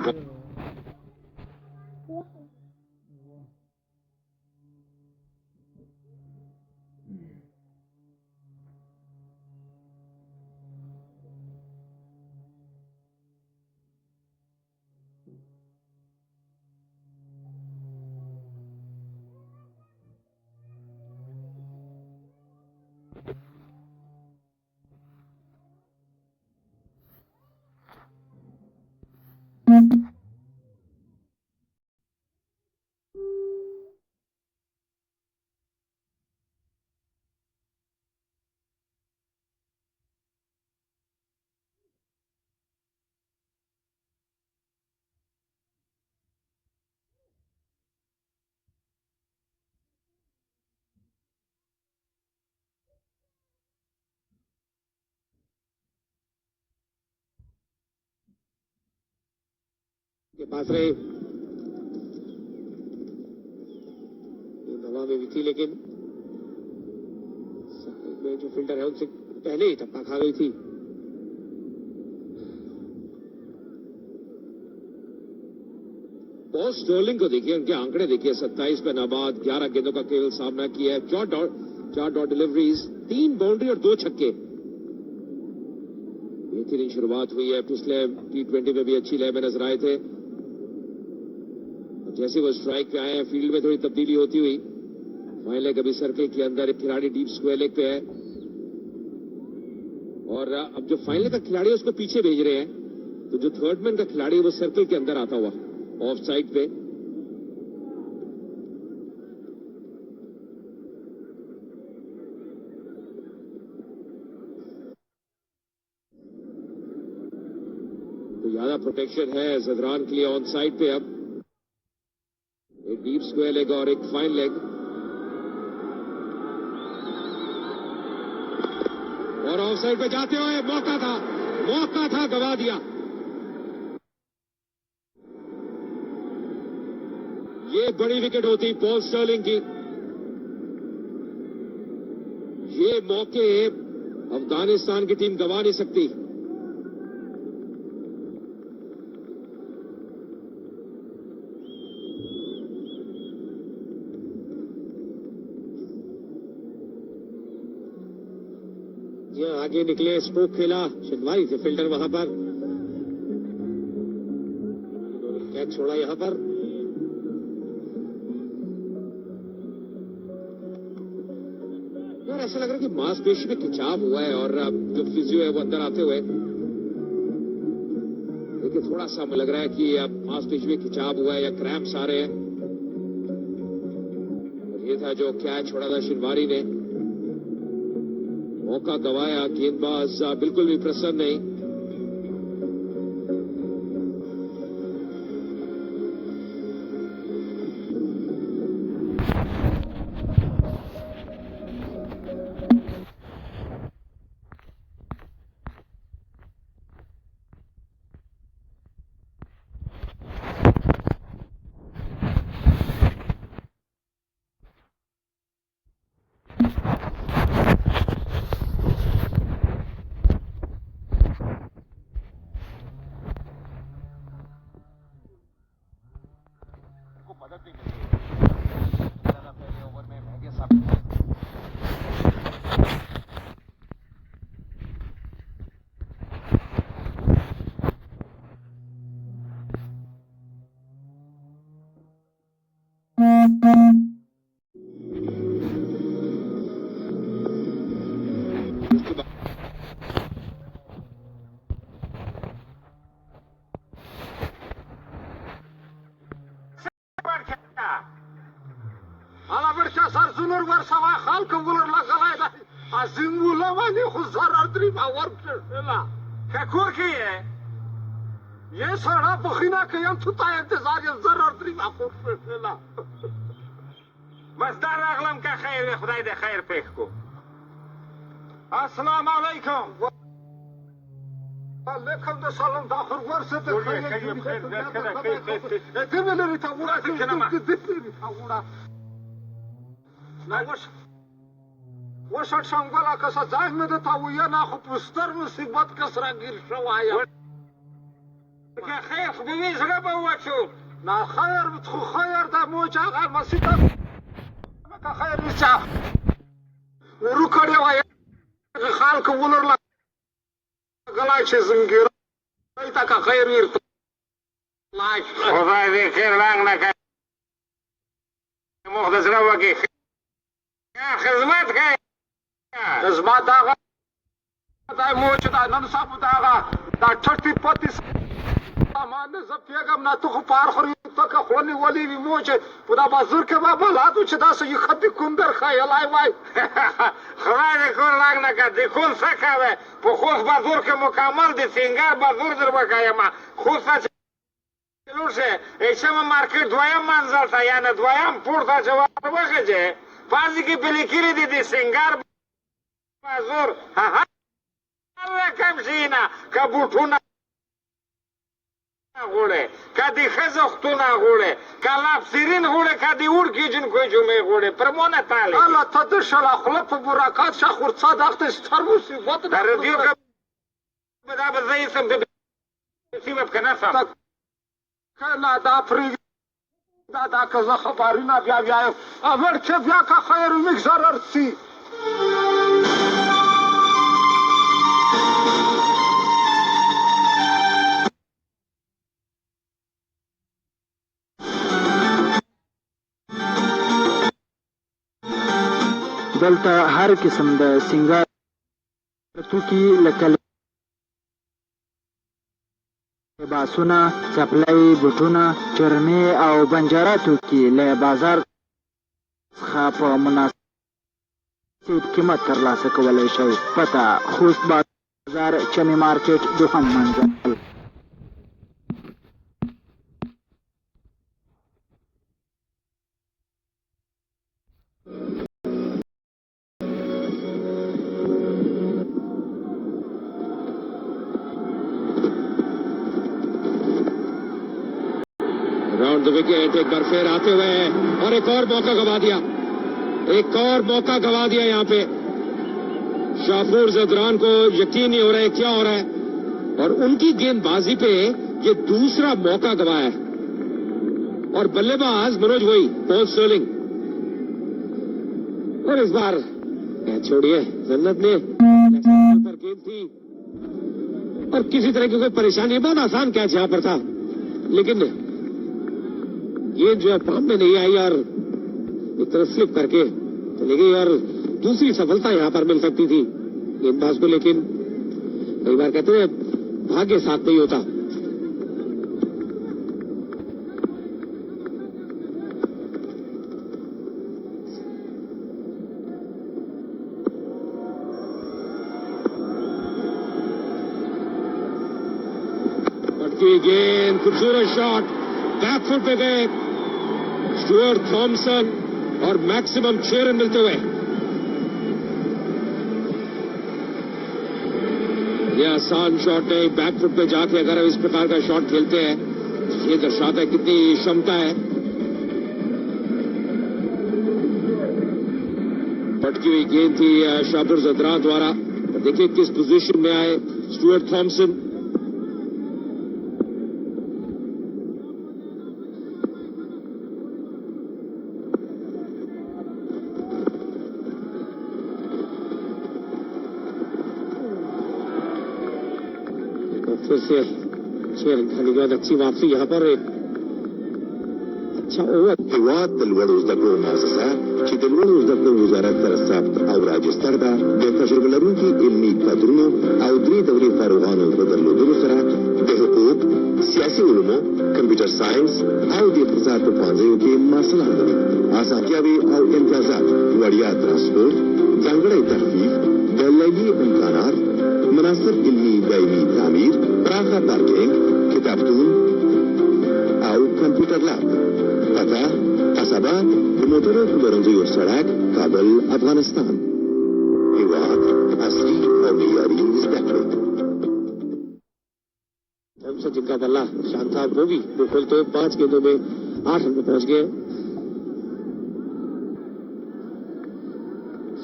के पास रहे, दवा में भी थी, लेकिन में जो फील्डर है उनसे पहले ही टप्पा खा गई थी। पॉल स्टर्लिंग को देखिए, उनके आंकड़े देखिए, 27 पे नाबाद, 11 गेंदों का केवल सामना किया है, 4 डॉट डिलीवरीज, 3 बाउंड्री और 2 छक्के। बेहतरीन शुरुआत हुई है। पिछले टी20 में भी अच्छी लय में नजर आए थे। जैसे वो स्ट्राइक पे आए हैं, फील्ड में थोड़ी तब्दीली होती हुई। फाइन लेग अभी सर्कल के अंदर, एक खिलाड़ी डीप स्क्वायर लेग पे है और अब जो फाइन लेग का खिलाड़ी है उसको पीछे भेज रहे हैं, तो जो थर्ड मैन का खिलाड़ी है वो सर्कल के अंदर आता हुआ ऑफ साइड पे। तो ज्यादा प्रोटेक्शन है जदरान के लिए ऑन साइड पे। अब एक डीप स्क्वायर लेग और एक फाइन लेग, और ऑफ साइड पे जाते हुए मौका था, गवा दिया। ये बड़ी विकेट होती पॉल स्टर्लिंग की। ये मौके अफगानिस्तान की टीम गवा नहीं सकती। आगे निकले, स्ट्रोक खेला, शनवारी से फील्डर वहां पर कैच छोड़ा। यहां पर यार ऐसा लग रहा है कि मांसपेशी में खिंचाव हुआ है और जो फिजियो है वो अंदर आते हुए, देखिए थोड़ा सा लग रहा है कि अब मांसपेशी में खिंचाव हुआ है या क्रैम्प्स आ रहे हैं। और ये था जो कैच छोड़ा था शनवारी ने। मौका गवाया, गेंदबाज बिल्कुल भी प्रसन्न नहीं। मदद नहीं मिली पहले ओवर में, महंगे साबित ये साड़ा बखीना के हम तुता इंतजार ये जरूर त्री माकूफ पेला बस दार अगलम का खैर खुदाई दे खैर पेख को अस्सलाम वालेकुम वालेकुम सलाम दाखिल वर्षे ते खैर ते मेरे तावड़ा तावड़ा ना वो शट संगला कसा जाय में देता वो या ना खु पुस्तर मुसीबत कसरा गिर शवाया क्या खैर खबीबी सगा बवचो ना खैर बतखु खैर दा मोचा गाल मसीता का खैर विचा वरुखड़े वाया खाल को वुलर ला गला छे जंगीर ता का खैर वीर लाइक खुदा दे खैर लांग ना का मुखदस रवा के क्या खिदमत का खिदमत दागा दा मोचा नन सब दागा दा 30 सामान जपियगम ना तो पार खरी तक खोनी वली भी मोचे पुदा बाजुर के बाबा ला तू छदा से ये खती कुंदर खायलाई वाई खरा ने को लाग ना का देखो सकावे पोखोस बाजुर के मुकम्मल दे सिंगार बाजुर दर बकायमा खोसा लुसे एशम मार्केट द्वयम मंजल था यानी द्वयम पुरता जवाब बगे पाजी की बिलिकिरी दी सिंगार बाजुर हा हा कम सीना कबूठुना غوړه کدی خزختونه غوړه کلاف سیرین غوړه کدی ور کی جن کوی جمعه غوړه پرمونه تعالی الله تدشل خلف برکات شخور صادقت استرموسی وقت در دیو بدا بزیسم سیمه کناسا کنا دا فری دا کزه خبرینا بیا اول چه بیا کا خیر میک zarar سی دلته هر قسم د سنگار توکي لکه لباسونه چپلۍ بوټونه چرمي او بنجاره توکي له بازار څخه په مناسب قیمت ترلاسه کولی شئ. پته خوست بازار چمي مارکیټ دوهم منزل. राउंड द विकेट एक बार फिर आते हुए और एक और मौका गवा दिया यहाँ पे शाफूर जदरान को यकीन नहीं हो रहा है क्या हो रहा है और उनकी गेंदबाजी पे ये दूसरा मौका गवाया है और बल्लेबाज मनोज वही पॉल स्टर्लिंग और इस बार छोड़िए जन्नत ने पर गेंद थी और किसी तरह की कोई परेशानी बहुत आसान कैच यहाँ पर था लेकिन ये जो है पाम में नहीं आई और एक तरफ स्लिप करके चली गई और दूसरी सफलता यहां पर मिल सकती थी गेंदबाज को लेकिन कई बार कहते हैं भाग्य साथ नहीं होता. पटकी गेंद खूबसूरत शॉट बैकफुट पे गए स्टुअर्ट थॉमसन और मैक्सिमम 6 रन मिलते हुए. यह आसान शॉट नहीं, बैकफुट पे जाके अगर हम इस प्रकार का शॉट खेलते हैं ये दर्शाता है कितनी क्षमता है. पटकी हुई गेंद थी शाफूर जदरान द्वारा. देखिए किस पोजीशन में आए स्टुअर्ट थॉमसन. फिर से 6 रन खाने के बाद अच्छी वापसी यहाँ पर एक अच्छा ओवर. هیواد د لوړو زده کړو مؤسسه چې د لوړو زده کړو وزارت سره ثبت او راجستر ده د تجربه لرونکي علمي کادرونو او 3 دورې فارغانو په درلودلو سره د حقوق، سیاسي علومو، کمپیوټر ساينس او د اقتصاد په پوهنځیو کې ماسټر لري. اسانتیاوې او امتیازات، وړیا ترانسپورت، ځانګړی تخفیف، د لیلیې امکانات، مناسب علمي دایمي تعمیر، پراخه پارکینګ، كتابتون أو كمبيوتر لاب قطع قصبة بموتور برنزي السراك كابل أفغانستان هواد أصلي أو معياري زدكړئ हमसे जिनका बल्ला शानदार वो भी वो खेलते हुए 5 गेंदों में 8 रन पहुंच गए।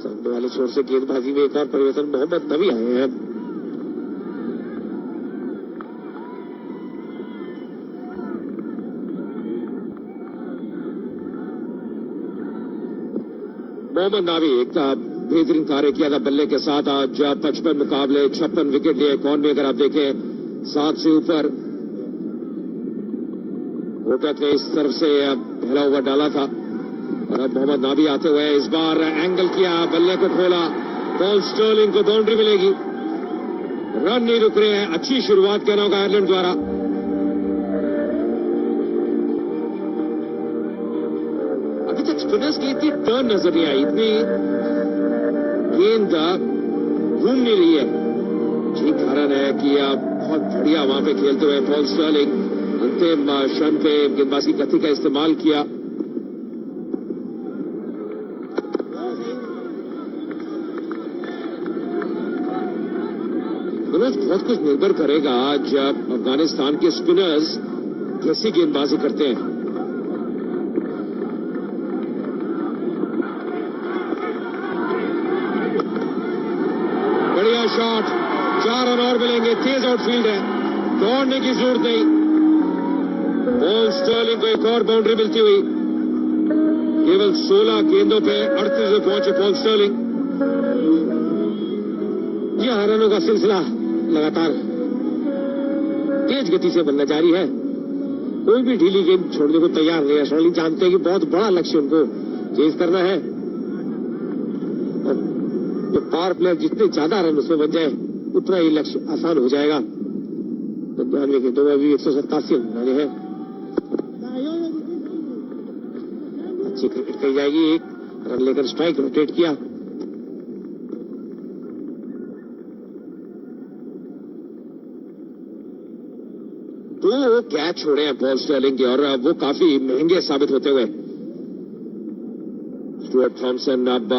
सामने वाले छोर से गेंदबाजी में एक और परिवर्तन, मोहम्मद नबी आए हैं। मोहम्मद नबी एक बेहतरीन कार्य किया था बल्ले के साथ। आज 55 मुकाबले 56 विकेट लिए। कौन भी अगर आप देखें 7 से ऊपर कोटक ने इस तरफ से पहला ओवर डाला था और अब मोहम्मद नाबी आते हुए इस बार एंगल किया, बल्ले को खोला। पॉल स्टर्लिंग को बाउंड्री मिलेगी। रन नहीं रुक रहे हैं। अच्छी शुरुआत करना होगा आयरलैंड द्वारा। अभी तक स्पिनर्स की इतनी टर्न नजर नहीं आई, इतनी गेंद घूम नहीं रही है। यही कारण है कि बहुत बढ़िया वहां पे खेलते हुए पॉल स्टर्लिंग अंतिम क्षण पे गेंदबाजी गति का इस्तेमाल किया। बहुत कुछ निर्भर करेगा आज अफगानिस्तान के स्पिनर्स कैसी गेंदबाजी करते हैं। बढ़िया शॉट, 4 रन और मिलेंगे। तेज आउटफील्ड है, दौड़ने की जरूरत नहीं। पॉल स्टर्लिंग को एक और बाउंड्री मिलती हुई। केवल 16 गेंदों पे 38 में पहुंचे पॉल स्टर्लिंग। यह रनों का सिलसिला लगातार तेज गति से बनना जारी है। कोई भी ढीली गेंद छोड़ने को तैयार नहीं है। स्टर्लिंग जानते हैं कि बहुत बड़ा लक्ष्य उनको चेज करना है। तो पावर प्लेयर जितने ज्यादा रन उसमें बन जाए उतना ही लक्ष्य आसान हो जाएगा। 99 गेंदों में अभी 187 रन बनाने हैं। अच्छी क्रिकेट कही जाएगी। एक रन लेकर स्ट्राइक रोटेट किया। दो कैच छोड़े हैं पॉल स्टर्लिंग के और वो काफी महंगे साबित होते हुए। स्टुअर्ट थॉमसन अब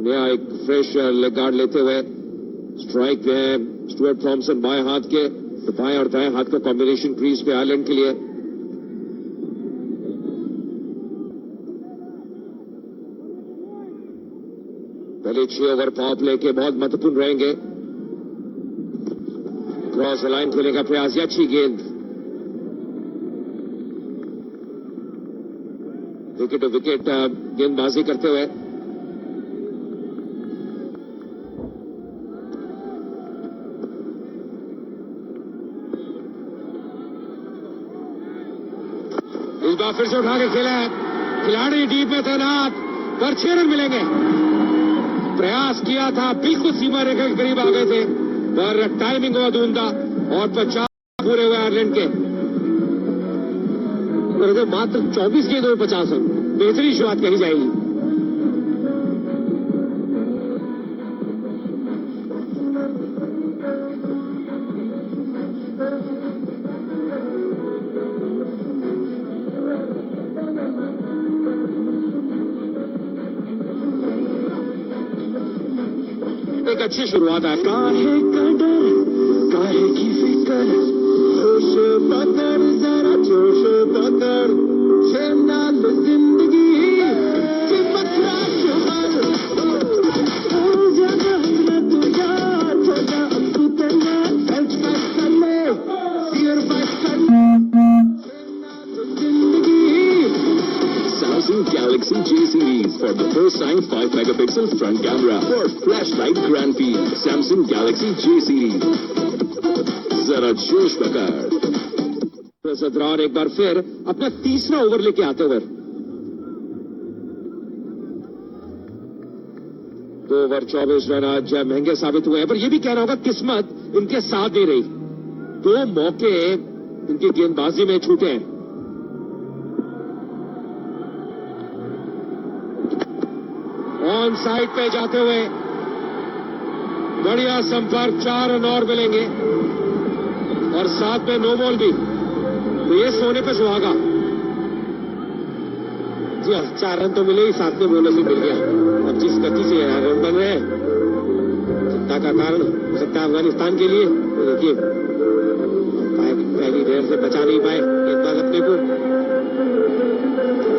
नया एक फ्रेश लेग गार्ड लेते हुए स्ट्राइक पे है। स्टुअर्ट थॉमसन बाएं हाथ के, तो बाएं और दाएं हाथ का कॉम्बिनेशन क्रीज पे आयरलैंड के लिए। पहले 6 ओवर पावर प्ले के बहुत महत्वपूर्ण रहेंगे। क्रॉस लाइन खेलने का प्रयास, अच्छी गेंद। विकेट टू विकेट गेंदबाजी करते हुए इस बार फिर से उठा के खेला है। खिलाड़ी डीप में तैनात, पर 6 रन मिलेंगे। प्रयास किया था, बिल्कुल सीमा रेखा के करीब आ गए थे, पर टाइमिंग हुआ धूंधा और 50 पूरे हुए आयरलैंड के। मात्र 24 गेंदों में 50 रन, बेहतरीन शुरुआत कही जाएगी। एक अच्छी शुरुआत है। काहे का डर, काहे की फिक्र, होश पकड़ जरा जोश पकड़, नाल जिंदगी चिपक रात हो जाना तू यार हो जा तू तेरा सेल्फ फाइट कर ले, फियर फाइट कर ले, जिंदगी। Samsung Galaxy J series for the first time 5 megapixel front camera for flashlight grand field. Samsung Galaxy J series. जरा जोश पकड़। सदरान एक बार फिर अपना तीसरा ओवर लेके आते हुए 2 ओवर 24 रन आज महंगे साबित हुए हैं, पर यह भी कहना होगा किस्मत इनके साथ नहीं रही। 2 मौके इनकी गेंदबाजी में छूटे हैं। ऑन साइड पे जाते हुए बढ़िया संपर्क, 4 रन और मिलेंगे और साथ में नो बॉल भी, तो ये सोने पे सुहागा। जी हाँ, 4 रन तो मिले ही, साथ में बोनस भी मिल गया। अब जिस गति से रन बन रहे हैं, चिंता का कारण हो सकता है अफगानिस्तान के लिए। तो देखिए पहली देर से बचा नहीं पाए गेंदबाज अपने को,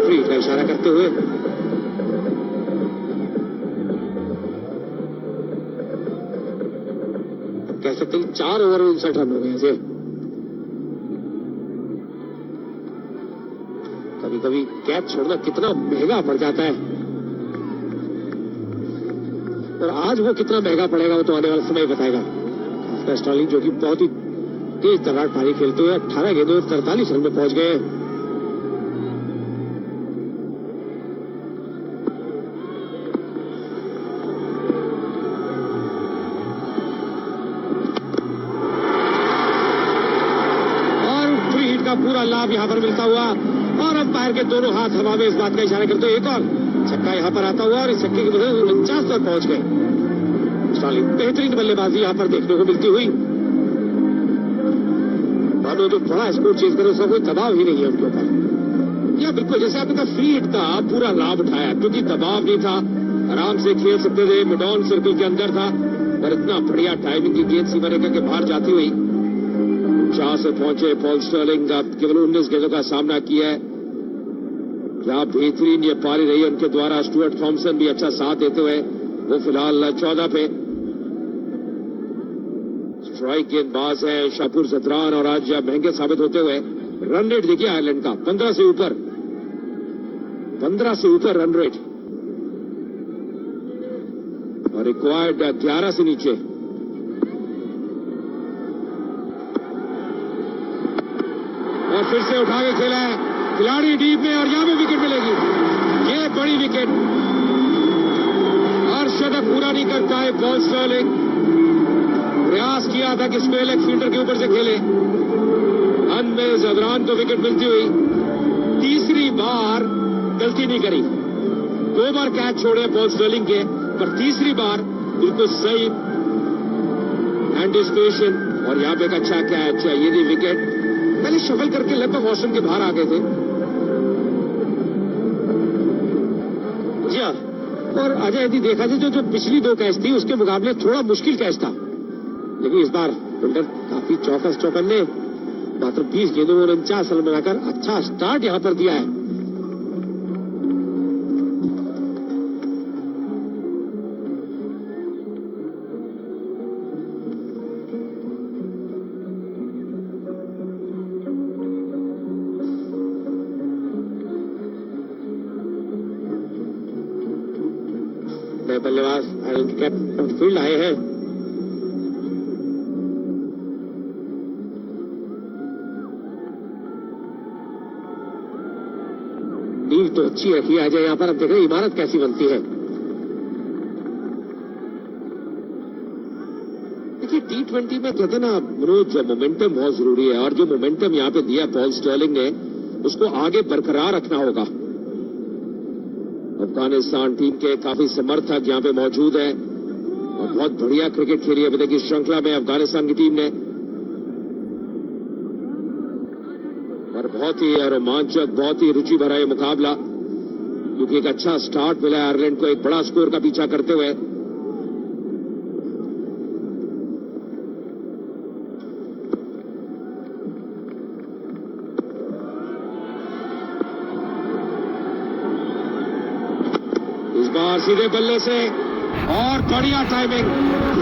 फ्री का इशारा करते हुए। कह सकते हैं 4 ओवर में 59 रन हो गए ऐसे। कभी कभी कैच छोड़ना कितना महंगा पड़ जाता है, और आज वो कितना महंगा पड़ेगा वो तो आने वाला समय बताएगा। खासकर स्टर्लिंग जो कि बहुत ही तेज तर्रार पारी खेलते हुए 18 गेंदों में 43 रन में पहुंच गए। और फ्री हिट का पूरा लाभ यहां पर मिलता हुआ, और अंपायर के दोनों हाथ हवा में इस बात का इशारा करते हुए एक और छक्का यहां पर आता हुआ, और इस छक्के की वजह से 49 पर पहुंच गए। स्टर्लिंग बेहतरीन बल्लेबाजी यहां पर देखने को मिलती हुई। मानो जो बड़ा स्कोर चेंज करे उसका कोई दबाव ही नहीं है उनके ऊपर। या बिल्कुल जैसे आपने कहा, फ्री हिट का पूरा लाभ उठाया, क्योंकि दबाव नहीं था, आराम से खेल सकते थे, मिड ऑन सर्कल के अंदर था, पर इतना बढ़िया टाइमिंग की गेंद सीमा रेखा के बाहर जाती हुई 4 से पहुंचे पॉल स्टर्लिंग। केवल 19 गेंदों का सामना किया है। क्या बेहतरीन ये पारी रही उनके द्वारा। स्टुअर्ट थॉमसन भी अच्छा साथ देते हुए, वो फिलहाल 14 पे। स्ट्राइक गेंदबाज है शापुर जदरान, और आज महंगे साबित होते हुए। रन रेट देखिए आयरलैंड का 15 से ऊपर, 15 से ऊपर रन रेट, और रिक्वायर्ड 11 से नीचे। और फिर से उठा के खेला है खिलाड़ी डीप में, और यहां भी विकेट मिलेगी। ये बड़ी विकेट, अर्शद पूरा नहीं कर पाए पॉल स्टर्लिंग। प्रयास किया था कि स्पेल लेग फील्डर के ऊपर से खेले, अंत में जदरान को विकेट मिलती हुई। तीसरी बार गलती नहीं करी, 2 बार कैच छोड़े पॉल स्टर्लिंग के, पर तीसरी बार बिल्कुल सही एंटिसिपेशन, और यहां पे एक अच्छा कैच। ये भी विकेट, पहले शफल करके लगभग मौसम के बाहर आ गए थे। जी हाँ, और अजय यदि देखा जाए तो जो पिछली 2 कैच थी उसके मुकाबले थोड़ा मुश्किल कैच था, लेकिन इस बार फिल्डर काफी चौकन्ने, मात्र 20 गेंदों में 49 रन बनाकर अच्छा स्टार्ट यहां पर दिया है। बल्लेबाज कैप्टन फील्ड आए हैं। नींव तो अच्छी रखी है अजय, यहां पर अब देख रहे इमारत कैसी बनती है। देखिए T20 में कहते ना मनोज, मोमेंटम बहुत जरूरी है, और जो मोमेंटम यहां पे दिया पॉल स्टर्लिंग ने, उसको आगे बरकरार रखना होगा। अफगानिस्तान टीम के काफी समर्थक यहां पे मौजूद हैं, और बहुत बढ़िया क्रिकेट खेली है अभी तक इस श्रृंखला में अफगानिस्तान की टीम ने, और बहुत ही रोमांचक, बहुत ही रुचि भरा ये मुकाबला, क्योंकि एक अच्छा स्टार्ट मिला आयरलैंड को एक बड़ा स्कोर का पीछा करते हुए। इस बार सीधे बल्ले से, और बढ़िया टाइमिंग,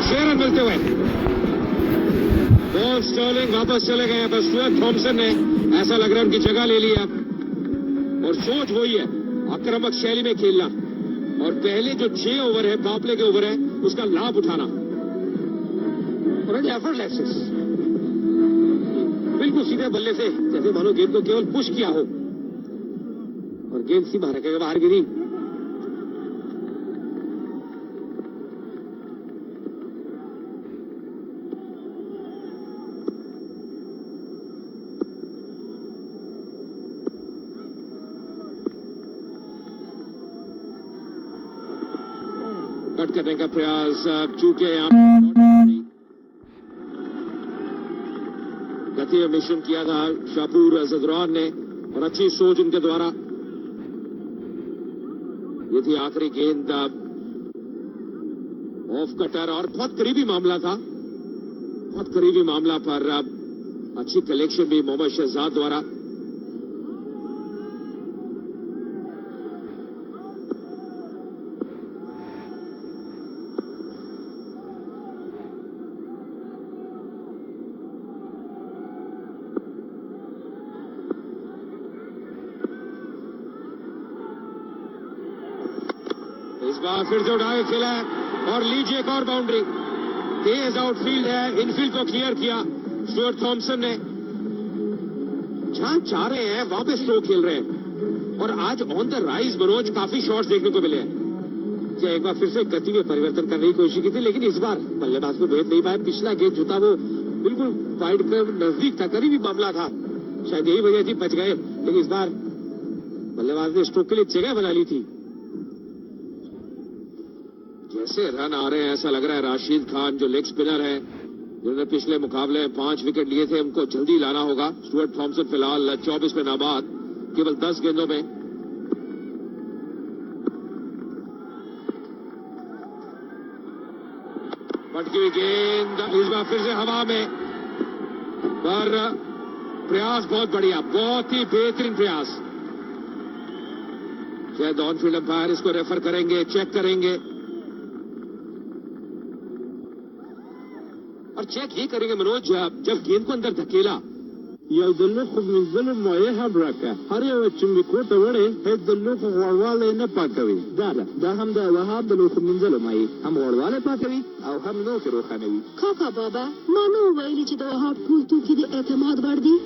6 रन मिलते हुए पॉल स्टर्लिंग वापस चले गए। बस स्टुअर्ट थॉमसन ने ऐसा लग रहा है उनकी जगह ले ली अब, और सोच वही है आक्रामक शैली में खेलना, और पहले जो 6 ओवर है, पावरप्ले के ओवर है, उसका लाभ उठाना, और एफर्टलेस, बिल्कुल सीधे बल्ले से, जैसे मानो गेंद को केवल पुश किया हो, और गेंद सीमा रखेगा बाहर गिरी। कट करने का प्रयास, चूके भारतीय मिशन किया था शाहपुर जदरान ने, और अच्छी सोच उनके द्वारा। ये थी आखिरी गेंद ऑफ कटर, और बहुत करीबी मामला था, बहुत करीबी मामला पर अच्छी कलेक्शन भी मोहम्मद शहजाद द्वारा। इस बार फिर से उठा के खेला है और लीजिए एक और बाउंड्री। तेज आउटफील्ड है, इनफील्ड को क्लियर किया स्टुअर्ट थॉमसन ने। जहां चाह रहे हैं वहां पे स्लो खेल रहे हैं, और आज ऑन द राइज मनोज काफी शॉट्स देखने को मिले हैं। क्या एक बार फिर से गति में परिवर्तन करने की कोशिश की थी, लेकिन इस बार बल्लेबाज को भेद नहीं पाया। पिछला गेंद जो था वो बिल्कुल वाइड के नजदीक था, करीबी मामला था, शायद यही वजह थी बच गए। लेकिन इस बार बल्लेबाज ने स्ट्रोक के लिए जगह बना ली थी। जैसे रन आ रहे हैं ऐसा लग रहा है राशिद खान जो लेग स्पिनर है, जिन्होंने पिछले मुकाबले में 5 विकेट लिए थे, उनको जल्दी लाना होगा। स्टुअर्ट थॉमसन फिलहाल 24 पे नाबाद, केवल 10 गेंदों में। पटकी हुई गेंद इस बार फिर से हवा में, पर प्रयास बहुत बढ़िया, बहुत ही बेहतरीन प्रयास। शायद ऑन फील्ड अंपायर इसको रेफर करेंगे, चेक करेंगे, और चेक ये करेंगे मनोज जब गेंद को अंदर धकेला। یو د لوښو مینځلو مایع هم راکړه. هر یوه چې مې کور ته وړې هېڅ د لوښو غوړوالی نه پاکوي. دا هم د وهاب د لوښو مینځلو مایع هم غوړوالی پاکوي او هم لوښي روښانوي. کاکا بابا ما نو ویلي چې د وهاب ټول توکي د اعتماد وړ دي.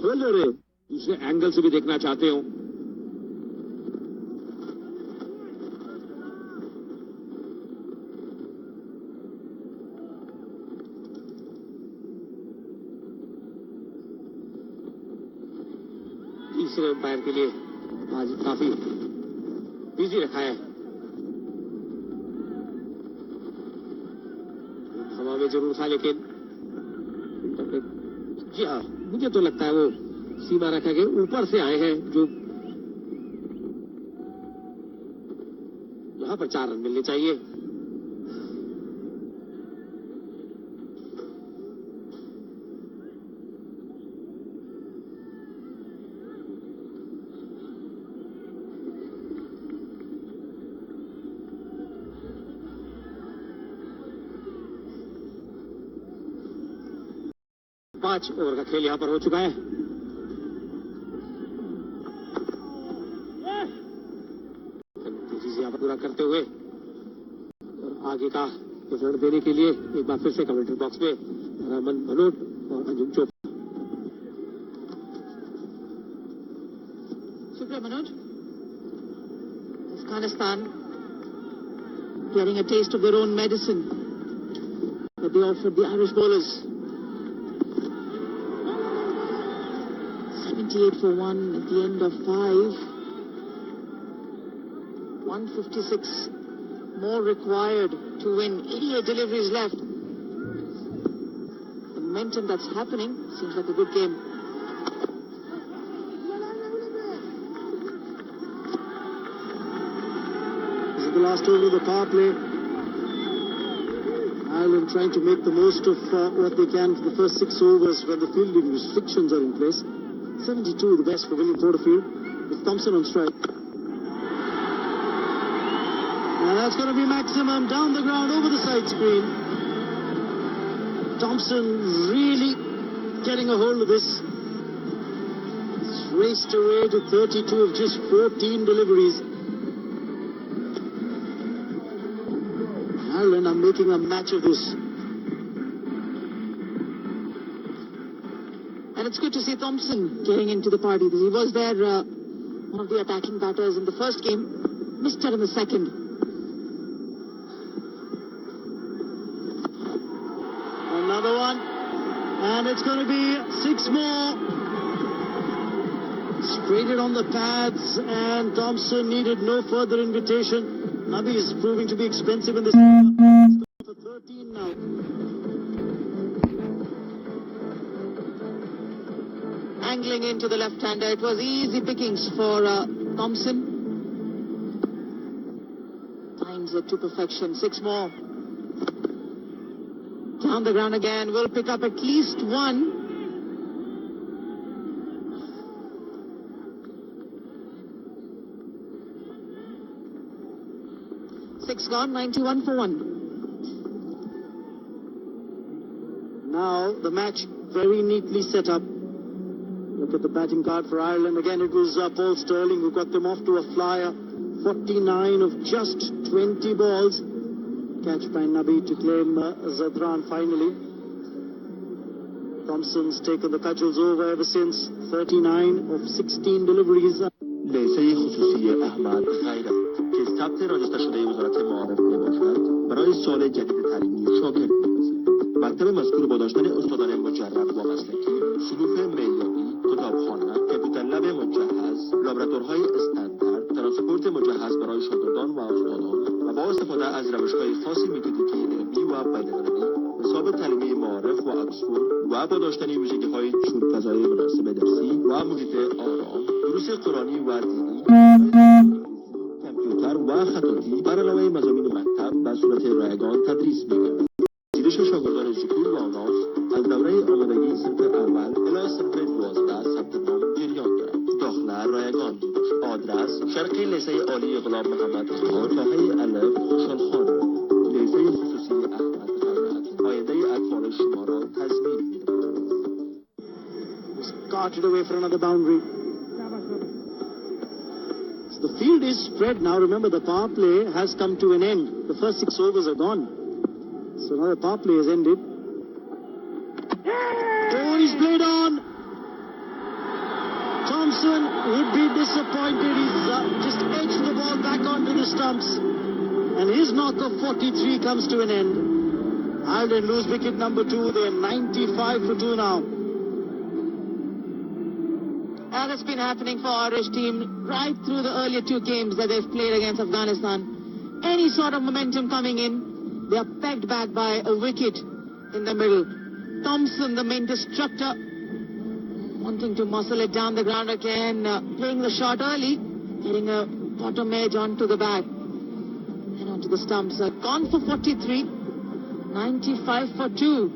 ولرې दूसरे एंगल से भी देखना चाहते हो। तीसरे अंपायर के लिए आज काफी बिजी रखा है। हवा में जरूर था, लेकिन जी हाँ मुझे तो लगता है वो सीमा रेखा के ऊपर से आए हैं, जो यहां पर 4 रन मिलने चाहिए। पांच ओवर का खेल यहां पर हो चुका है। तेजी से यहां पर पूरा करते हुए और आगे का विवरण देने के लिए एक बार फिर से कमेंट्री बॉक्स में रमन मनोज और Anjum Chopra. Shukra Manoj. Afghanistan getting a taste of their own medicine that they offered the Irish bowlers. 78 for 1 at the end of 5. 156 more required to win. 88 deliveries left. The momentum that's happening seems like a good game. This is the last over of the power play. Ireland trying to make the most of what they can for the first 6 overs when the fielding restrictions are in place. 72 the best for William Porterfield with Thompson on strike. And that's going to be maximum down the ground over the side screen. Thompson really getting a hold of this. It's raced away to 32 of just 14 deliveries. Ireland are making a match of this. And it's good to see Thompson getting into the party. He was there, one of the attacking batters in the first game, missed it in the second. Another one, and it's going to be 6 more. Sprayed it on the pads, and Thompson needed no further invitation. Nabi is proving to be expensive in this. For 13 now. angling into the left-hander. It was easy pickings for Thompson. Times it to perfection. 6 more. Down the ground again. Will pick up at least one. Six gone, 91 for 1. Now the match very neatly set up. Look at the batting card for Ireland. Again, it was Paul Sterling who got them off to a flyer. 49 of just 20 balls. Catch by Nabi to claim Zadran finally. Thompson's taken the cudgels over ever since. 39 of 16 deliveries. لیسه خصوصی احمد خیرت که ثبت راجسته شده وزارت معارف باشد برای سال جدید تعلیمی شاگرد می‌پذیرد. مکتب مذکور با داشتن استادان مجرب و مسلکی، صنوف معیاری، کتابخانه، کامپیوتر لب مجهز، لابراتورهای استاندارد، ترانسپورت مجهز برای شاگردان و استادان و با استفاده از روش‌های خاص متدیکی علمی و بین‌المللی، نصاب تعلیمی معارف و اکسفورد و با داشتن ویژگی‌های چون فضای مناسب درسی و محیط آرام، دروس قرآنی و دینی، کامپیوتر و خطاطی بر علاوه مضامین مکتب به صورت رایگان تدریس می‌گردد. پذیرش شاگردان ذکور و اناث از دوره آمادگی صنف اول الی صنف 12 ثبت نام جریان دارد. داخله رایگان میباشد. آدرس شرقی لیسه عالی غلام محمد خان، ساحه الف خوشحالخان. لیسه خصوصی احمد خیرت آینده اطفال شما را تضمین می‌دهد. Carted away for another boundary. The field is spread now. Remember, the power play has come to an end. The first 6 overs are gone. So now the power play has ended. Oh, he's played on. Thompson would be disappointed. He's just edged the ball back onto the stumps. And his knock of 43 comes to an end. Ireland lose wicket number 2. They're 95 for 2 now. And it's been happening for our Irish team right through the earlier 2 games that they've played against Afghanistan. Any sort of momentum coming in, they are pegged back by a wicket in the middle. Thompson, the main destructor, wanting to muscle it down the ground again, playing the shot early, getting a bottom edge onto the back and onto the stumps. Gone for 43, 95 for 2.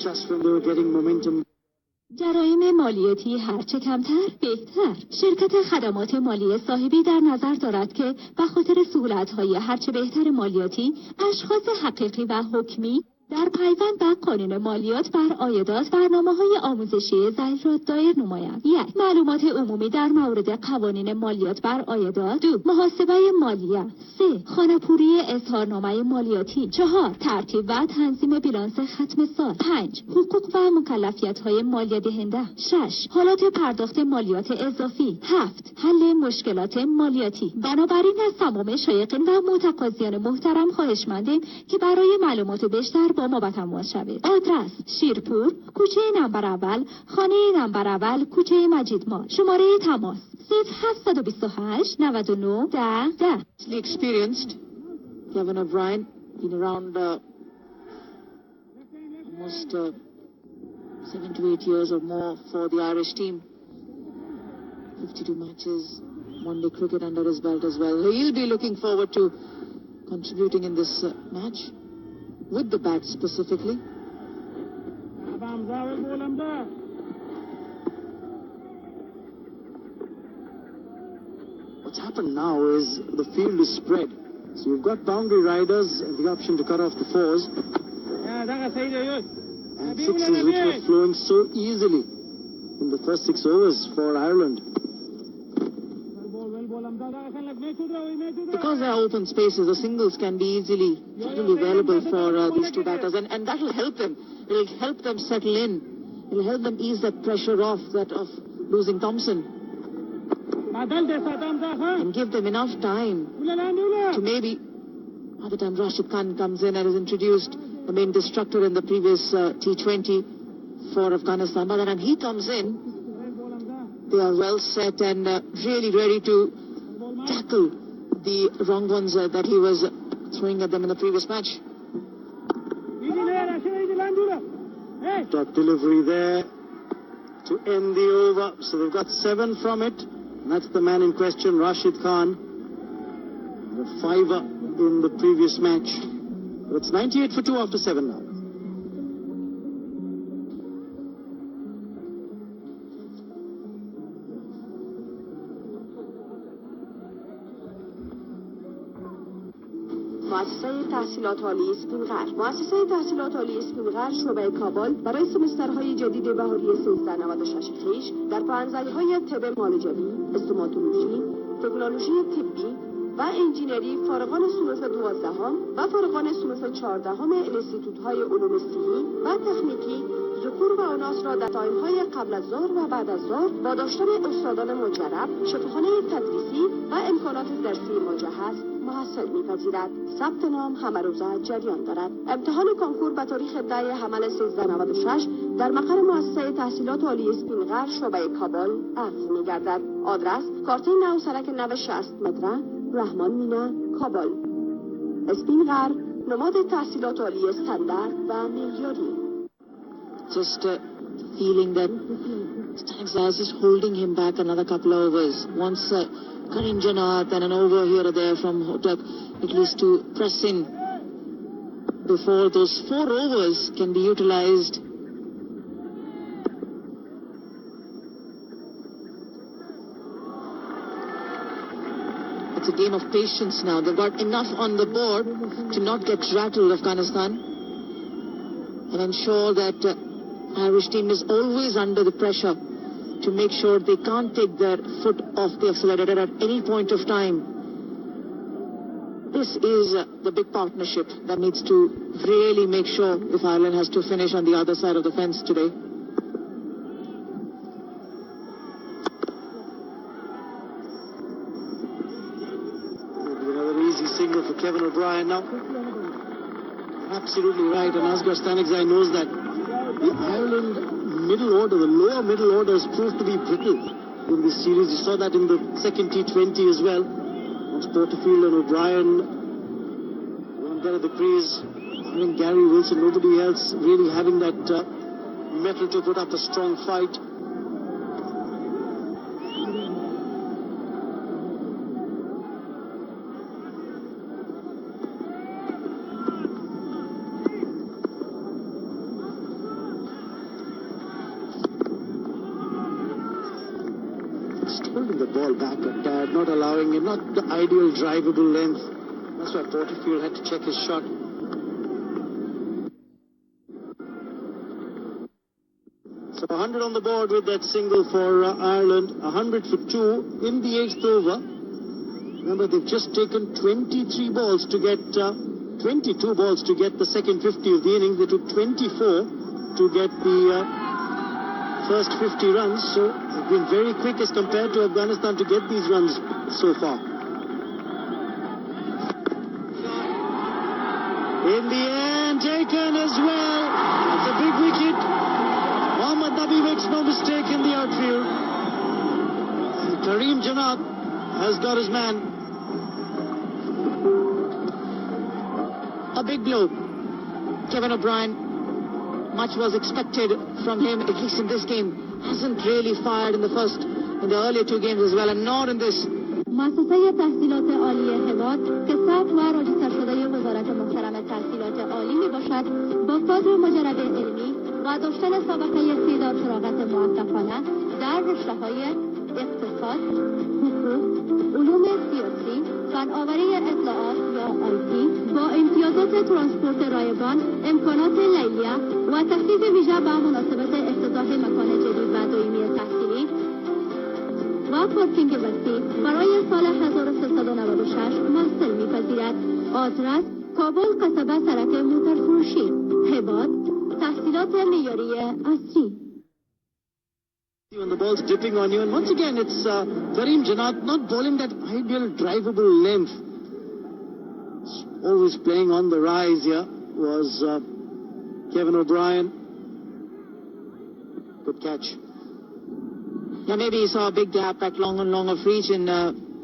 Just when they were getting momentum. جرایم مالیاتی هرچه کمتر بهتر. شرکت خدمات مالی صاحبی در نظر دارد که به خاطر سهولت‌های هرچه بهتر مالیاتی، اشخاص حقیقی و حکمی در پیوند به قانون مالیات بر عایدات برنامه‌های آموزشی ذیل را دایر نمایند. 1. معلومات عمومی در مورد قوانین مالیات بر عایدات. 2. محاسبه مالیه. 3. خانه‌پوری اظهارنامه مالیاتی. 4. ترتیب و تنظیم بیلانس ختم سال. 5. حقوق و مکلفیت‌های مالیه دهنده. 6. حالات پرداخت مالیات اضافی. 7. حل مشکلات مالیاتی. بنابراین از تمام شایقین و متقاضیان محترم خواهشمندیم که برای معلومات بیشتر با ما به تماس شوید. آدرس: شیرپور، کوچه نمبر اول، خانه نمبر اول، کوچه مجیدمال. شماره تماس 0728 99 10 10. Experienced Kevin O'Brien, been around almost 7 to 8 years or more for the Irish team. 52 matches, one-day cricket under his belt as well. He'll be looking forward to contributing in this match. With the bat specifically. What's happened now is the field is spread. So you've got boundary riders and the option to cut off the 4s. And 6s which were flowing so easily in the first 6 overs for Ireland. Because there are open spaces, the singles can be easily available for these 2 batters, and that will help them. It will help them settle in. It will help them ease that pressure off that of losing Thompson, and give them enough time to maybe, by the time Rashid Khan comes in and is introduced, the main destructor in the previous T20 for Afghanistan, by the time he comes in, they are well set and really ready to tackle the wrong ones that he was throwing at them in the previous match. Top delivery there to end the over. So they've got 7 from it. And that's the man in question, Rashid Khan. The 5 in the previous match. But it's 98 for 2 after 7 now. مؤسسه تحصیلات عالی اسپینقر مؤسسه تحصیلات عالی اسپینقر شعبه کابل برای سمسترهای جدید بهاری 1396 خویش در پانزایی‌های طب معالجوی، استوماتولوژی، تکنولوژی طبی و انجینری فارغان صنوف 12 و فارغان صنوف 14 انستیتوت‌های علوم صحی و تکنیکی ذکور و اناث را در تایم‌های قبل از ظهر و بعد از ظهر با داشتن استادان مجرب، شفاخانه تدریسی و امکانات درسی مجهز محصل می‌پذیرد. ثبت نام همه روزه جریان دارد. امتحان کنکور به تاریخ 10 حمل 1396 در مقر مؤسسه تحصیلات عالی اسپینقر شعبه کابل عرض می‌گردد. آدرس کارتین نو سرک 960 متر رحمان مینا کابل. اسپینقر نماد تحصیلات عالی استاندارد و معیاری. Just feeling that Stanzas is holding him back another couple of overs. Once Karim Janat and an over here or there from Hotep, at least to press in before those 4 overs can be utilized. It's a game of patience now. They've got enough on the board to not get rattled, Afghanistan, and ensure that Irish team is always under the pressure to make sure they can't take their foot off the accelerator at any point of time. This is the big partnership that needs to really make sure if Ireland has to finish on the other side of the fence today. Another easy single for Kevin O'Brien now. Absolutely right, and Asghar Stanigzai knows that. The Ireland middle order, the lower middle order, has proved to be brittle in this series. You saw that in the second T20 as well. Once Porterfield and O'Brien weren't there at the crease, I think Gary Wilson, nobody else really having that mettle to put up a strong fight. Not allowing it, not the ideal drivable length. That's why Porterfield had to check his shot. So 100 on the board with that single for Ireland, 100 for 2 in the 8th over. Remember, they've just taken 22 balls to get the second 50 of the innings. They took 24 to get the first 50 runs, so they've been very quick as compared to Afghanistan to get these runs so far. In the end, taken as well. It's a big wicket. Mohammad Nabi makes no mistake in the outfield. And Karim Janat has got his man. A big blow. Kevin O'Brien, much was expected from him, at least in this game. Hasn't really fired in the earlier 2 games as well, and not in this. مؤسسه تحصیلات عالی حماد که ثبت و راجستر شده وزارت محترم تحصیلات عالی می باشد، با کادر مجرب علمی و داشتن سابقه استعداد فراغت موفقانه در رشته‌های اقتصاد، حقوق، علوم سیاسی، فناوری اطلاعات یا آیتی با امتیازات ترانسپورت رایگان، امکانات لیلیه و تخصیص ویژه به مناسبت افتتاح مکان جدید و دائمی تحصیلی و پارکینگ وسیع برای سال 1396 محصل می‌پذیرد. آدرس کابل قصبه سرک موترفروشی، حباد، تحصیلات معیاری عصری. When the ball's dipping on you, and once again it's Karim Janat not bowling that ideal drivable length. Always playing on the rise here was Kevin O'Brien. Good catch. Yeah, maybe he saw a big gap back long of reach, and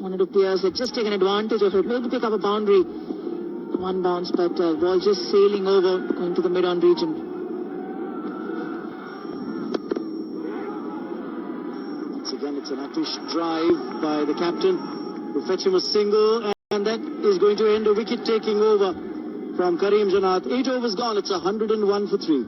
wanted to players had just taken advantage of it. Maybe pick up a boundary, 1 bounce, but ball just sailing over, going to the mid-on region. Once again, it's an uppish drive by the captain to fetch him a single, and that is going to end a wicket taking over from Karim Janat. 8 overs gone, it's 101 for 3.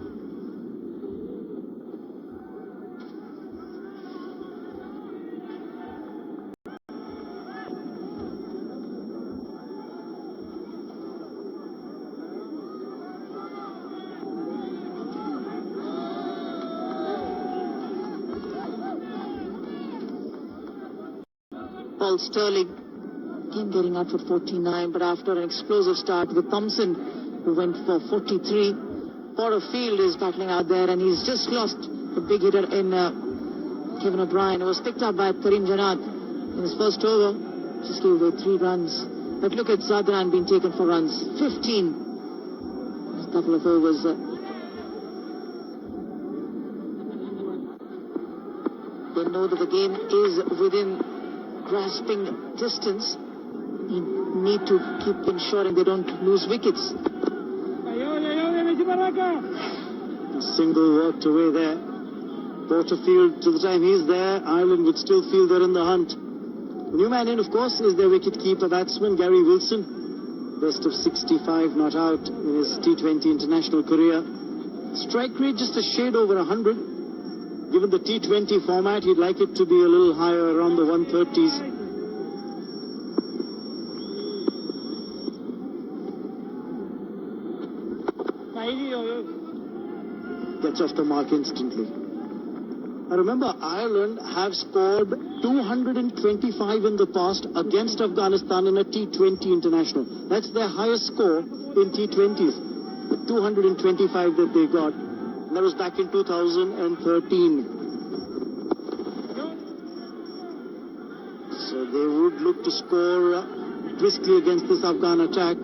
Paul Sterling came getting out for 49, but after an explosive start with Thompson, who went for 43, Porterfield is battling out there, and he's just lost the big hitter in Kevin O'Brien, who was picked up by Karim Janat in his first over. Just gave away 3 runs. But look at Zadran being taken for runs. 15. A couple of overs. They know that the game is within grasping distance. You need to keep ensuring they don't lose wickets. A single walked away there. Porterfield, to the time he's there, Ireland would still feel they're in the hunt. The new man in, of course, is their wicket-keeper batsman, Gary Wilson. Best of 65 not out in his T20 international career. Strike rate just a shade over 100. Given the T20 format, he'd like it to be a little higher, around the 130s. Gets off the mark instantly. I remember Ireland have scored 225 in the past against Afghanistan in a T20 international. That's their highest score in T20s. The 225 that they got. And that was back in 2013. So they would look to score briskly against this Afghan attack.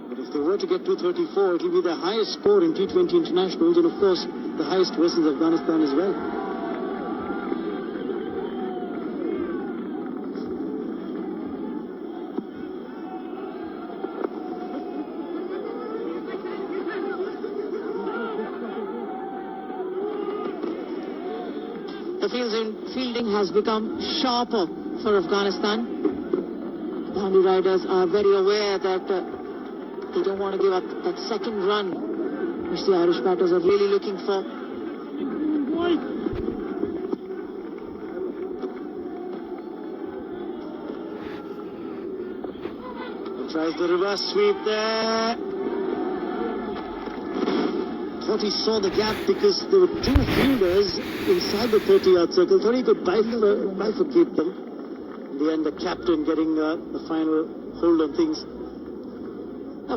But if they were to get 234, it will be the highest score in T20 internationals, and of course the highest versus Afghanistan as well. Fielding has become sharper for Afghanistan. The Boundary Riders are very aware that they don't want to give up that second run, which the Irish batters are really looking for. He tries the reverse sweep there. Thought he saw the gap because there were 2 fielders inside the 30-yard circle. Thought he could bifurcate them. In the end, the captain getting the final hold on things.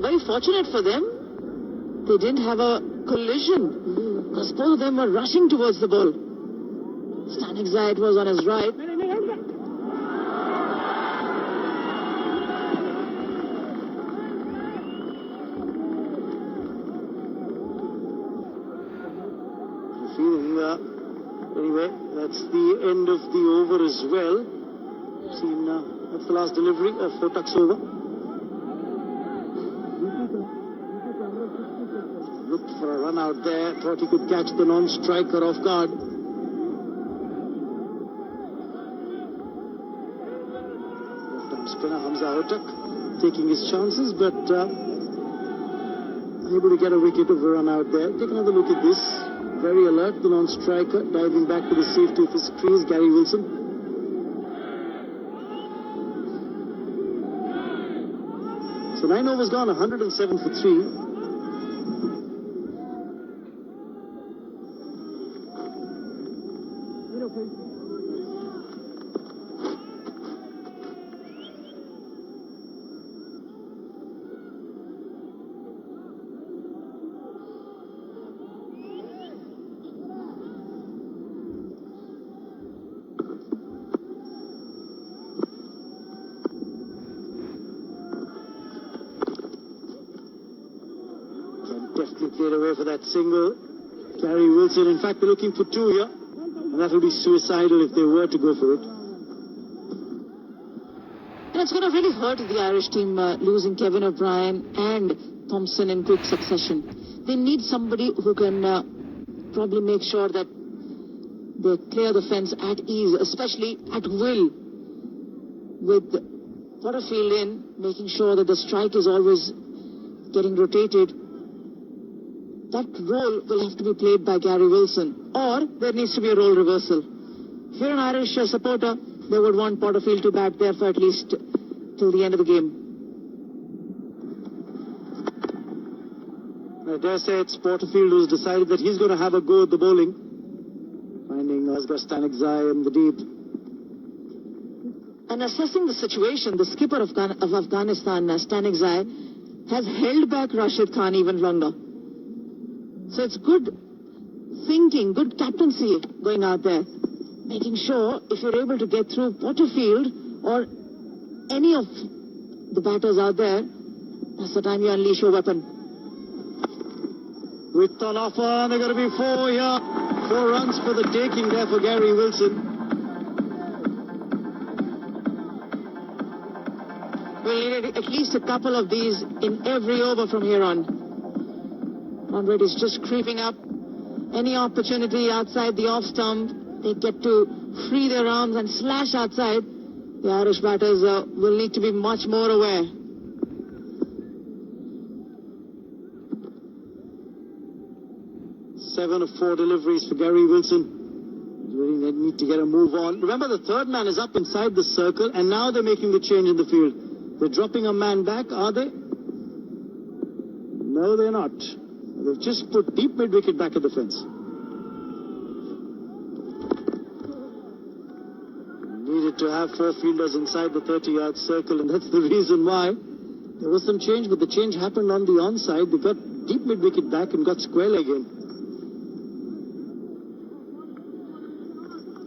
Very fortunate for them. They didn't have a collision because both of them were rushing towards the ball. Stanexide was on his right. Anyway, that's the end of the over as well. Seen, that's the last delivery of 4 tucks over. Looked for a run out there, thought he could catch the non-striker off guard. Left-arm spinner Hamza Hotak taking his chances, but able to get a wicket of a run out there. Take another look at this. Very alert, the non-striker, diving back to the safety of his crease, Gary Wilson. So 9 overs gone, 107 for 3. Definitely cleared away for that single. Gary Wilson, in fact, they're looking for 2 here. And that will be suicidal if they were to go for it. And it's going to really hurt the Irish team losing Kevin O'Brien and Thompson in quick succession. They need somebody who can probably make sure that they clear the fence at ease, especially at will, with Porterfield in, making sure that the strike is always getting rotated. That role will have to be played by Gary Wilson, or there needs to be a role reversal. If you're an Irish supporter, they would want Porterfield to bat there for at least till the end of the game. I dare say it's Porterfield who's decided that he's going to have a go at the bowling, finding Asghar Stanigzai in the deep. And assessing the situation, the skipper of Afghanistan, Stanigzai, has held back Rashid Khan even longer. So it's good thinking, good captaincy going out there, making sure if you're able to get through Porterfield or any of the batters out there, that's the time you unleash your weapon. With Tanafa, they're going to be 4 here. 4 runs for the taking there for Gary Wilson. We'll need at least a couple of these in every over from here on. Conrad is just creeping up. Any opportunity outside the off stump, they get to free their arms and slash outside. The Irish batters will need to be much more aware. Seven of 4 deliveries for Gary Wilson. Really need to get a move on. Remember, the third man is up inside the circle, and now they're making the change in the field. They're dropping a man back, are they? No, they're not. They've just put deep mid-wicket back at the fence. Needed to have 4 fielders inside the 30-yard circle, and that's the reason why. There was some change, but the change happened on the onside. They got deep mid-wicket back and got square leg in.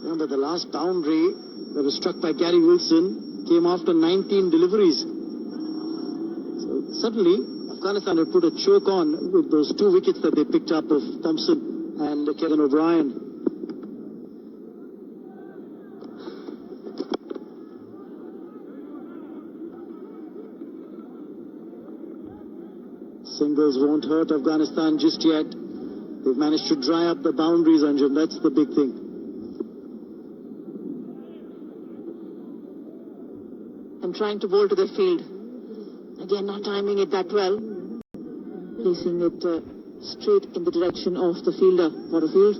Remember, the last boundary that was struck by Gary Wilson came after 19 deliveries. So suddenly, Afghanistan had put a choke on with those 2 wickets that they picked up of Thompson and Kevin O'Brien. Singles won't hurt Afghanistan just yet. They've managed to dry up the boundaries, Anjan. That's the big thing. And trying to bowl to the field. Again, not timing it that well. Placing it straight in the direction of the fielder, Porterfield.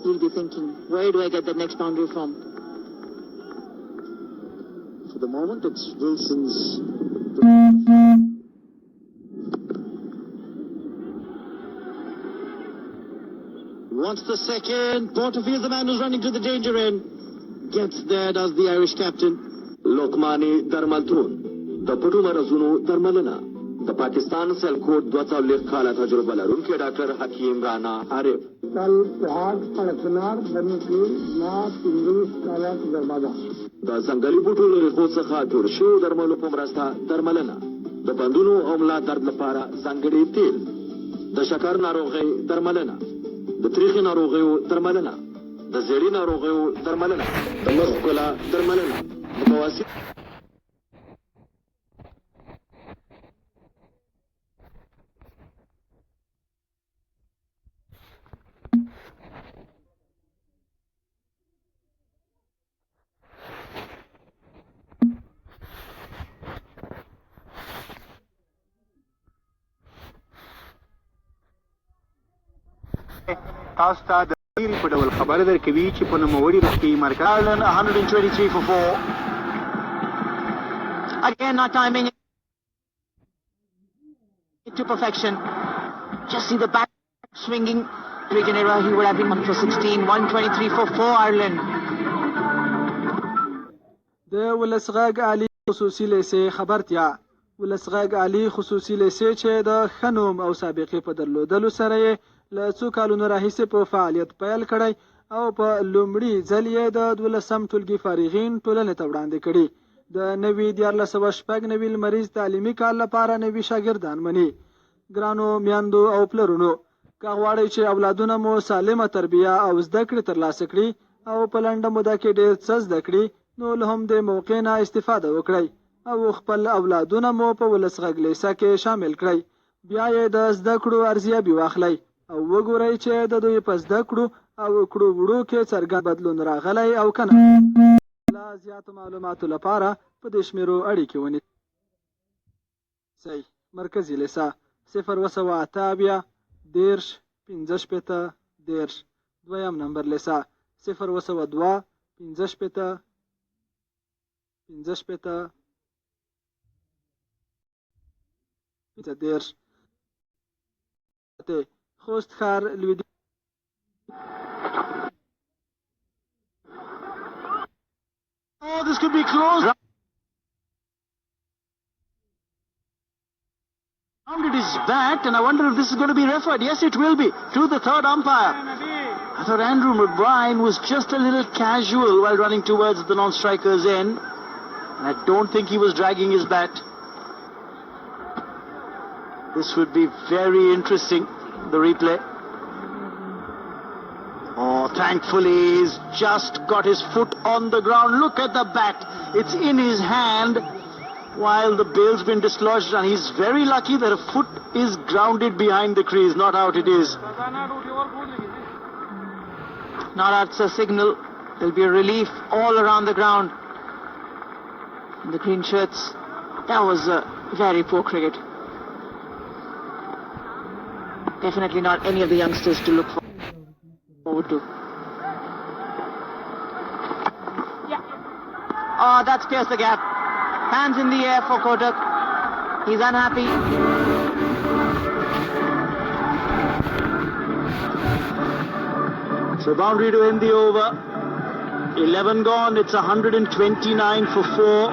He'll be thinking, where do I get the next boundary from? For the moment, it's Wilson's. Wants the second. Porterfield, the man who's running to the danger end. Gets there, does the Irish captain. Lokmani Darmaltun, the Putumarazunu Darmalana, the Pakistan cell code Dwatsalir Khala Tajrubala, Runke Dr. Hakim Rana Arif. The Zangali Putul Hosakha Turshu Darmalu Pomrasta Darmalana, the Bandunu Omla Dardlapara Zangari Til, the Shakar Naroge Darmalana, the Trichin Arogeu Darmalana, the Zerina Rogeu Darmalana, the Moskola Darmalana, the Mawasi. تاسو ته د ډیری په ډول خبره درکوي چې په نوموړي روغتیايي مرکز 123 for 4. Again, not timing it to perfection. Just see the back swinging. Regenera, he would have been 1 for 16. 123 for 4 Ireland. د ولسغږ عالی خصوصي لیسې خبرتیا. ولسغږ عالی خصوصي لیسې چې د ښه نوم او سابقې په درلودلو سره یې له څو کالونو راهیسې په فعالیت پیل کړی او په لومړي ځل یې د 12 ټولګي فارغین ټولنې ته وړاندې کړي. د نوي 1496 لمریز تعلیمي کال لپاره نوي شاګردان مني. ګرانو میاندو او پلرونو، که غواړئ چې اولادونه مو سالمه تربیه او زده کړې ترلاسه کړي او په لنډه موده کې ډېر څه زده کړي، نو له همدې موقع نه استفاده وکړئ او خپل اولادونه مو په ولسغږ لیسه کې شامل کړئ. بیا یې د زده کړو ارزیابي واخلئ. او وګورئ چې د دوی په زده کړو او کړو وړو کې څرګند بدلون راغلی او کنه. لا زیاتو معلوماتو لپاره په دې شمیرو اړیکې ونیسئ. مرکزي لیسه 028 10 15 10. دویم نمبر لیسه 012 15 15 10. خوست ښار لویدیځ. Oh, this could be close. Rounded his bat, and I wonder if this is going to be referred. Yes, it will be. To the third umpire. I thought Andrew McBride was just a little casual while running towards the non-striker's end. And I don't think he was dragging his bat. This would be very interesting, the replay. Oh, thankfully, he's just got his foot on the ground. Look at the bat. It's in his hand while the bail's been dislodged, and he's very lucky that a foot is grounded behind the crease, not out it is. Now that's a signal. There'll be a relief all around the ground. The green shirts. That was very poor cricket. Definitely not any of the youngsters to look forward to. Oh, that's pierced the gap. Hands in the air for Kotak. He's unhappy. So boundary to end the over. 11 gone. It's 129 for 4.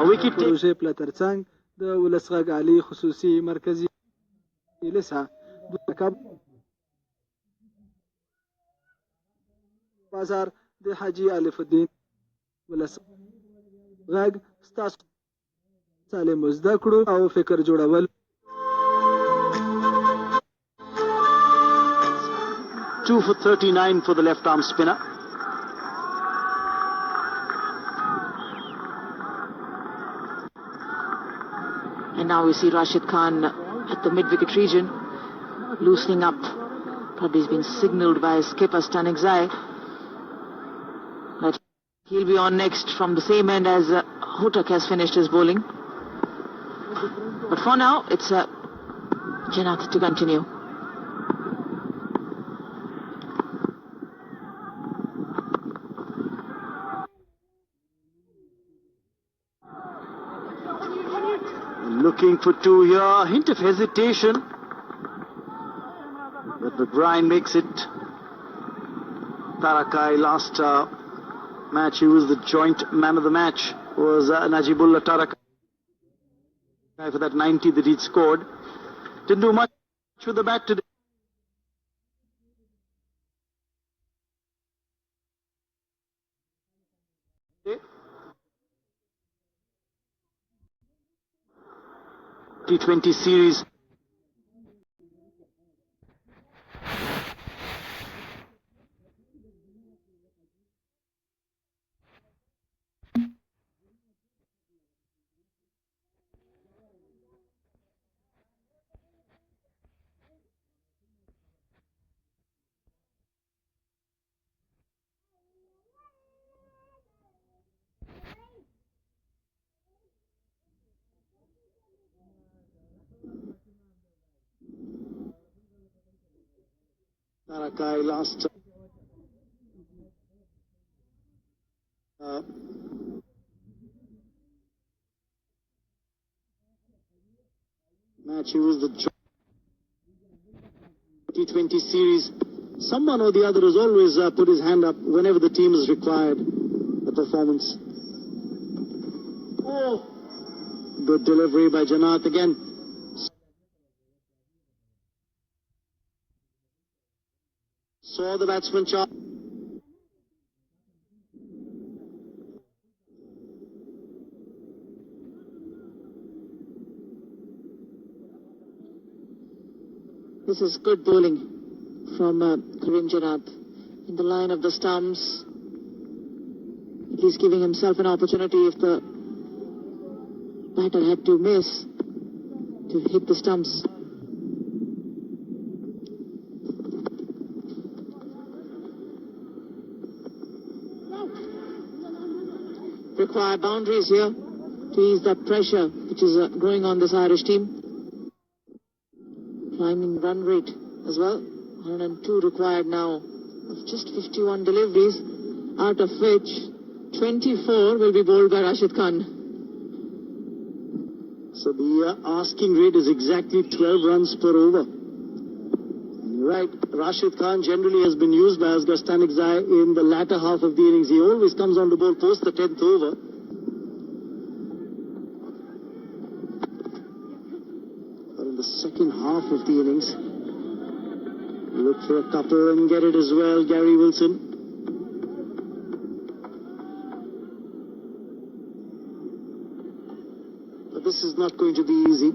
A wicket take. پروژې پلترڅنګ د ولسغږ علي خصوصي مرکزي لیسه بازار د حاجی الف الدین ولسغږ ستاسو سالم زده کړو او فکر جوړول. 2 for 39 for the left arm spinner. And now we see Rashid Khan at the mid-wicket region, loosening up. Probably he's been signalled by skipper Stanigzai that he'll be on next from the same end as Hutak has finished his bowling. But for now, it's Janath to continue. Looking for two here. A hint of hesitation. But McBride makes it. Tarakai last match, he was the joint man of the match. Was Najibullah Tarakai for that 90 that he'd scored. Didn't do much with the bat today. T20 series. Tarakai last match, he was the T20 series. Someone or the other has always put his hand up whenever the team has required a performance. Oh, good delivery by Janath again. Saw the batsman chart. This is good bowling from Karim Janath in the line of the stumps. He's giving himself an opportunity if the batter had to miss to hit the stumps. require boundaries here to ease that pressure which is growing on this Irish team. Climbing run rate as well. 102 required now of just 51 deliveries, out of which 24 will be bowled by Rashid Khan. So the asking rate is exactly 12 runs per over. Right, Rashid Khan generally has been used by Asghar Stanikzai in the latter half of the innings. He always comes on to bowl post the 10th over. But in the second half of the innings, look for a couple and get it as well, Gary Wilson. But this is not going to be easy.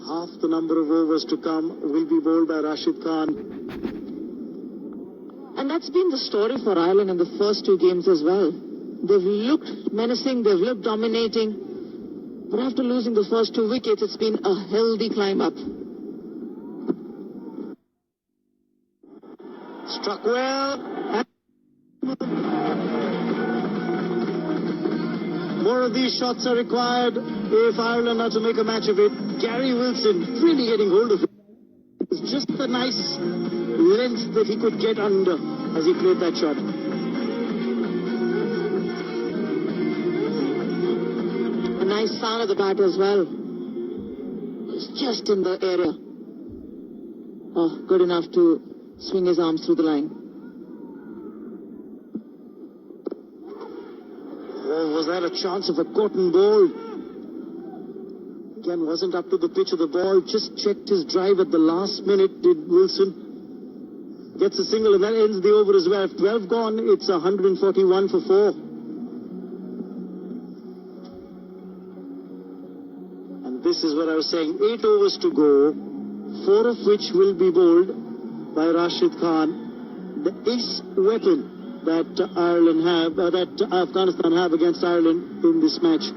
Half the number of overs to come will be bowled by Rashid Khan. And that's been the story for Ireland in the first two games as well. They've looked menacing, they've looked dominating, but after losing the first 2 wickets, it's been a healthy climb up. Struck well. More of these shots are required if Ireland are to make a match of it. Gary Wilson really getting hold of it. It's just the nice length that he could get under as he played that shot. A nice sound of the bat as well. It's just in the area. Oh, good enough to swing his arms through the line. Oh, was that a chance of a cotton ball? Again, wasn't up to the pitch of the ball. Just checked his drive at the last minute, did Wilson. Gets a single and that ends the over as well. If 12 gone, it's 141 for 4. And this is what I was saying. 8 overs to go, 4 of which will be bowled by Rashid Khan. The ace weapon that Ireland have, that Afghanistan have against Ireland in this match.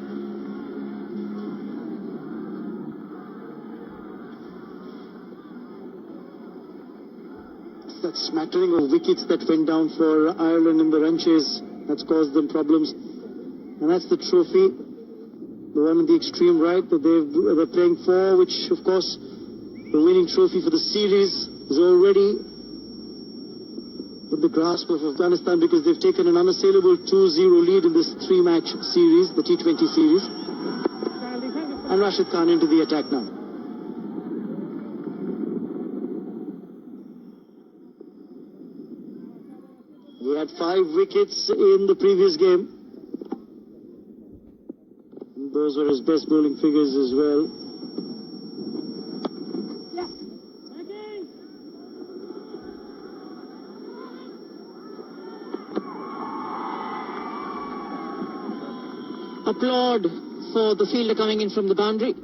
It's that smattering of wickets that went down for Ireland in the run chase that's caused them problems. And that's the trophy, the one on the extreme right that they're playing for, which of course the winning trophy for the series is already in the grasp of Afghanistan because they've taken an unassailable 2-0 lead in this 3-match series, the T20 series. And Rashid Khan into the attack now. He had 5 wickets in the previous game. And those were his best bowling figures as well. Applaud for the fielder coming in from the boundary.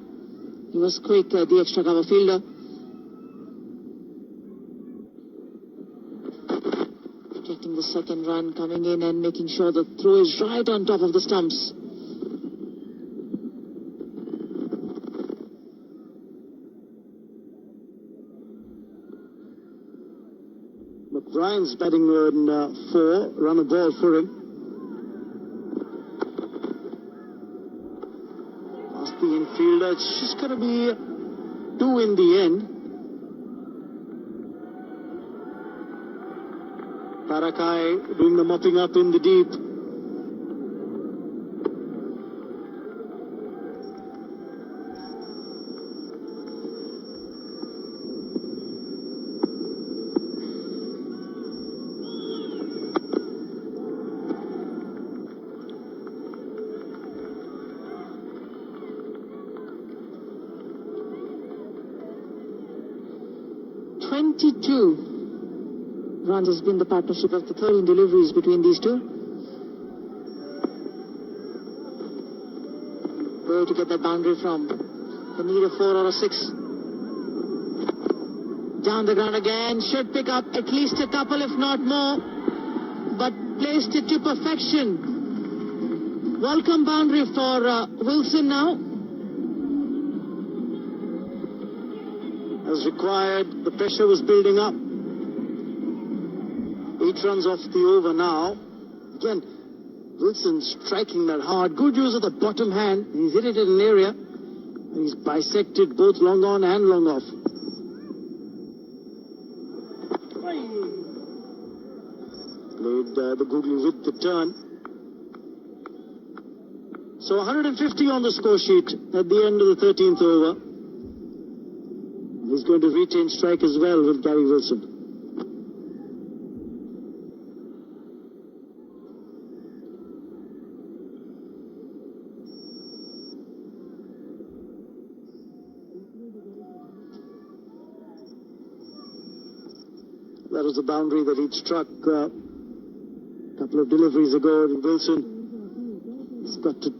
He was quick, the extra cover fielder. Getting the second run, coming in and making sure the throw is right on top of the stumps. McBrien's batting on 4, run a ball for him. The infielder, it's just going to be 2 in the end. Parakai doing the mopping up in the deep. Runs has been the partnership of the 13 deliveries between these two. Where to get that boundary from? They need a 4 or a 6. Down the ground again. Should pick up at least a couple, if not more. But placed it to perfection. Welcome boundary for Wilson now. As required, the pressure was building up. 8 runs off the over now. Again, Wilson striking that hard. Good use of the bottom hand. He's hit it in an area. And he's bisected both long on and long off. Played the googly with the turn. So 150 on the score sheet at the end of the 13th over. He's going to retain strike as well with Gary Wilson. That was the boundary that he'd struck a couple of deliveries ago. And Wilson has got to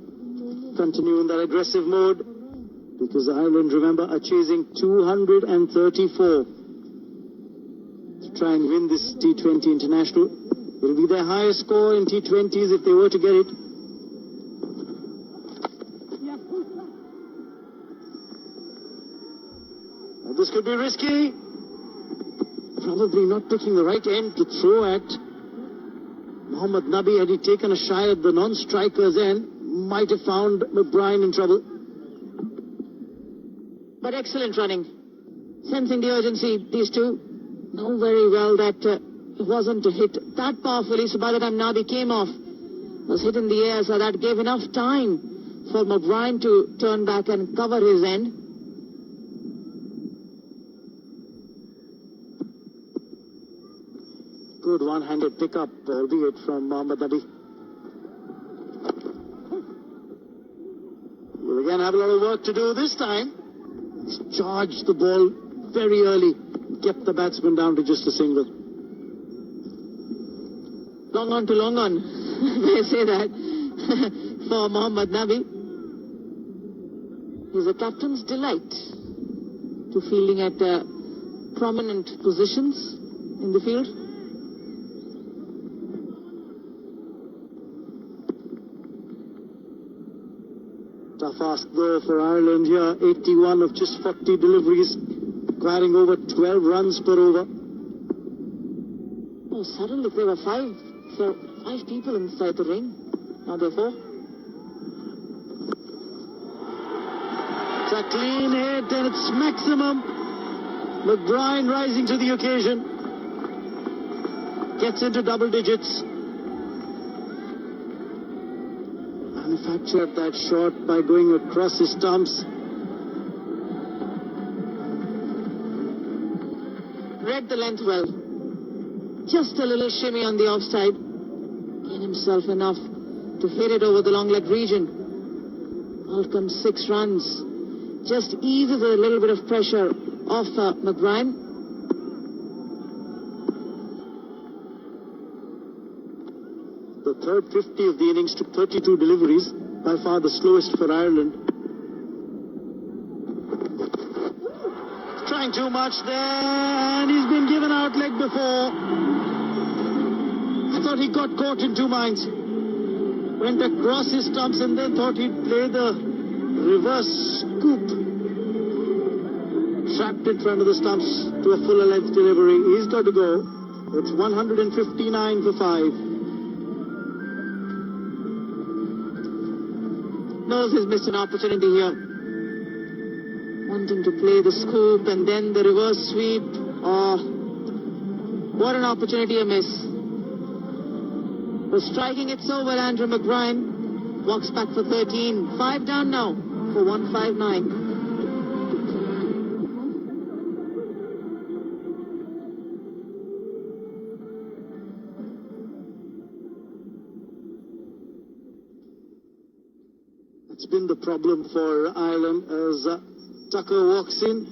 continue in that aggressive mode because Ireland, remember, are chasing 234 to try and win this T20 international. It will be their highest score in T20s if they were to get it. Now, this could be risky. Probably not picking the right end to throw at. Mohammad Nabi, had he taken a shy at the non-striker's end, might have found McBride in trouble. But excellent running. Sensing the urgency, these two know very well that it wasn't to hit that powerfully, so by the time Nabi came off, was hit in the air, so that gave enough time for McBride to turn back and cover his end. Good one-handed pickup, albeit from Mohammad Nabi. We'll again have a lot of work to do this time. He's charged the ball very early, kept the batsman down to just a single. Long on to long on, may I say that, for Mohammad Nabi. He's a captain's delight to fielding at prominent positions in the field. Tough ask though for Ireland here. 81 of just 40 deliveries, acquiring over 12 runs per over. Oh, suddenly there were five people inside the ring. Now there are 4. It's a clean hit and it's maximum. McBride rising to the occasion. Gets into double digits. Manufactured that shot by going across his stumps. Read the length well. Just a little shimmy on the offside. Gained himself enough to hit it over the long leg region. Out comes 6 runs. Just eases a little bit of pressure off McBride. The third 50 of the innings took 32 deliveries, by far the slowest for Ireland. Trying too much there, and he's been given out leg before. I thought he got caught in 2 minds. Went across his stumps and then thought he'd play the reverse scoop. Trapped in front of the stumps to a fuller length delivery. He's got to go. It's 159 for 5. Knows he's missed an opportunity here. Wanting to play the scoop and then the reverse sweep. Oh, what an opportunity a miss. For striking it so well, Andrew McBride walks back for 13. 5 down now for 159. It's been the problem for Ireland as Tucker walks in.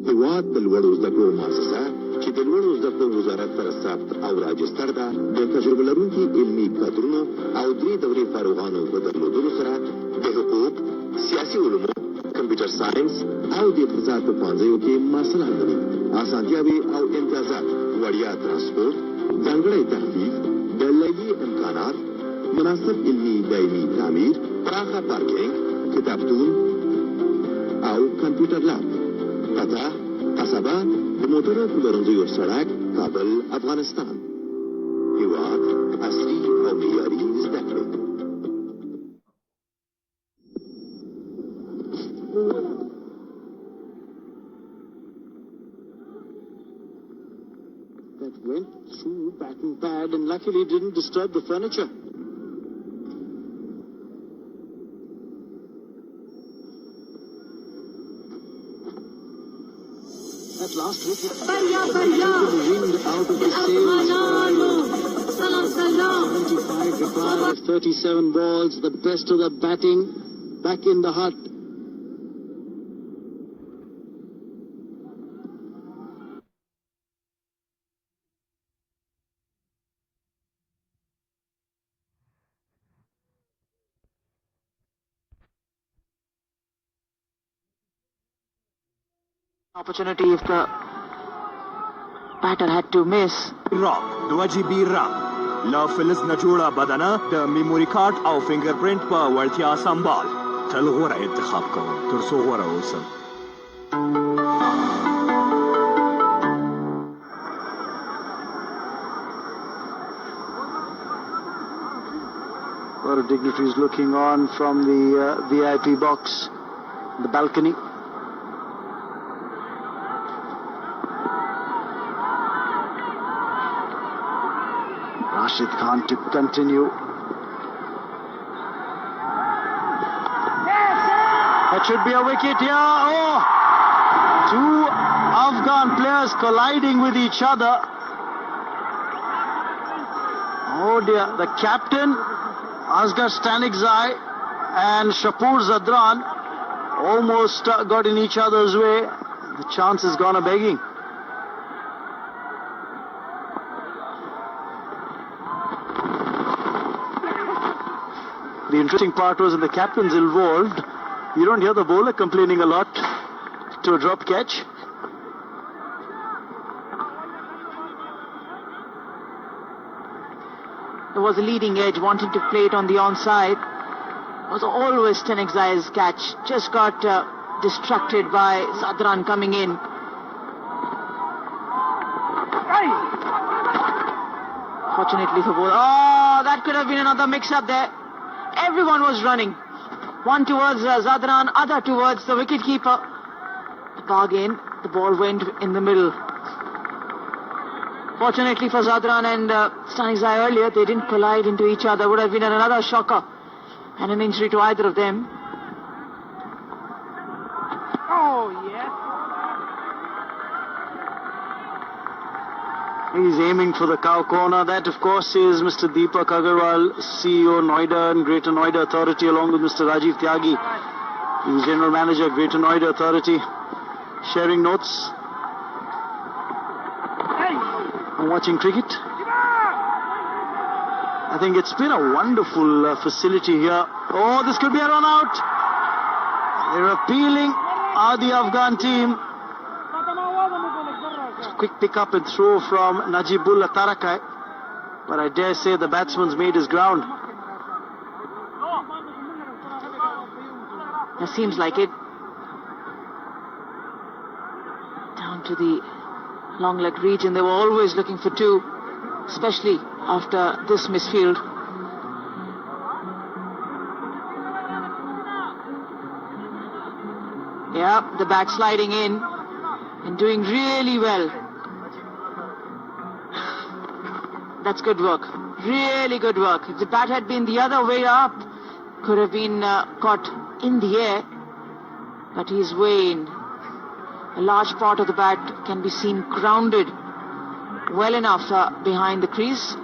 هیواد د لوړو زده کړو مؤسسه چې د لوړو زده کړو وزارت سره ثبت او راجستر ده د تجربه لرونکي علمي کادرونو او 3 دورې فارغانو په درلودلو سره د حقوق، سیاسي علومو، کمپیوټر ساينس او د اقتصاد په پوهنځیو کې محصلان لري. اسانتیاوې او امتیازات، وړیا ترانسپورت، ځانګړی تخفیف، د لیلیې امکانات، مناسب علمي دایمي تعمیر، پراخه پارکینګ، کتابتون او کمپیوټر لاب. پته قصبه د موټرو پلورنځیو سړک، کابل، افغانستان. هیواد عصري او معیاري زده کړو. That went through batting pad and luckily didn't disturb the furniture. That last wicket took the wind out of the sails. 75 required of 37 balls, the best of the batting back in the hut. Opportunity if the batter had to miss. رام 2 GB رام لا فلز نجوړه بدنه د میموري کارت او فنگر پرینټ په وړتیا سمبال تل غوره انتخاب کوم تر څو غوره اوسم. A lot of dignitaries looking on from the VIP box, the balcony. Rashid Khan to continue. That should be a wicket here. Oh! Two Afghan players colliding with each other. Oh dear. The captain, Asghar Stanikzai, and Shapur Zadran almost got in each other's way. The chance has gone a-begging. The interesting part was when the captain's involved, you don't hear the bowler complaining a lot to a drop catch. There was a leading edge wanting to play it on the onside. It was always Stanikzai's catch. Just got distracted by Zadran coming in. Fortunately for bowler. Oh, that could have been another mix-up there. Everyone was running. One towards Zadran, other towards the wicketkeeper. The bargain, the ball went in the middle. Fortunately for Zadran and Stanikzai earlier, they didn't collide into each other. Would have been another shocker and an injury to either of them. Oh, yes. He's aiming for the cow corner. That, of course, is Mr. Deepak Agarwal, CEO, Noida and Greater Noida Authority, along with Mr. Rajiv Tyagi, the General Manager, Greater Noida Authority, sharing notes. I'm watching cricket. I think it's been a wonderful facility here. Oh, this could be a run out. They're appealing the Afghan team. Quick pick up and throw from Najibullah Tarakai, but I dare say the batsman's made his ground. That seems like it. Down to the long leg region, they were always looking for two, especially after this misfield. Yeah, the bat sliding in and doing really well. That's good work. Really good work. If the bat had been the other way up, could have been caught in the air, but he's way in. A large part of the bat can be seen grounded well enough behind the crease.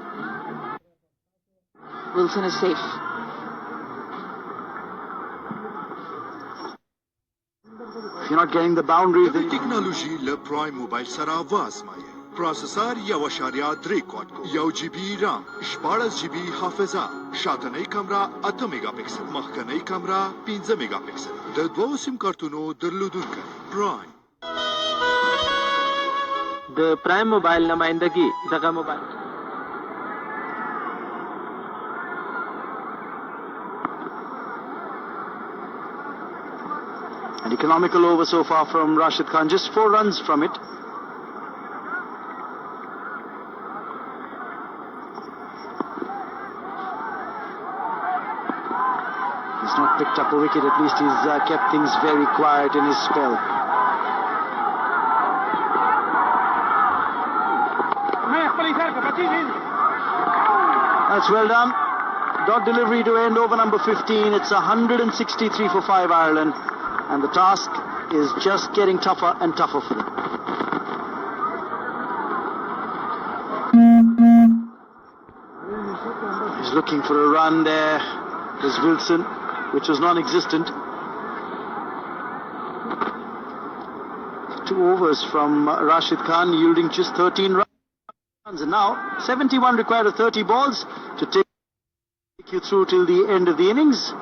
Wilson is safe. If you're not getting the boundary, then technology le prime mobile sara vazmaye. Processor 1.3 quad ko, 1 GB RAM, 14 GB hafiza, شاتنۍ کیمرا 8 میگا پکسل، مخکنۍ کیمرا 15 میگا پکسل. د 2 سیم کارتونو درلودونکی پرایم. د پرایم موبایل نمائندګي دغه موبایل An economical over so far from Rashid Khan, just 4 runs from it. picked up a wicket. At least he's kept things very quiet in his spell. That's well done. Dot delivery to end over number 15. It's 163 for 5 Ireland, and the task is just getting tougher and tougher for them. He's looking for a run there. There's Wilson, which was non-existent. 2 overs from Rashid Khan, yielding just 13 runs. And now 71 required of 30 balls to take you through till the end of the innings.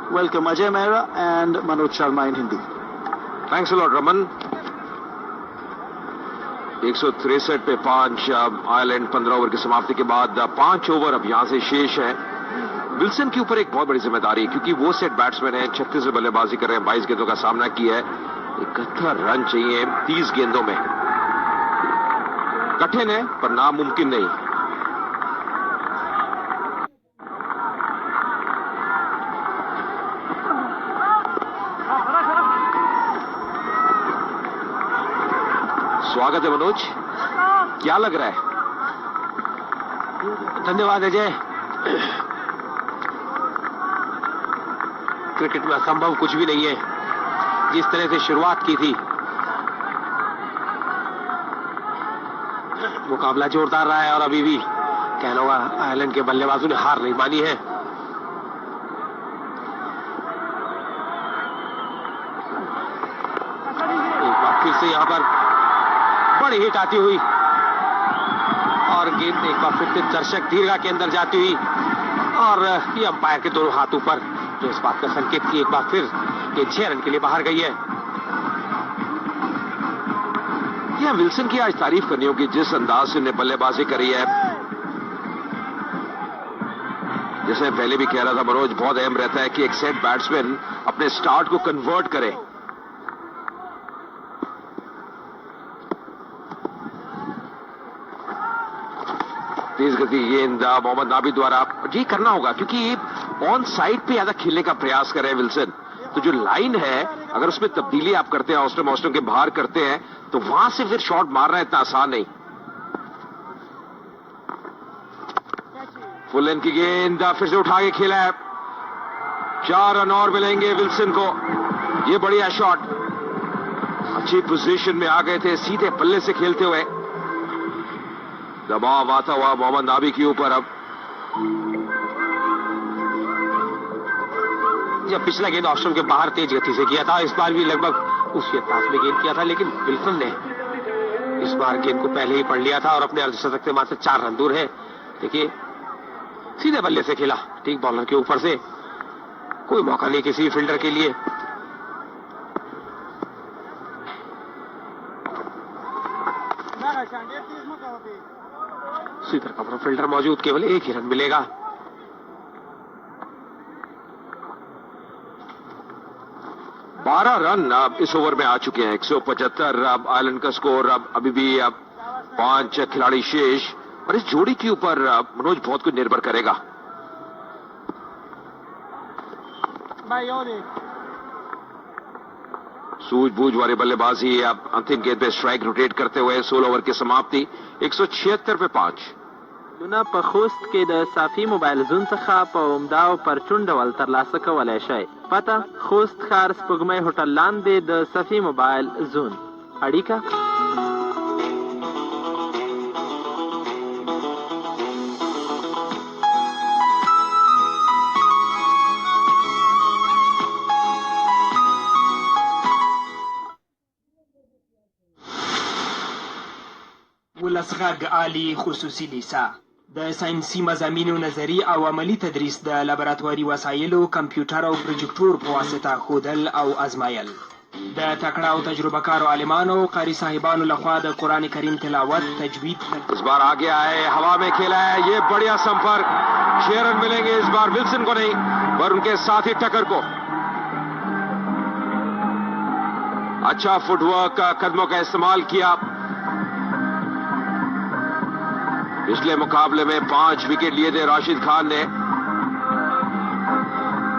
Welcome Ajay Mehra and Manoj Sharma in Hindi. Thanks a lot, Raman. 163 पे 5 Ireland 15 over की समाप्ति के बाद 5 over अब यहां से शेष है। विल्सन के ऊपर एक बहुत बड़ी जिम्मेदारी, क्योंकि वो सेट बैट्समैन है, 36 में बल्लेबाजी कर रहे हैं, 22 गेंदों का सामना किया है। 71 रन चाहिए 30 गेंदों में। कठिन है पर नामुमकिन नहीं। स्वागत है मनोज, क्या लग रहा है? धन्यवाद अजय। क्रिकेट में असंभव कुछ भी नहीं है। जिस तरह से शुरुआत की थी, मुकाबला जोरदार रहा है और अभी भी कहना होगा आयरलैंड के बल्लेबाजों ने हार नहीं मानी है। एक बार फिर से यहां पर बड़ी हिट आती हुई और गेंद एक बार फिर से दर्शक दीर्घा के अंदर जाती हुई और ये अंपायर के दोनों हाथों पर, जो इस बात का संकेत की एक बार फिर ये 6 रन के लिए बाहर गई है। यह विल्सन की आज तारीफ करनी होगी, जिस अंदाज से उन्हें बल्लेबाजी करी है। जैसे पहले भी कह रहा था मनोज, बहुत अहम रहता है कि एक सेट बैट्समैन अपने स्टार्ट को कन्वर्ट करे। तेज गति गेंद मोहम्मद नाबी द्वारा ये करना होगा, क्योंकि ऑन साइड पे ज्यादा खेलने का प्रयास कर रहे हैं विल्सन। तो जो लाइन है, अगर उसमें तब्दीली आप करते हैं, ऑस्ट्रेम के बाहर करते हैं, तो वहां से फिर शॉट मारना इतना आसान नहीं। फुल लेंथ की गेंद फिर से उठा के खेला है। 4 रन और मिलेंगे विल्सन को। ये बढ़िया शॉट, अच्छी पोजीशन में आ गए थे, सीधे पल्ले से खेलते हुए। दबाव आता हुआ मोहम्मद नाबी के ऊपर। अब जब पिछला गेंद ऑस्ट्रेम के बाहर तेज गति से किया था, इस बार भी लगभग उसी अंदाज में गेंद किया था, लेकिन विल्सन ने इस बार गेंद को पहले ही पढ़ लिया था और अपने अर्धशतक से मात्र 4 रन दूर है। देखिए, सीधे बल्ले से खेला, ठीक बॉलर के ऊपर से, कोई मौका नहीं किसी फील्डर के लिए। सीधर कवर फील्डर मौजूद, केवल 1 ही रन मिलेगा। बारह रन अब इस ओवर में आ चुके हैं। 175 अब आयरलैंड का स्कोर। अब अभी भी 5 खिलाड़ी शेष, और इस जोड़ी के ऊपर मनोज बहुत कुछ निर्भर करेगा। सूझबूझ वाली बल्लेबाजी। अब अंतिम गेंद पे स्ट्राइक रोटेट करते हुए 16 ओवर की समाप्ति। 176 पे 5। لونه په خوست کې د صافي موبایل زون څخه په عمده او پرچون ډول ترلاسه کولی شئ. پته: خوست ښار سپوږمۍ هوټل لاندې د صافي موبایل زون. اړیکه: ولسغږ عالی خصوصي لیسه د ساینسي مضامینو نظري او عملی تدریس د لابراتواري وسایلو، کمپیوټر او پروجیکټور په واسطه ښودل او ازمایل. د تکړه او تجربه کارو عالمانو او قاری صاحبانو لخوا د قرآن کریم تلاوت، تجوید. इस बार आगे आए, हवा में खेला है, ये बढ़िया संपर्क। 6 रन मिलेंगे इस बार विल्सन को नहीं, पर उनके साथी टक्कर को। अच्छा फुटवर्क, कदमों का इस्तेमाल किया। पिछले मुकाबले में 5 विकेट लिए थे राशिद खान ने।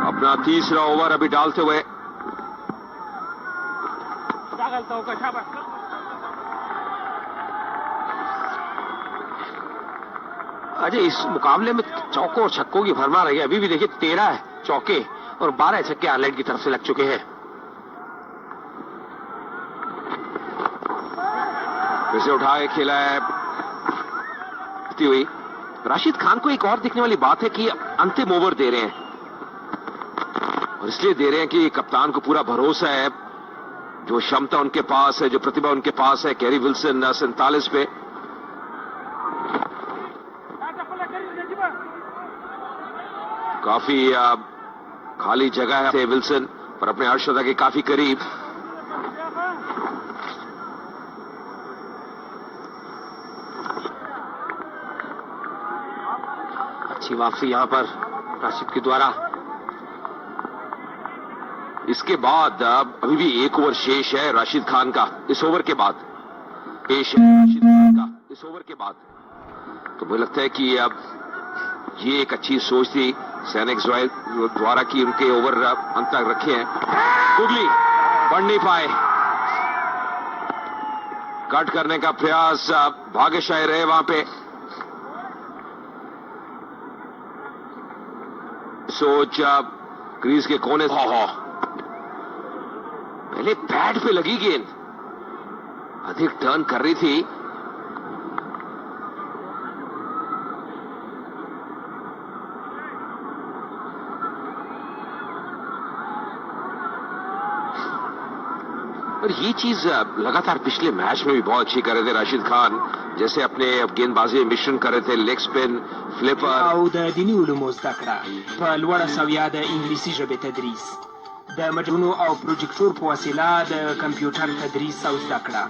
अपने अपना तीसरा ओवर अभी डालते हुए। अजय, इस मुकाबले में चौकों और छक्कों की भरमार रही है। अभी भी देखिए 13 चौके और 12 छक्के आयरलैंड की तरफ से लग चुके हैं। फिर से उठा के खेला है हुई। राशिद खान को एक और दिखने वाली बात है कि अंतिम ओवर दे रहे हैं, और इसलिए दे रहे हैं कि कप्तान को पूरा भरोसा है, जो क्षमता उनके पास है, जो प्रतिभा उनके पास है। कैरी विल्सन 47 पे। काफी खाली जगह है विल्सन, पर अपने अर्शदा के काफी करीब। अच्छी वापसी यहां पर राशिद के द्वारा। इसके बाद अभी भी एक ओवर शेष है राशिद खान का इस ओवर के बाद। राशिद खान का इस ओवर के बाद तो मुझे लगता है कि अब ये एक अच्छी सोच थी सैनिक द्वारा की उनके ओवर अंत तक रखे हैं। गुगली बढ़ नहीं पाए, कट करने का प्रयास भाग्यशाली रहे वहां पे। सोच क्रीज के कोने से पहले पैड पे लगी गेंद, अधिक टर्न कर रही थी। और ये चीज लगातार पिछले मैच में भी बहुत अच्छी कर रहे थे राशिद खान, जैसे अपने गेंदबाजी में मिश्रण कर रहे थे, लेग स्पिन, फ्लिपर او د دینی علومو زده کړه په لوړه سویا د انګلیسي ژبې تدریس د مجرونو او پروجیکټور په وسیله د کمپیوټر تدریس او زده کړه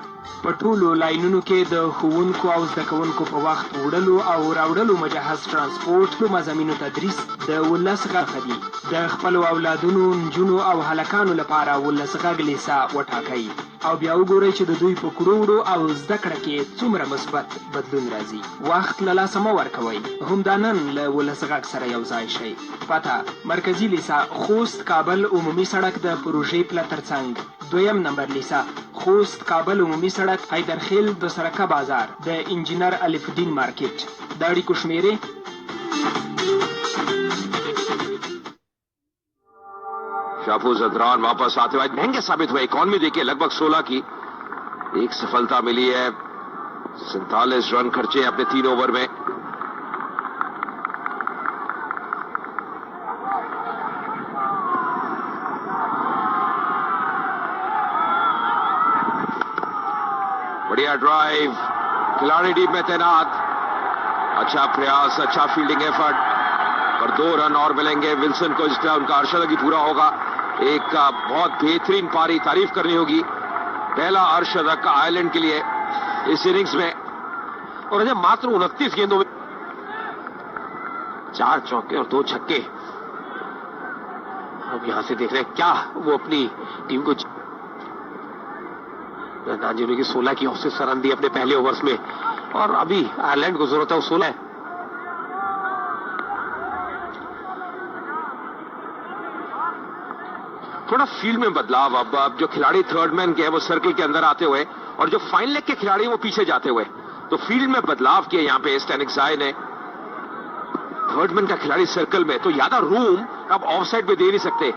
په ټولو لاینونو کې د ښوونکو او زده کوونکو په وخت وړلو او راوړلو مجهز ترانسپورټ د مضامینو تدریس د 19 غرفه دي د خپلو اولادونو نجونو او هلکانو لپاره 19 غږ لیسه وټاکئ او بیا وګورئ چې د دوی په کړو وړو او زده کړه کې څومره مثبت بدلون راځي. وخت له لاسه مه ورکوئ، همدا نن له 19 غږ سره یو ځای شئ. پته مرکزي لیسه خوست کابل عمومي سړک د پروژې پله ترڅنګ، دویم نمبر لیسه خوست کابل عمومي سړک حیدرخیل د سرکه بازار د انجینر الف الدین مارکیټ. د اړیکو شمیرې शाहफूज अदरान वापस आते हुए महंगे साबित हुए। इकॉनमी देखिए लगभग 16 की एक सफलता मिली है। 47 रन खर्चे अपने 3 ओवर में। बढ़िया ड्राइव, खिलाड़ी टीम में तैनात। अच्छा प्रयास, अच्छा फील्डिंग एफर्ट, और 2 रन और मिलेंगे विल्सन को, जिस तरह उनका अर्शदगी पूरा होगा। एक बहुत बेहतरीन पारी, तारीफ करनी होगी। पहला अर्शदक आयरलैंड के लिए इस इनिंग्स में, और अजय मात्र 29 गेंदों में 4 चौके और 2 छक्के। अब यहां से देख रहे हैं क्या वो अपनी टीम को नाजियों की 16 की औसत रन दी अपने पहले ओवर्स में, और अभी आयरलैंड को जरूरत है वो 16 है। थोड़ा फील्ड में बदलाव। अब जो खिलाड़ी थर्ड मैन के हैं वो सर्कल के अंदर आते हुए, और जो फाइन लेग के खिलाड़ी वो पीछे जाते हुए, तो फील्ड में बदलाव किया यहां पे स्टैनिक्साई ने। थर्ड मैन का खिलाड़ी सर्कल में, तो ज्यादा रूम अब ऑफ साइड पे दे नहीं सकते।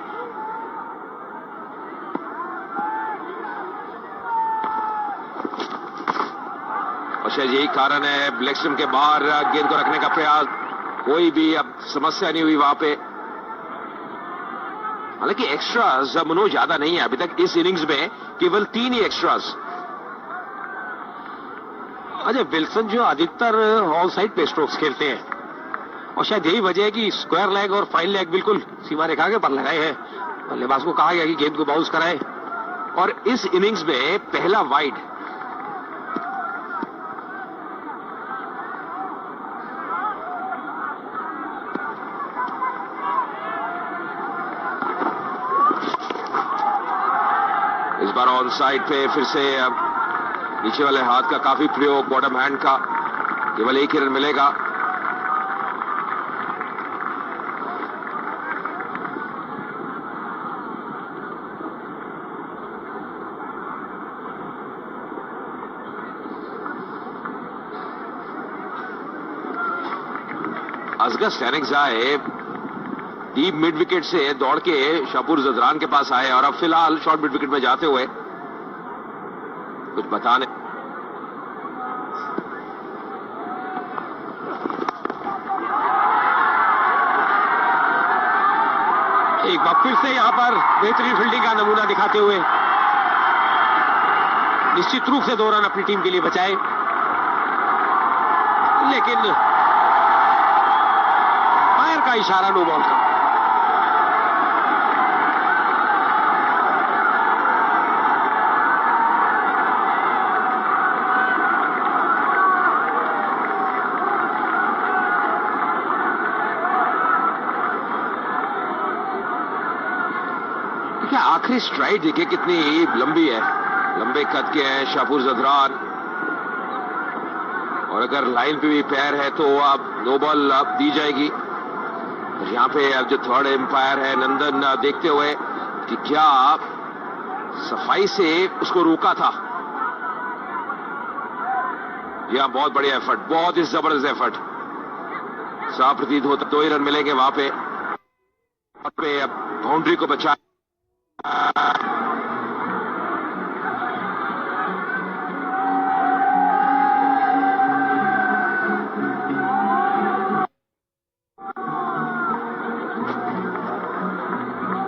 और शायद यही कारण है ब्लैक स्टम्प के बाहर गेंद को रखने का प्रयास, कोई भी अब समस्या नहीं हुई वहां पे। हालांकि एक्स्ट्रास मनो ज्यादा नहीं है अभी तक इस इनिंग्स में, केवल 3 ही एक्स्ट्रास। अजय विल्सन जो अधिकतर ऑल साइड पे स्ट्रोक्स खेलते हैं, और शायद यही वजह है कि स्क्वायर लेग और फाइन लेग बिल्कुल सीमा रेखा के पर लगाए हैं। बल्लेबाज को कहा गया कि गेंद को बाउंस कराए, और इस इनिंग्स में पहला वाइड। इस बार ऑन साइड पे फिर से नीचे वाले हाथ का काफी प्रयोग, बॉटम हैंड का, केवल 1 ही रन मिलेगा। असगर स्टैनिक्साई डीप मिड विकेट से दौड़ के शाहपुर जदरान के पास आए और अब फिलहाल शॉर्ट मिड विकेट में जाते हुए कुछ बताने। एक बार फिर से यहां पर बेहतरीन फील्डिंग का नमूना दिखाते हुए निश्चित रूप से 2 रन अपनी टीम के लिए बचाए, लेकिन फायर का इशारा नो बॉल का। क्या आखिरी स्ट्राइड देखिए कितनी लंबी है, लंबे कद के हैं शाहपुर जदरान, और अगर लाइन पे भी पैर है तो अब नो बॉल दी जाएगी। और यहां पे अब जो थर्ड एम्पायर है नंदन देखते हुए कि क्या सफाई से उसको रोका था। यह बहुत बढ़िया एफर्ट, बहुत ही जबरदस्त एफर्ट, साफ प्रतीत होता 2 ही रन मिलेंगे वहां पे बाउंड्री को बचा।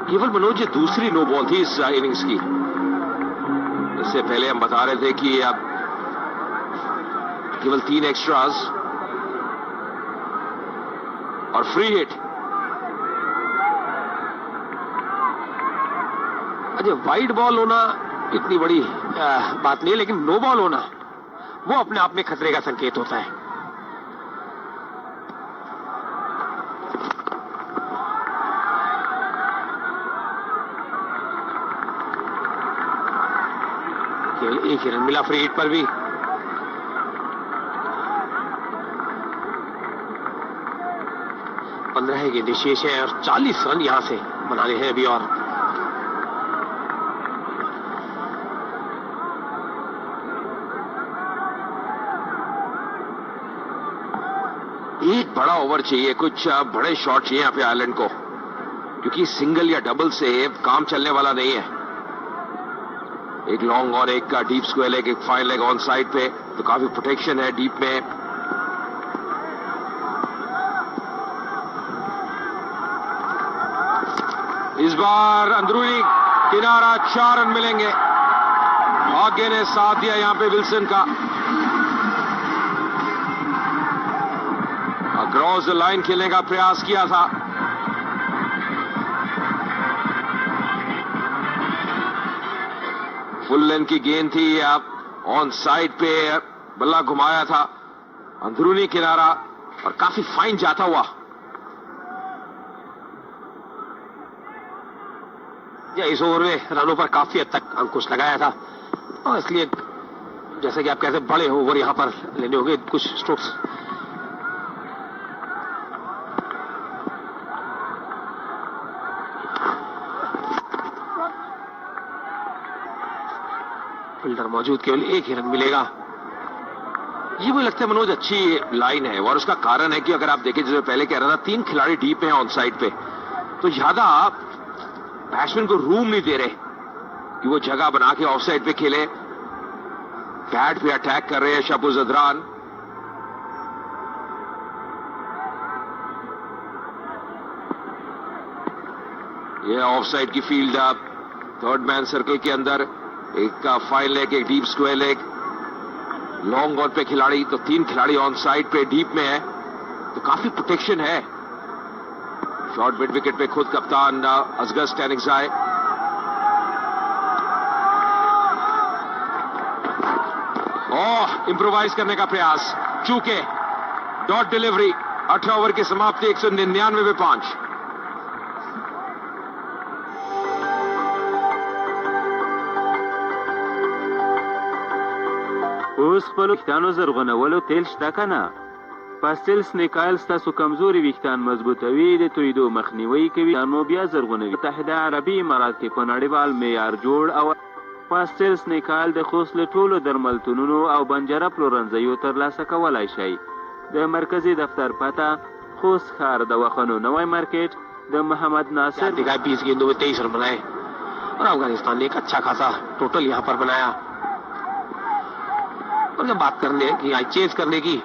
केवल मनोज दूसरी नो बॉल थी इस इनिंग्स की। इससे पहले हम बता रहे थे कि अब केवल 3 एक्स्ट्रास और फ्री हिट। अच्छा, वाइड बॉल होना इतनी बड़ी बात नहीं है, लेकिन नो बॉल होना वो अपने आप में खतरे का संकेत होता है। केवल 1 ही रन मिला फ्री हिट पर भी। पंद्रह गेंदें शेष है और 40 रन यहां से बनाने हैं अभी। और एक बड़ा ओवर चाहिए, कुछ बड़े शॉट चाहिए यहां पे आयरलैंड को, क्योंकि सिंगल या डबल से काम चलने वाला नहीं है। एक लॉन्ग और एक का डीप स्क्वायर लेग, एक फाइन लेग ऑन साइड पे, तो काफी प्रोटेक्शन है डीप में। इस बार अंदरूनी किनारा 4 रन मिलेंगे। भाग्य ने साथ दिया यहां पे विल्सन का। क्रॉस द लाइन खेलने का प्रयास किया था, फुल लेंथ की गेंद थी, आप ऑन साइड पे बल्ला घुमाया था, अंदरूनी किनारा और काफी फाइन जाता हुआ। इस ओवर में रनों पर काफी हद तक अंकुश लगाया था, और इसलिए जैसे कि आप कहते बड़े ओवर यहां पर लेने होंगे, कुछ स्ट्रोक्स। फील्डर मौजूद, केवल 1 ही रन मिलेगा। ये मुझे लगता है मनोज अच्छी लाइन है, और उसका कारण है कि अगर आप देखें, जैसे पहले कह रहा था, 3 खिलाड़ी डीप हैं ऑन साइड पे, तो ज्यादा बैट्समैन को रूम नहीं दे रहे कि वो जगह बना के ऑफ साइड पे खेले। पैड पे अटैक कर रहे हैं शाहपुर जदरान। ये ऑफ साइड की फील्ड, थर्ड मैन सर्कल के अंदर, एक का फाइन लेग, एक deep square leg, long on पे खिलाड़ी, तो 3 खिलाड़ी ऑन साइड पे डीप में है, तो काफी प्रोटेक्शन है। शॉर्ट मिड विकेट पे खुद कप्तान असगर स्टैनिक्साई। इंप्रोवाइज करने का प्रयास, चूके डॉट डिलीवरी। 18 ओवर की समाप्ति, 199 पे 5। اوس خپلو ویښتانو زرغونولو تیل شته که نه؟ پاستل سنیکایل ستاسو کمزوري ویښتان مضبوطوي، د تویدو مخنیوي کوي، ویښتانو بیا زرغونوي. متحده عربي امارات کې په نړیوال معیار جوړ او پاستل سنیکایل د خوست له ټولو درملتونونو او بنجره پلورنځیو ترلاسه کولی شئ. د مرکزي دفتر پته خوست ښار د وخنو نوی مارکیټ د محمد ناصر दिखाए 20 गेंदों में 23 रन बनाए और अफगानिस्तान ने एक अच्छा खासा टोटल यहाँ पर बनाया। और जब बात करने की चेज करने की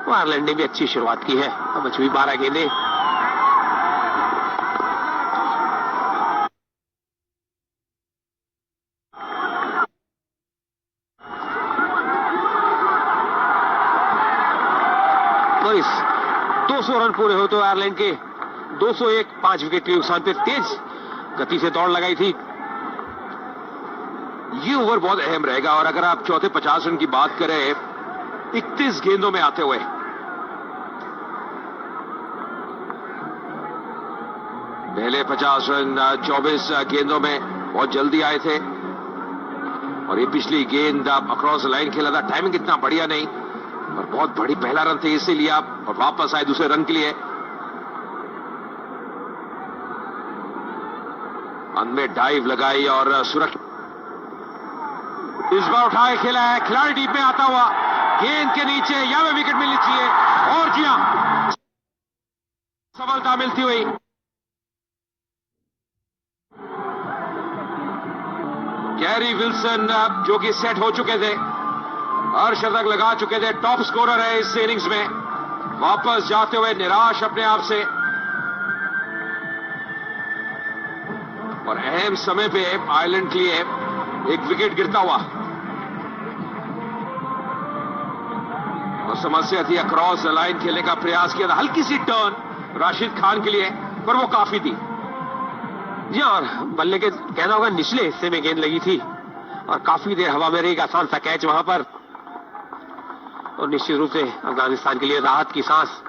तो आयरलैंड ने भी अच्छी शुरुआत की है। अब बची हुई 12 गेंदें। और इस 200 रन पूरे हो तो आयरलैंड के 201 5 विकेट के नुकसान पे तेज गति से दौड़ लगाई थी। ये ओवर बहुत अहम रहेगा और अगर आप चौथे 50 रन की बात करें 31 गेंदों में आते हुए पहले 50 रन 24 गेंदों में बहुत जल्दी आए थे और ये पिछली गेंद अक्रॉस लाइन खेला था। टाइमिंग इतना बढ़िया नहीं और बहुत बड़ी पहला रन थे इसीलिए आप और वापस आए दूसरे रन के लिए। अंत में डाइव लगाई और सुरक्षा इस बार उठाए खेला है। खिलाड़ी डीप में आता हुआ गेंद के नीचे यहां में विकेट मिलनी चाहिए और जी हां सफलता मिलती हुई। गैरी विल्सन जो कि सेट हो चुके थे, अर्धशतक लगा चुके थे, टॉप स्कोरर है इस इनिंग्स में, वापस जाते हुए निराश अपने आप से और अहम समय पे आयरलैंड के लिए एक विकेट गिरता हुआ और समस्या थी अक्रॉस लाइन खेलने का प्रयास किया था। हल्की सी टर्न राशिद खान के लिए पर वो काफी थी। जी और बल्ले के कहना होगा निचले हिस्से में गेंद लगी थी और काफी देर हवा में रही। एक आसान सा कैच वहां पर और निश्चित रूप से अफगानिस्तान के लिए राहत की सांस।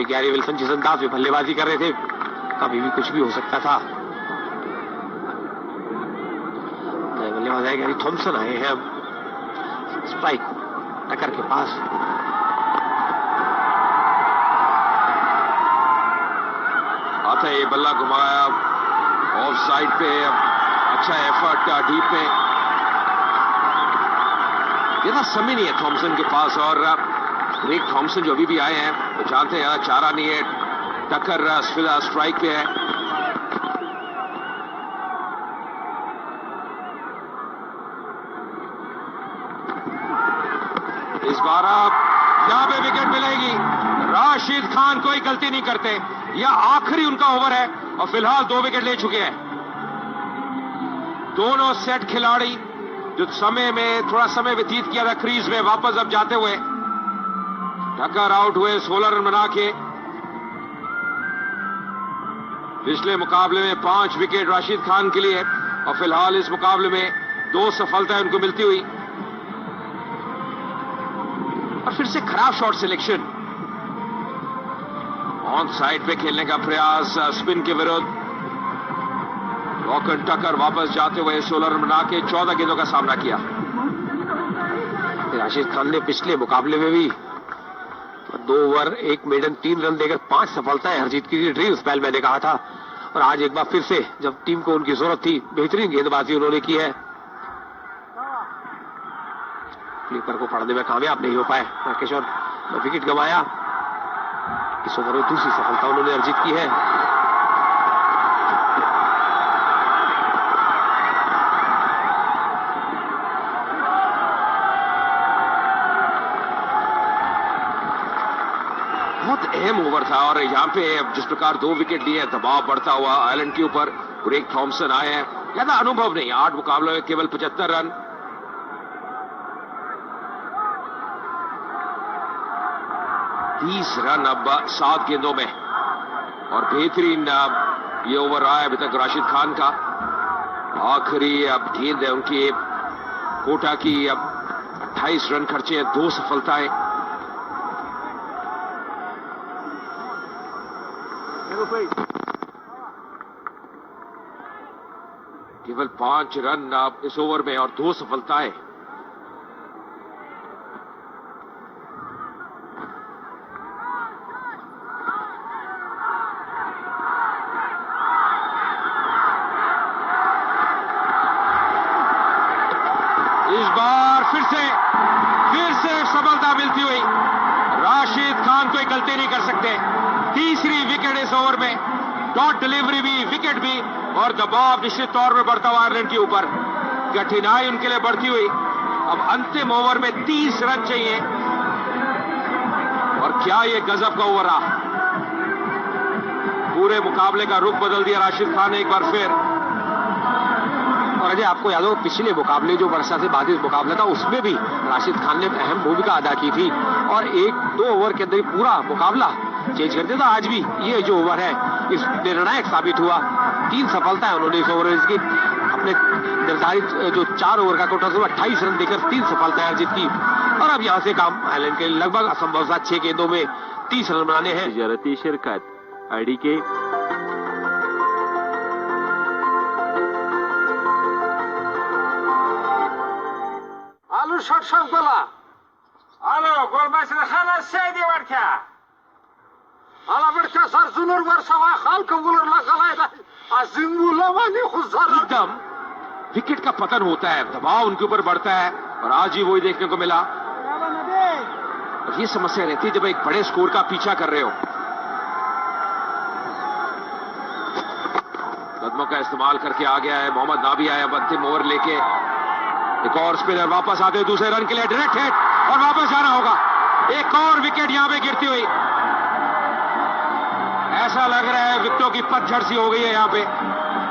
गैरी विल्सन जिस अंदाज में बल्लेबाजी कर रहे थे कभी भी कुछ भी हो सकता था। बल्लेबाज है गैरी थॉमसन आए हैं अब स्ट्राइक टक्कर के पास। आता है ये बल्ला घुमाया ऑफ साइड पे, अच्छा एफर्ट डीप में। ज्यादा समय नहीं है थॉमसन के पास और ग्रेग थॉमसन जो अभी भी आए हैं वो जानते हैं चारा नहीं है, टक्कर स्ट्राइक पे है। इस बार यहां पे विकेट मिलेगी। राशिद खान कोई गलती नहीं करते, यह आखिरी उनका ओवर है और फिलहाल 2 विकेट ले चुके हैं। दोनों सेट खिलाड़ी जो समय में थोड़ा समय व्यतीत किया था क्रीज में, वापस अब जाते हुए टक्कर आउट हुए 16 रन बना के। पिछले मुकाबले में 5 विकेट राशिद खान के लिए और फिलहाल इस मुकाबले में 2 सफलताएं उनको मिलती हुई और फिर से खराब शॉट सिलेक्शन। ऑन साइड पे खेलने का प्रयास स्पिन के विरुद्ध। रॉकन टक्कर वापस जाते हुए 16 रन बना के 14 गेंदों का सामना किया। राशिद खान ने पिछले मुकाबले में भी 2 ओवर 1 मेडन 3 रन देकर 5 सफलताएं हरजीत की ड्रीम स्पेल मैंने कहा था और आज एक बार फिर से जब टीम को उनकी जरूरत थी बेहतरीन गेंदबाजी उन्होंने की है। स्लीपर को पढ़ने में कामयाब नहीं हो पाए राकेश और विकेट गंवाया। इस ओवर में दूसरी सफलता उन्होंने अर्जित की है। बहुत अहम ओवर था और यहां पे जिस प्रकार 2 विकेट लिए, दबाव बढ़ता हुआ आयरलैंड के ऊपर। ग्रेग थॉमसन आए हैं, ज्यादा अनुभव नहीं, 8 मुकाबलों में केवल 75 रन। 30 रन अब 7 गेंदों में और बेहतरीन ये ओवर रहा है अभी तक राशिद खान का। आखिरी अब गेंद है उनकी कोटा की। अब 28 रन खर्चे हैं, 2 सफलताएं। केवल 5 रन अब इस ओवर में और 2 सफलताएं। इस बार फिर से सफलता मिलती हुई। राशिद खान को कोई गलती नहीं कर सकते। तीसरी विकेट इस ओवर में, डॉट डिलीवरी भी, विकेट भी, और दबाव निश्चित तौर पर बढ़ता हुआ आयरलैंड के ऊपर, कठिनाई उनके लिए बढ़ती हुई। अब अंतिम ओवर में 30 रन चाहिए, और क्या ये गजब का ओवर रहा। पूरे मुकाबले का रुख बदल दिया राशिद खान ने एक बार फिर। और अजय, आपको याद हो पिछले मुकाबले जो वर्षा से बाधित मुकाबला था, उसमें भी राशिद खान ने अहम भूमिका अदा की थी और 1-2 ओवर के अंदर ही पूरा मुकाबला चेंज कर दिया था। आज भी ये जो ओवर है इस निर्णायक साबित हुआ। 3 सफलता है उन्होंने इस ओवर की, अपने निर्धारित जो 4 ओवर का कोटा था 28 रन देकर 3 सफलताएं अर्जित की। और अब यहां से काम आयरलैंड के लगभग असंभव था, 6 गेंदों में 30 रन बनाने हैं। तिजारती शिरकत आईडी के आलू शॉट बोला आलो गोलमासला खाना सेदी वाटक्या आला बडक्या सर जुनूर वर्षावा खाल कबूलर लगालाय अजिंगुला मानी खुसर एकदम विकेट का पतन होता है, दबाव उनके ऊपर बढ़ता है, और आज ही वही देखने को मिला। और ये समस्या रहती है जब एक बड़े स्कोर का पीछा कर रहे हो। कदमों का इस्तेमाल करके आ गया है मोहम्मद नाबी, आया अंतिम ओवर लेके। एक और स्पिनर वापस आते हैं दूसरे रन के लिए, डायरेक्ट हिट, और वापस जाना होगा। एक और विकेट यहां पे गिरती हुई, ऐसा लग रहा है विकेटों की पतझड़ सी हो गई है यहां पे।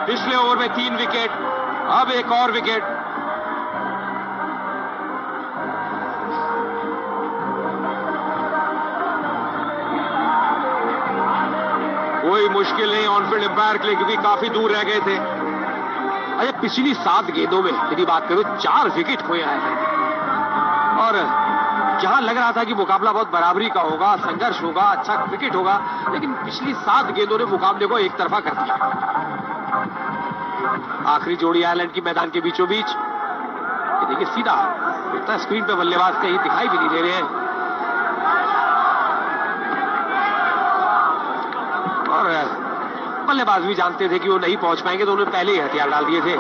पिछले ओवर में 3 विकेट, अब एक और विकेट। कोई मुश्किल नहीं ऑनफील्ड एम्पायर के लिए, क्योंकि काफी दूर रह गए थे। अरे पिछली 7 गेंदों में यदि बात करो 4 विकेट खोए आए हैं, और जहां लग रहा था कि मुकाबला बहुत बराबरी का होगा, संघर्ष होगा, अच्छा क्रिकेट होगा, लेकिन पिछली 7 गेंदों ने मुकाबले को एक तरफा कर दिया। आखिरी जोड़ी आयरलैंड की मैदान के बीचों बीच, ये देखिए सीधा उतना स्क्रीन पे बल्लेबाज कहीं दिखाई भी नहीं दे रहे हैं, और बल्लेबाज भी जानते थे कि वो नहीं पहुंच पाएंगे, तो उन्होंने पहले ही हथियार डाल दिए थे।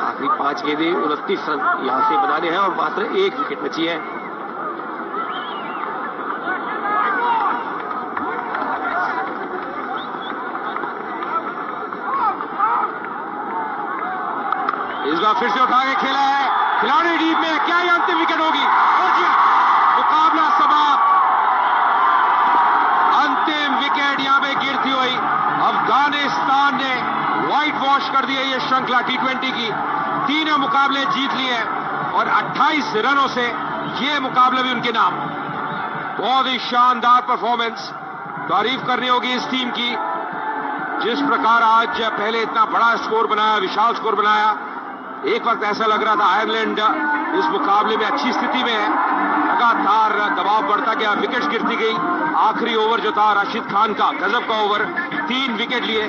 आखिरी 5 गेंदें 29 रन यहां से बनाने हैं, और मात्र 1 विकेट बची है। इस बार फिर से उठा के खेला है खिलाड़ी डीप में, क्या ये अंतिम विकेट होगी? और जी मुकाबला समाप्त। अंतिम विकेट यहां पे गिरती हुई अफगानिस्तान ने व्हाइट वॉश कर दिया ये श्रृंखला T20 की। 3 मुकाबले जीत लिए और 28 रनों से ये मुकाबला भी उनके नाम। बहुत ही शानदार परफॉर्मेंस, तारीफ करनी होगी इस टीम की, जिस प्रकार आज पहले इतना बड़ा स्कोर बनाया, विशाल स्कोर बनाया। एक वक्त ऐसा लग रहा था आयरलैंड इस मुकाबले में अच्छी स्थिति में है, लगातार दबाव बढ़ता गया, विकेट्स गिरती गई। आखिरी ओवर जो था राशिद खान का, गजब का ओवर, 3 विकेट लिए,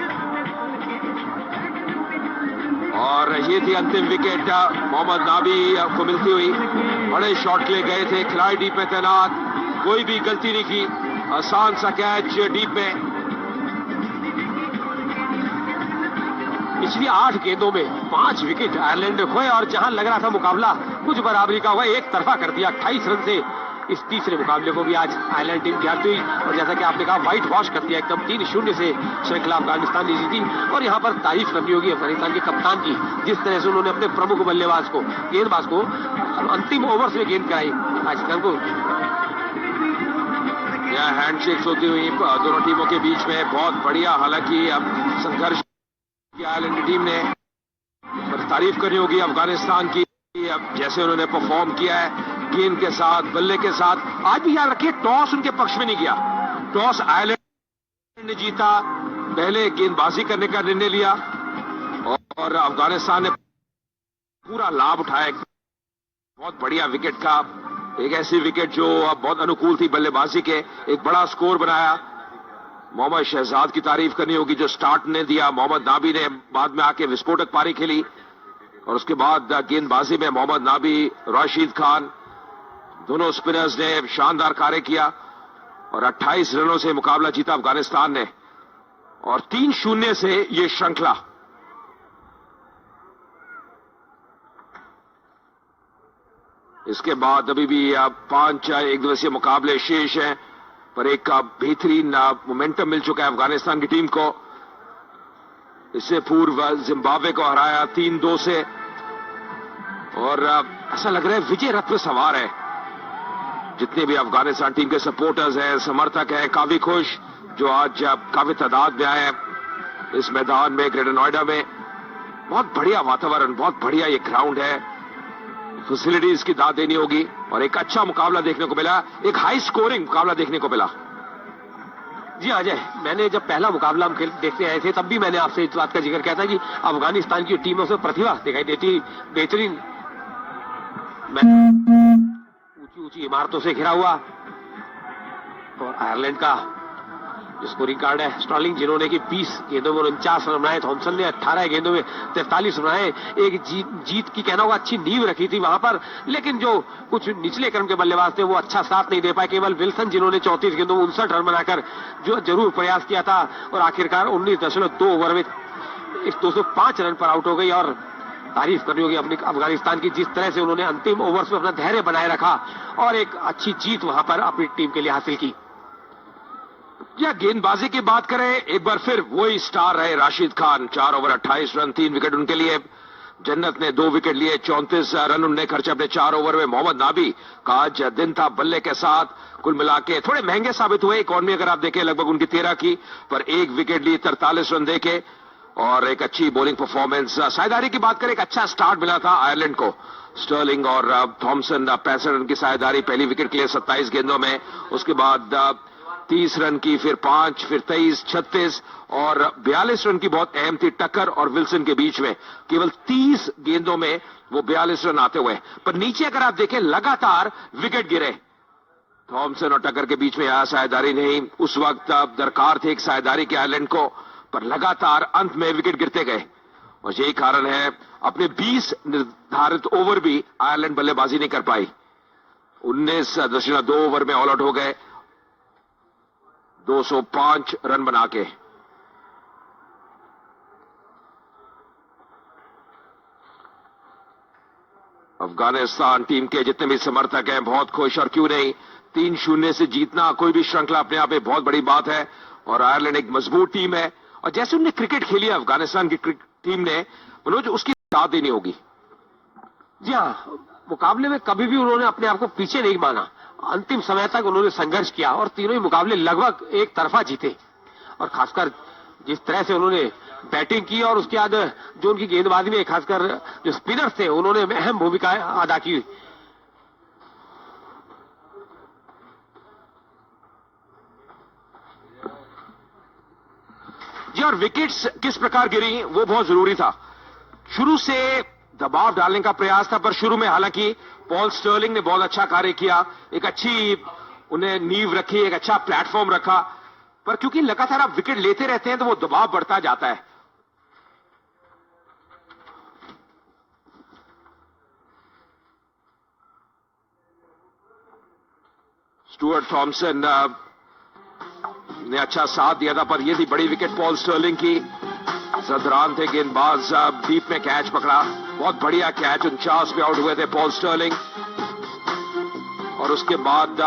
और ये थी अंतिम विकेट मोहम्मद नाबी को मिलती हुई। बड़े शॉट ले गए थे, खिलाड़ी डीप में तैनात, कोई भी गलती नहीं की, आसान सा कैच डीप में। पिछली 8 गेंदों में 5 विकेट आयरलैंड ने खोए, और जहां लग रहा था मुकाबला कुछ बराबरी का हुआ, एक तरफा कर दिया 28 रन से। इस तीसरे मुकाबले को भी आज आयरलैंड टीम जीती हुई, और जैसा कि आपने कहा व्हाइट वॉश कर दिया एकदम। 3-0 से श्रृंखला अफगानिस्तान ने जीती। और यहां पर तारीफ करनी होगी अफगानिस्तान के कप्तान की, जिस तरह से उन्होंने अपने प्रमुख बल्लेबाज को, गेंदबाज को अंतिम ओवर में गेंद कराई पाकिस्तान को। यह हैंडशेक्स होती हुई दोनों टीमों के बीच में, बहुत बढ़िया। हालांकि अब संघर्ष आयरलैंड टीम ने, पर तारीफ करनी होगी अफगानिस्तान की, अब जैसे उन्होंने परफॉर्म किया है गेंद के साथ, बल्ले के साथ। आज भी याद रखिए टॉस उनके पक्ष में नहीं गया, टॉस आयरलैंड ने जीता, पहले गेंदबाजी करने का निर्णय लिया, और अफगानिस्तान ने पूरा लाभ उठाया। बहुत बढ़िया विकेट का, एक ऐसी विकेट जो बहुत अनुकूल थी बल्लेबाजी के, एक बड़ा स्कोर बनाया। मोहम्मद शहजाद की तारीफ करनी होगी जो स्टार्ट ने दिया। मोहम्मद नाबी ने बाद में आके विस्फोटक पारी खेली, और उसके बाद गेंदबाजी में मोहम्मद नाबी, राशिद खान, दोनों स्पिनर्स ने शानदार कार्य किया, और 28 रनों से मुकाबला जीता अफगानिस्तान ने, और 3-0 से ये श्रृंखला। इसके बाद अभी भी 5 एक दिवसीय मुकाबले शेष हैं। पर एक बेहतरीन मोमेंटम मिल चुका है अफगानिस्तान की टीम को। इससे पूर्व जिम्बाब्वे को हराया 3-2 से, और ऐसा लग रहा है विजय रथ पर सवार है। जितने भी अफगानिस्तान टीम के सपोर्टर्स हैं, समर्थक हैं, काफी खुश, जो आज काफी तादाद में आए हैं इस मैदान में ग्रेटर नोएडा में। बहुत बढ़िया वातावरण, बहुत बढ़िया ये ग्राउंड है, फैसिलिटीज की दाद देनी होगी, और एक अच्छा मुकाबला देखने को मिला, एक हाई स्कोरिंग मुकाबला देखने को मिला। जी अजय, मैंने जब पहला मुकाबला हम देखने आए थे तब भी मैंने आपसे इस बात का जिक्र किया था कि अफगानिस्तान की टीमों से प्रतिभा दिखाई देती, बेहतरीन ऊंची ऊंची इमारतों से घिरा हुआ। और आयरलैंड का जो स्कोरिंग कार्ड है, स्टर्लिंग जिन्होंने कि 20 गेंदों में 49 रन बनाए, थॉमसन ने 18 गेंदों में 43 बनाए, एक जीत की कहना होगा अच्छी नींव रखी थी वहां पर, लेकिन जो कुछ निचले क्रम के बल्लेबाज थे वो अच्छा साथ नहीं दे पाए। केवल विल्सन जिन्होंने 34 गेंदों में 59 रन बनाकर जो जरूर प्रयास किया था, और आखिरकार 19.2 ओवर में 205 रन पर आउट हो गई। और तारीफ करनी होगी अपनी अफगानिस्तान की, जिस तरह से उन्होंने अंतिम ओवर्स में अपना धैर्य बनाए रखा और एक अच्छी जीत वहां पर अपनी टीम के लिए हासिल की। या गेंदबाजी की बात करें, एक बार फिर वही स्टार रहे Rashid Khan. 4 over 28 run, 3 wicket उनके लिए। जन्नत ने 2 विकेट लिए, 34 रन उन्होंने खर्चे अपने 4 ओवर में। मोहम्मद नाबी का आज दिन था बल्ले के साथ, कुल मिला के थोड़े महंगे साबित हुए। इकॉनमी अगर आप देखें लगभग उनकी 13 की, पर 1 विकेट लिए, 43 रन देके, और एक अच्छी बॉलिंग परफॉर्मेंस। साझेदारी की बात करें, एक अच्छा स्टार्ट मिला था आयरलैंड को। स्टर्लिंग और थॉमसन 65 रन की साझेदारी पहली विकेट के लिए 27 गेंदों में। उसके बाद 30 रन की, फिर 5, फिर 23, 36 और 42 रन की बहुत अहम थी टक्कर और विल्सन के बीच में। केवल 30 गेंदों में वो 42 रन आते हुए, पर नीचे अगर आप देखें लगातार विकेट गिरे। थॉमसन और टक्कर के बीच में यहां साझेदारी नहीं, उस वक्त दरकार थे एक साझेदारी के आयरलैंड को, पर लगातार अंत में विकेट गिरते गए। और यही कारण है अपने 20 निर्धारित ओवर भी आयरलैंड बल्लेबाजी नहीं कर पाई। 19.2 ओवर में ऑल आउट हो गए 205 रन बना के। अफगानिस्तान टीम के जितने भी समर्थक हैं बहुत खुश, और क्यों नहीं, 3-0 से जीतना कोई भी श्रृंखला अपने आप में बहुत बड़ी बात है। और आयरलैंड एक मजबूत टीम है, और जैसे उन्होंने क्रिकेट खेली है अफगानिस्तान की टीम ने, मनोज, उसकी दाद देनी होगी। जी हाँ, मुकाबले में कभी भी उन्होंने अपने आप को पीछे नहीं माना, अंतिम समय तक उन्होंने संघर्ष किया और तीनों ही मुकाबले लगभग एक तरफा जीते। और खासकर जिस तरह से उन्होंने बैटिंग की, और उसके बाद जो उनकी गेंदबाजी में खासकर जो स्पिनर्स थे उन्होंने अहम भूमिका अदा की। जी, और विकेट्स किस प्रकार गिरी वो बहुत जरूरी था। शुरू से दबाव डालने का प्रयास था, पर शुरू में हालांकि पॉल स्टर्लिंग ने बहुत अच्छा कार्य किया, एक अच्छी उन्हें नींव रखी, एक अच्छा प्लेटफॉर्म रखा, पर क्योंकि लगातार आप विकेट लेते रहते हैं तो वो दबाव बढ़ता जाता है। स्टुअर्ट थॉमसन ने अच्छा साथ दिया था, पर यह थी बड़ी विकेट पॉल स्टर्लिंग की। जदरान थे गेंदबाज, डीप में कैच पकड़ा, बहुत बढ़िया कैच, 49 पे आउट हुए थे पॉल स्टर्लिंग। और उसके बाद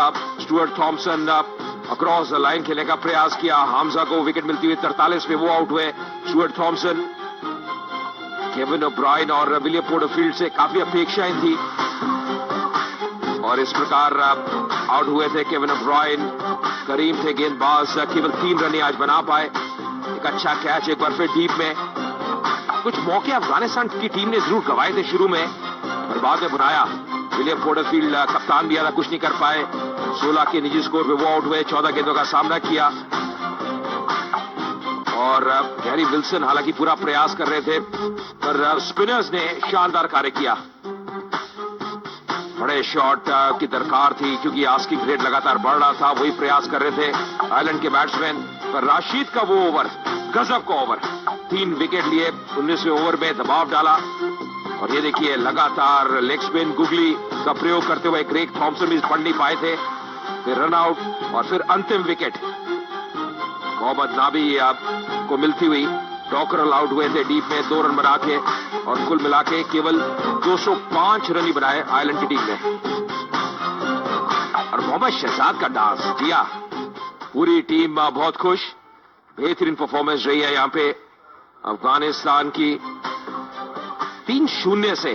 Stuart Thomson across the line खेलने का प्रयास किया, हामजा को विकेट मिलती हुई 43 पे वो आउट हुए स्टुअर्ट थॉमसन। केविन ओब्रायन और विलियम पोर्टरफील्ड से काफी अपेक्षाएं थी, और इस प्रकार आउट हुए थे केविन ओब्रायन। करीम थे गेंदबाज, केवल 3 रन आज बना पाए। एक अच्छा कैच एक बार फिर डीप में। कुछ मौके अफगानिस्तान की टीम ने जरूर गंवाए थे शुरू में, पर बाद में बनाया। विलियम पोर्टरफील्ड कप्तान भी आया, कुछ नहीं कर पाए। 16 के निजी स्कोर पे वो आउट हुए, 14 गेंदों का सामना किया। और गैरी विल्सन हालांकि पूरा प्रयास कर रहे थे, पर स्पिनर्स ने शानदार कार्य किया। बड़े शॉट की दरकार थी, क्योंकि आस्किंग रेट लगातार बढ़ रहा था, वही प्रयास कर रहे थे आयरलैंड के बैट्समैन। पर राशिद का वो ओवर, गजब का ओवर, 3 विकेट लिए, 19वें ओवर में दबाव डाला। और ये देखिए लगातार लेग स्पिन गुगली का प्रयोग करते हुए ग्रेग थॉमसन भी पढ़ नहीं पाए थे, फिर रन आउट और फिर अंतिम विकेट मोहम्मद नाबी को मिलती हुई। डॉकरल आउट हुए थे डीप में 2 रन बना के, और कुल मिला के केवल 205 रन ही बनाए आयरलैंड की टीम ने। और मोहम्मद शहजाद का डांस, जिया पूरी टीम बहुत खुश, बेहतरीन परफॉर्मेंस रही है यहां पे अफगानिस्तान की। 3-0 से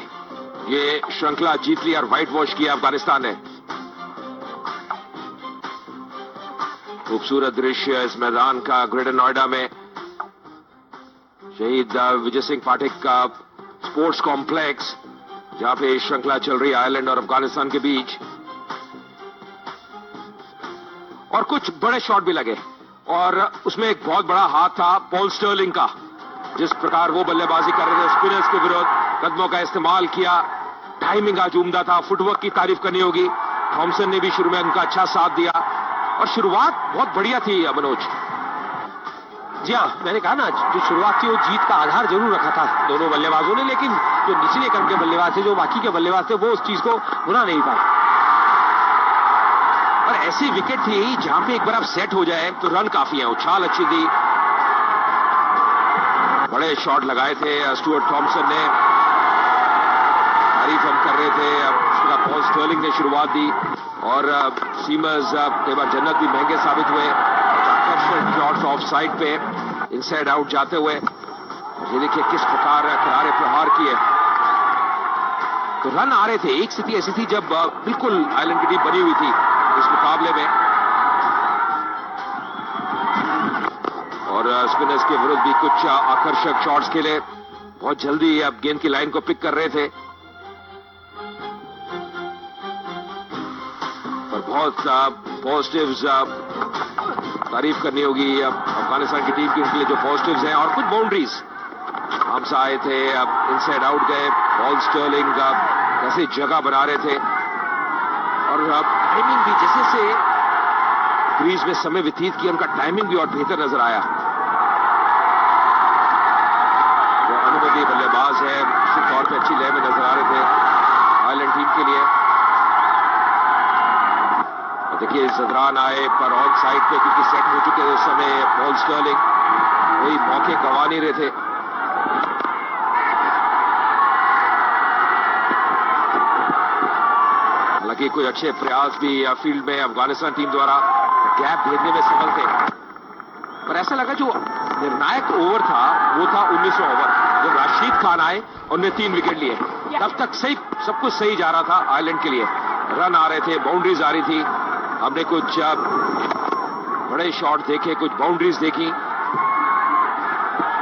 ये श्रृंखला जीत ली और व्हाइट वॉश किया अफगानिस्तान ने। खूबसूरत दृश्य इस मैदान का ग्रेटर नोएडा में शहीद विजय सिंह पाठक का स्पोर्ट्स कॉम्प्लेक्स, जहां पे श्रृंखला चल रही है आयरलैंड और अफगानिस्तान के बीच। और कुछ बड़े शॉट भी लगे और उसमें एक बहुत बड़ा हाथ था पॉल स्टर्लिंग का। जिस प्रकार वो बल्लेबाजी कर रहे थे स्पिनर्स के विरुद्ध, कदमों का इस्तेमाल किया, टाइमिंग आज उम्दा था, फुटवर्क की तारीफ करनी होगी। थॉमसन ने भी शुरू में उनका अच्छा साथ दिया और शुरुआत बहुत बढ़िया थी मनोज। जी हाँ, मैंने कहा ना जो शुरुआत थी वो जीत का आधार जरूर रखा था दोनों बल्लेबाजों ने, लेकिन जो निचले क्रम के बल्लेबाज थे, जो बाकी के बल्लेबाज थे, वो उस चीज को भुना नहीं पाए। और ऐसी विकेट थी जहां पे एक बार आप सेट हो जाए तो रन काफी है, उछाल अच्छी थी, बड़े शॉट लगाए थे स्टुअर्ट थॉमसन ने, तारीफ हम कर रहे थे। अब उसका पॉल स्टर्लिंग ने शुरुआत दी और सीमर्स कई बार जन्नत भी महंगे साबित हुए। आकर्षक शॉट्स ऑफ साइड पे इनसाइड आउट जाते हुए, ये देखिए किस प्रकार किनारे प्रहार किए, तो रन आ रहे थे। एक स्थिति ऐसी थी जब बिल्कुल आयरलैंड की टीम बनी हुई थी इस मुकाबले में, और स्पिनर्स के विरुद्ध भी कुछ आकर्षक शॉट्स खेले, बहुत जल्दी अब गेंद की लाइन को पिक कर रहे थे। पर बहुत पॉजिटिव्स तारीफ करनी होगी अब अफगानिस्तान की टीम की, उनके लिए जो पॉजिटिव्स हैं। और कुछ बाउंड्रीज हम से आए थे, अब इनसाइड आउट गए, पॉल स्टर्लिंग कैसे जगह बना रहे थे और टाइमिंग भी जैसे क्रीज में समय व्यतीत किया, उनका टाइमिंग भी और बेहतर नजर आया। जो अनुभवी बल्लेबाज है निश्चित तौर पर अच्छी लय में नजर आ रहे थे आयरलैंड टीम के लिए। देखिए जदरान आए पर ऑन साइड पे, क्योंकि सेट हो चुके थे उस समय पॉल स्टर्लिंग, वही मौके गंवा नहीं रहे थे। हालांकि कोई अच्छे प्रयास भी फील्ड में अफगानिस्तान टीम द्वारा गैप भेजने में सफल थे, पर ऐसा लगा जो निर्णायक ओवर था वो था 19वां ओवर, जब राशिद खान आए और उन्होंने 3 विकेट लिए। तब तक सही सब कुछ सही जा रहा था आयरलैंड के लिए, रन आ रहे थे, बाउंड्रीज आ रही थी। हमने कुछ बड़े शॉट देखे, कुछ बाउंड्रीज देखी।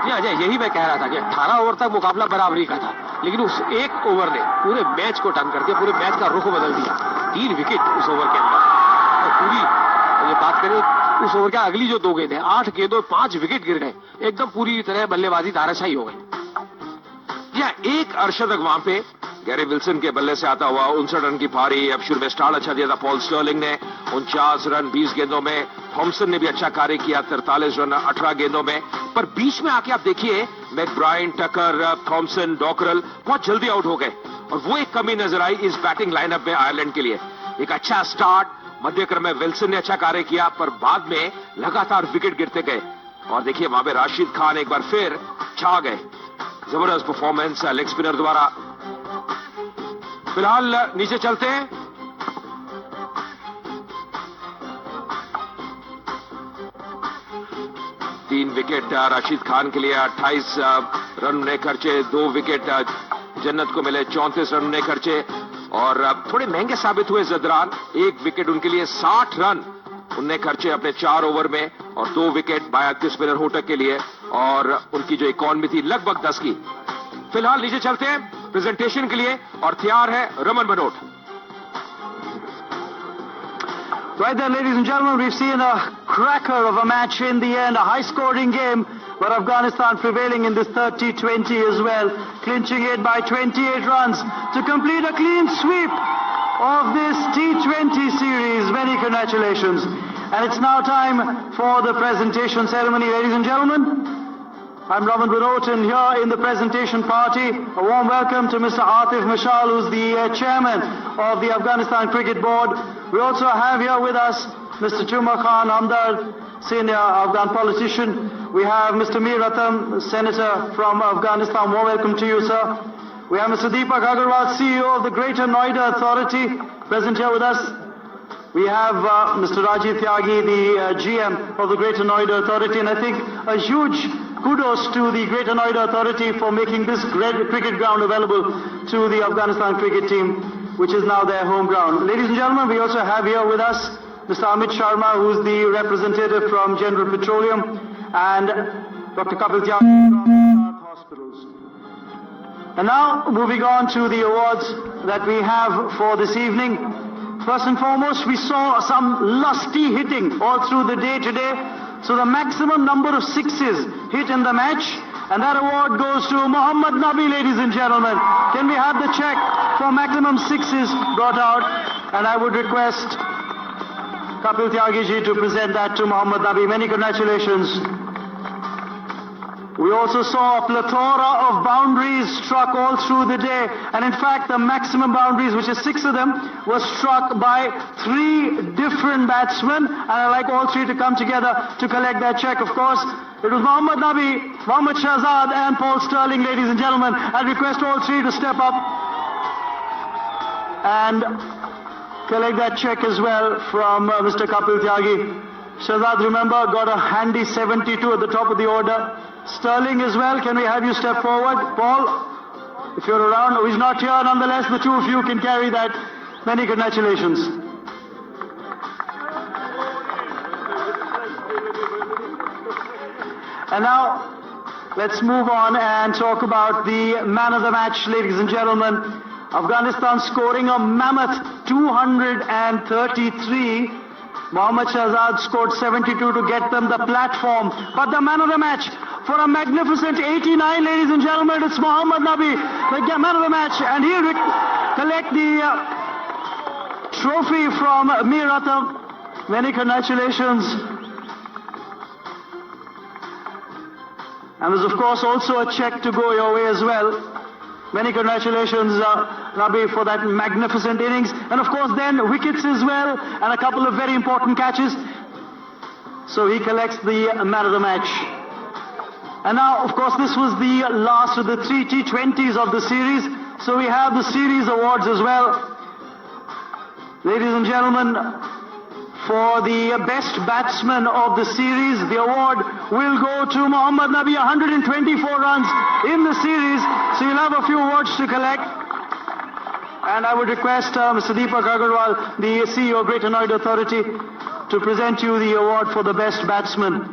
जी अजय, यही मैं कह रहा था कि 18 ओवर तक मुकाबला बराबरी का था, लेकिन उस एक ओवर ने पूरे मैच को टर्न करके पूरे मैच का रुख बदल दिया। 3 विकेट उस ओवर के अंदर, और पूरी ये बात करें उस ओवर के अगली जो 2 गेंद है, 8 गेंदों 5 विकेट गिर गए, एकदम पूरी तरह बल्लेबाजी धाराशाही हो गई। या एक अर्शदक वहां पे गैरी विल्सन के बल्ले से आता हुआ 59 रन की पारी। अब शुरू में स्टार्ट अच्छा दिया था पॉल स्टर्लिंग ने, 49 रन 20 गेंदों में। थॉमसन ने भी अच्छा कार्य किया, 43 रन 18 गेंदों में। पर बीच में आके आप देखिए मैकब्रायन, टकर, थॉमसन, डॉकरल बहुत जल्दी आउट हो गए, और वो एक कमी नजर आई इस बैटिंग लाइनअप में आयरलैंड के लिए। एक अच्छा स्टार्ट, मध्य क्रम में विल्सन ने अच्छा कार्य किया, पर बाद में लगातार विकेट गिरते गए। और देखिए वहां पे राशिद खान एक बार फिर छा गए, जबरदस्त परफॉर्मेंस लेग स्पिनर द्वारा। फिलहाल नीचे चलते हैं। तीन विकेट राशिद खान के लिए, 28 रन उन्हें खर्चे, 2 विकेट जन्नत को मिले, 34 रन उन्हें खर्चे। और थोड़े महंगे साबित हुए जदरान, 1 विकेट उनके लिए, 60 रन उन्हें खर्चे अपने 4 ओवर में, और 2 विकेट बायत के स्पिनर होटक के लिए, और उनकी जो इकॉनमी थी लगभग 10 की। फिलहाल नीचे चलते हैं प्रेजेंटेशन के लिए, और तैयार है Raman Banot. Right then, ladies and gentlemen, we've seen a cracker of a match in the end, a high-scoring game, but Afghanistan prevailing in this third T20 as well, clinching it by 28 runs to complete a clean sweep of this T20 series. Many congratulations. And it's now time for the presentation ceremony, ladies and gentlemen. I'm Raman Banot, and here in the presentation party, a warm welcome to Mr. Atif Mashal, who's the chairman of the Afghanistan Cricket Board. We also have here with us Mr. Juma Khan Hamdard, senior Afghan politician. We have Mr. Mir Ratam, senator from Afghanistan. Warm welcome to you, sir. We have Mr. Deepak Agarwal, CEO of the Greater Noida Authority, present here with us. We have Mr. Rajiv Tyagi, the GM of the Greater Noida Authority, and I think a huge kudos to the Greater Noida Authority for making this cricket ground available to the Afghanistan cricket team, which is now their home ground. Ladies and gentlemen, we also have here with us Mr. Amit Sharma, who's the representative from General Petroleum, and Dr. Kapil Tyagi from Stark Hospitals. And now, moving on to the awards that we have for this evening. First and foremost, we saw some lusty hitting all through the day today. So the maximum number of sixes hit in the match, and that award goes to Muhammad Nabi, ladies and gentlemen. Can we have the check for maximum sixes brought out? And I would request Kapil Tyagi ji to present that to Muhammad Nabi. Many congratulations. We also saw a plethora of boundaries struck all through the day, and in fact the maximum boundaries, which is 6 of them, was struck by 3 different batsmen, and I'd like all 3 to come together to collect that check. Of course, it was Muhammad Nabi, Mohammad Shahzad and Paul Sterling, ladies and gentlemen. I'd request all 3 to step up and collect that check as well from Mr. Kapil Tyagi. Shahzad, remember, got a handy 72 at the top of the order. Sterling as well, can we have you step forward? Paul, if you're around. Oh, he's not here, nonetheless, the 2 of you can carry that. Many congratulations. And now, let's move on and talk about the man of the match, ladies and gentlemen. Afghanistan scoring a mammoth 233. Mohammad Shahzad scored 72 to get them the platform. But the man of the match, for a magnificent 89, ladies and gentlemen, it's Muhammad Nabi, the man of the match. And he'll collect the trophy from Mir Atam. Many congratulations. And there's of course also a check to go your way as well. Many congratulations, Nabi, for that magnificent innings. And of course then wickets as well, and a couple of very important catches. So he collects the man of the match. And now, of course, this was the last of the 3 T20s of the series. So we have the series awards as well. Ladies and gentlemen, for the best batsman of the series, the award will go to Muhammad Nabi, 124 runs in the series. So you'll have a few awards to collect. And I would request Mr. Deepak Agarwal, the CEO of Greater Noida Authority, to present you the award for the best batsman.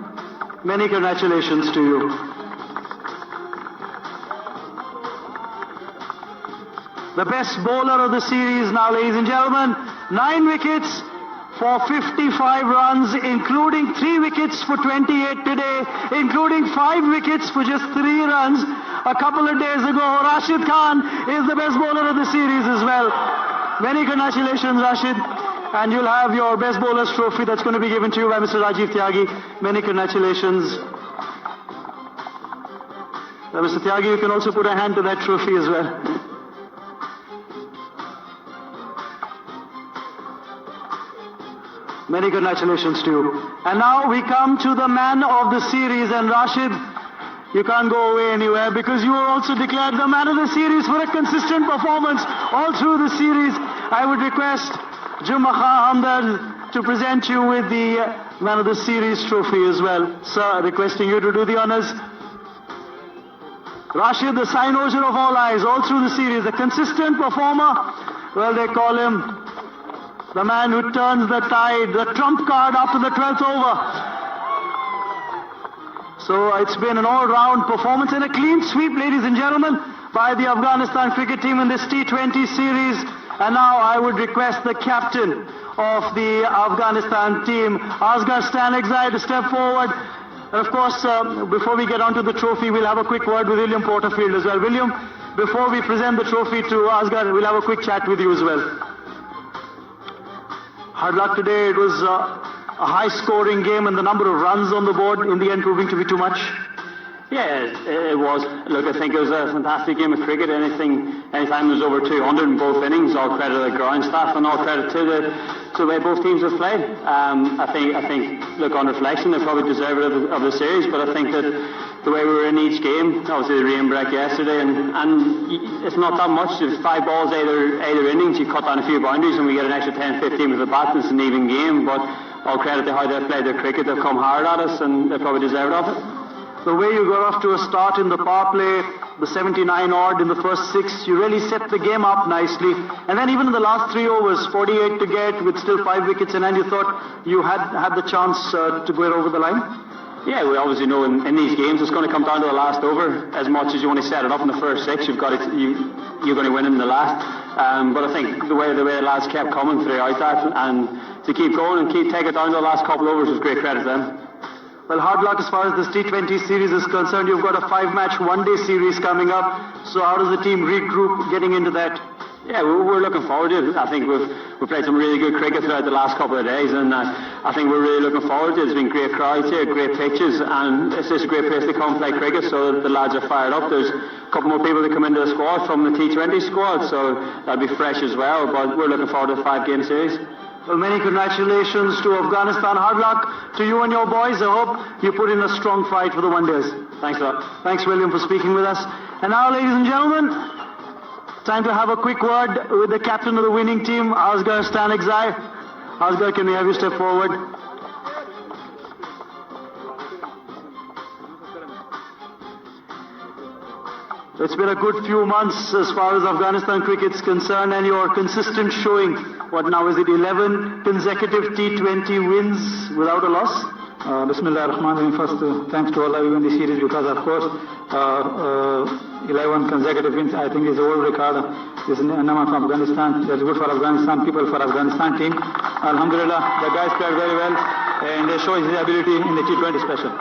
Many congratulations to you. The best bowler of the series now, ladies and gentlemen, 9 wickets for 55 runs, including 3 wickets for 28 today, including 5 wickets for just 3 runs a couple of days ago. Rashid Khan is the best bowler of the series as well. Many congratulations, Rashid. And you'll have your best bowler's trophy that's going to be given to you by Mr. Rajiv Tyagi. Many congratulations. Mr. Tyagi, you can also put a hand to that trophy as well. Many congratulations to you. And now we come to the man of the series. And Rashid, you can't go away anywhere because you were also declared the man of the series for a consistent performance all through the series. I would request Jumma Khan Hamdard to present you with the man of the series trophy as well. Sir, requesting you to do the honors. Rashid, the cynosure of all eyes all through the series, a consistent performer. Well, they call him the man who turns the tide, the trump card after the 12th over. So it's been an all-round performance and a clean sweep, ladies and gentlemen, by the Afghanistan cricket team in this T20 series. And now I would request the captain of the Afghanistan team, Asghar Stanexai, to step forward. And of course, before we get on to the trophy, we'll have a quick word with William Porterfield as well. William, before we present the trophy to Asghar, we'll have a quick chat with you as well. Hard luck today. It was a high-scoring game, and the number of runs on the board in the end proving to be too much. Yeah, it was. Look, I think it was a fantastic game of cricket. Anytime there's over 200 in both innings, all credit to the ground staff and all credit to the way both teams have played. I think. Look, on reflection, they probably deserve it of the series, but I think that the way we were in each game. Obviously the rain break yesterday, and it's not that much. There's 5 balls either innings. You cut down a few boundaries and we get an extra 10-15 with the bat. It's an even game, but all credit to how they've played their cricket. They've come hard at us and they probably deserved of it. The way you got off to a start in the power play, the 79 odd in the first 6, you really set the game up nicely. And then even in the last 3 overs, 48 to get with still 5 wickets in hand, you thought you had the chance to go over the line? Yeah, we obviously know in these games it's going to come down to the last over. As much as you want to set it up in the first 6, you're going to win in the last. But I think the way the lads kept coming throughout that, and to keep going and keep taking it down to the last couple overs was great credit to them. Well, hard luck as far as this T20 series is concerned. You've got a 5-match one-day series coming up. So how does the team regroup getting into that? Yeah, we're looking forward to it. I think we've played some really good cricket throughout the last couple of days, and I think we're really looking forward to it. There's been great crowds here, great pitches, and it's just a great place to come play cricket, so the lads are fired up. There's a couple more people that come into the squad from the T20 squad, so that'll be fresh as well, but we're looking forward to the 5-game series. Well, many congratulations to Afghanistan. Hard luck to you and your boys. I hope you put in a strong fight for the one-days. Thanks a lot. Thanks, William, for speaking with us. And now, ladies and gentlemen, time to have a quick word with the captain of the winning team, Asghar Stanekzai. Asghar, can we have you step forward? It's been a good few months as far as Afghanistan cricket's concerned, and your consistent showing, what now is it, 11 consecutive T20 wins without a loss? Bismillah ar-Rahman ar-Rahim. First, thanks to Allah who won the series, because of course 11 consecutive wins, I think, is a world record. This is number from Afghanistan. That's good for Afghanistan people, for Afghanistan team. Alhamdulillah, the guys played very well and they showed his ability in the T20 special.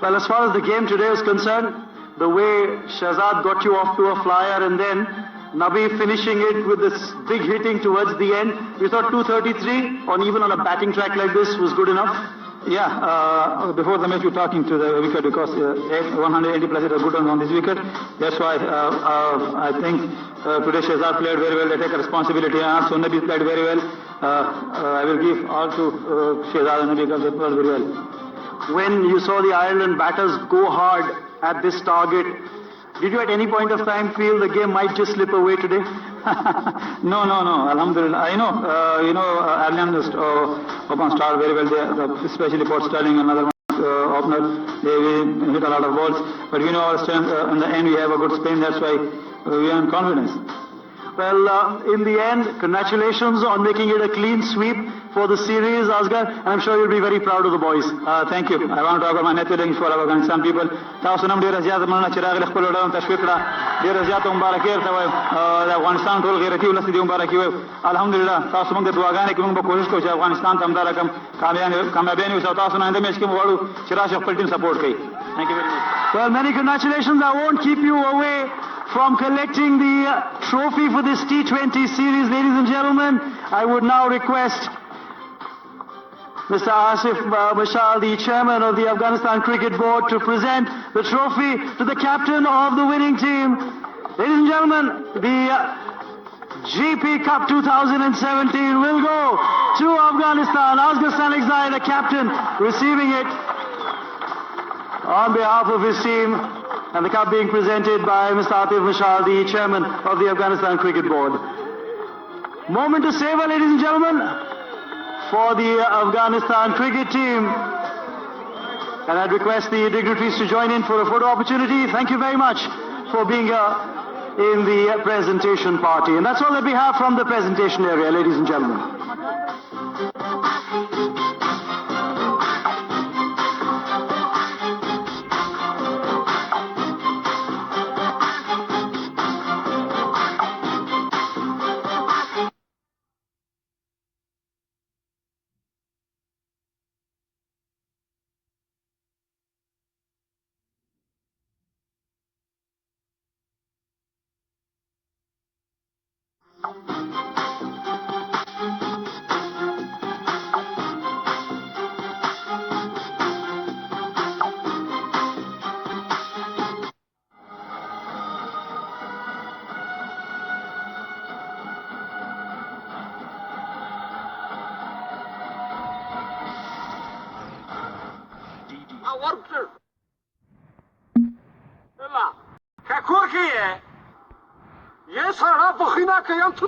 Well, as far as the game today is concerned, the way Shahzad got you off to a flyer and then Nabi finishing it with this big hitting towards the end, you thought 233 or even on a batting track like this was good enough? Yeah, before the match we were talking to the wicket, because 180 plus is a good one on this wicket. That's why I think today Shahzad played very well. They take a responsibility, and also Nabi played very well. I will give all to Shahzad and Nabi because they played very well. When you saw the Ireland batters go hard at this target, did you at any point of time feel the game might just slip away today? No. Alhamdulillah. I know, Ireland open start very well, especially Port Sterling, another one, opener. They hit a lot of balls. But we know our strength. In the end, we have a good spin. That's why we are in confidence. Well, in the end, congratulations on making it a clean sweep for the series, Asghar, and I'm sure you'll be very proud of the boys. Thank you. I want to talk about my networking for Afghanistan people. تاسو نن ډیر زیات مننه چې راغلي خپل ډول تشویق کړه. ډیر زیات مبارکي ورته وایم. د افغانستان ټول غیرتي ولس دې مبارکي وایم. الحمدلله تاسو موږ د دعاګانې کې موږ به کوشش کوو چې افغانستان ته همدا رقم کامیابی وي. تاسو نه اندې مېچ کې مو غواړو چې راشي خپل ټیم سپورټ کوي. Thank you very much. Well, many congratulations. I won't keep you away from collecting the trophy for this T20 series. Ladies and gentlemen, I would now request Mr. Asif Mashal, the chairman of the Afghanistan Cricket Board, to present the trophy to the captain of the winning team. Ladies and gentlemen, the GP Cup 2017 will go to Afghanistan. Asghar Stanekzai, the captain, receiving it on behalf of his team, and the cup being presented by Mr. Asif Mashal, the chairman of the Afghanistan Cricket Board. Moment to savor, ladies and gentlemen, for the Afghanistan cricket team. And I'd request the dignitaries to join in for a photo opportunity. Thank you very much for being here in the presentation party. And that's all that we have from the presentation area, ladies and gentlemen. سړه بخینه کوي تو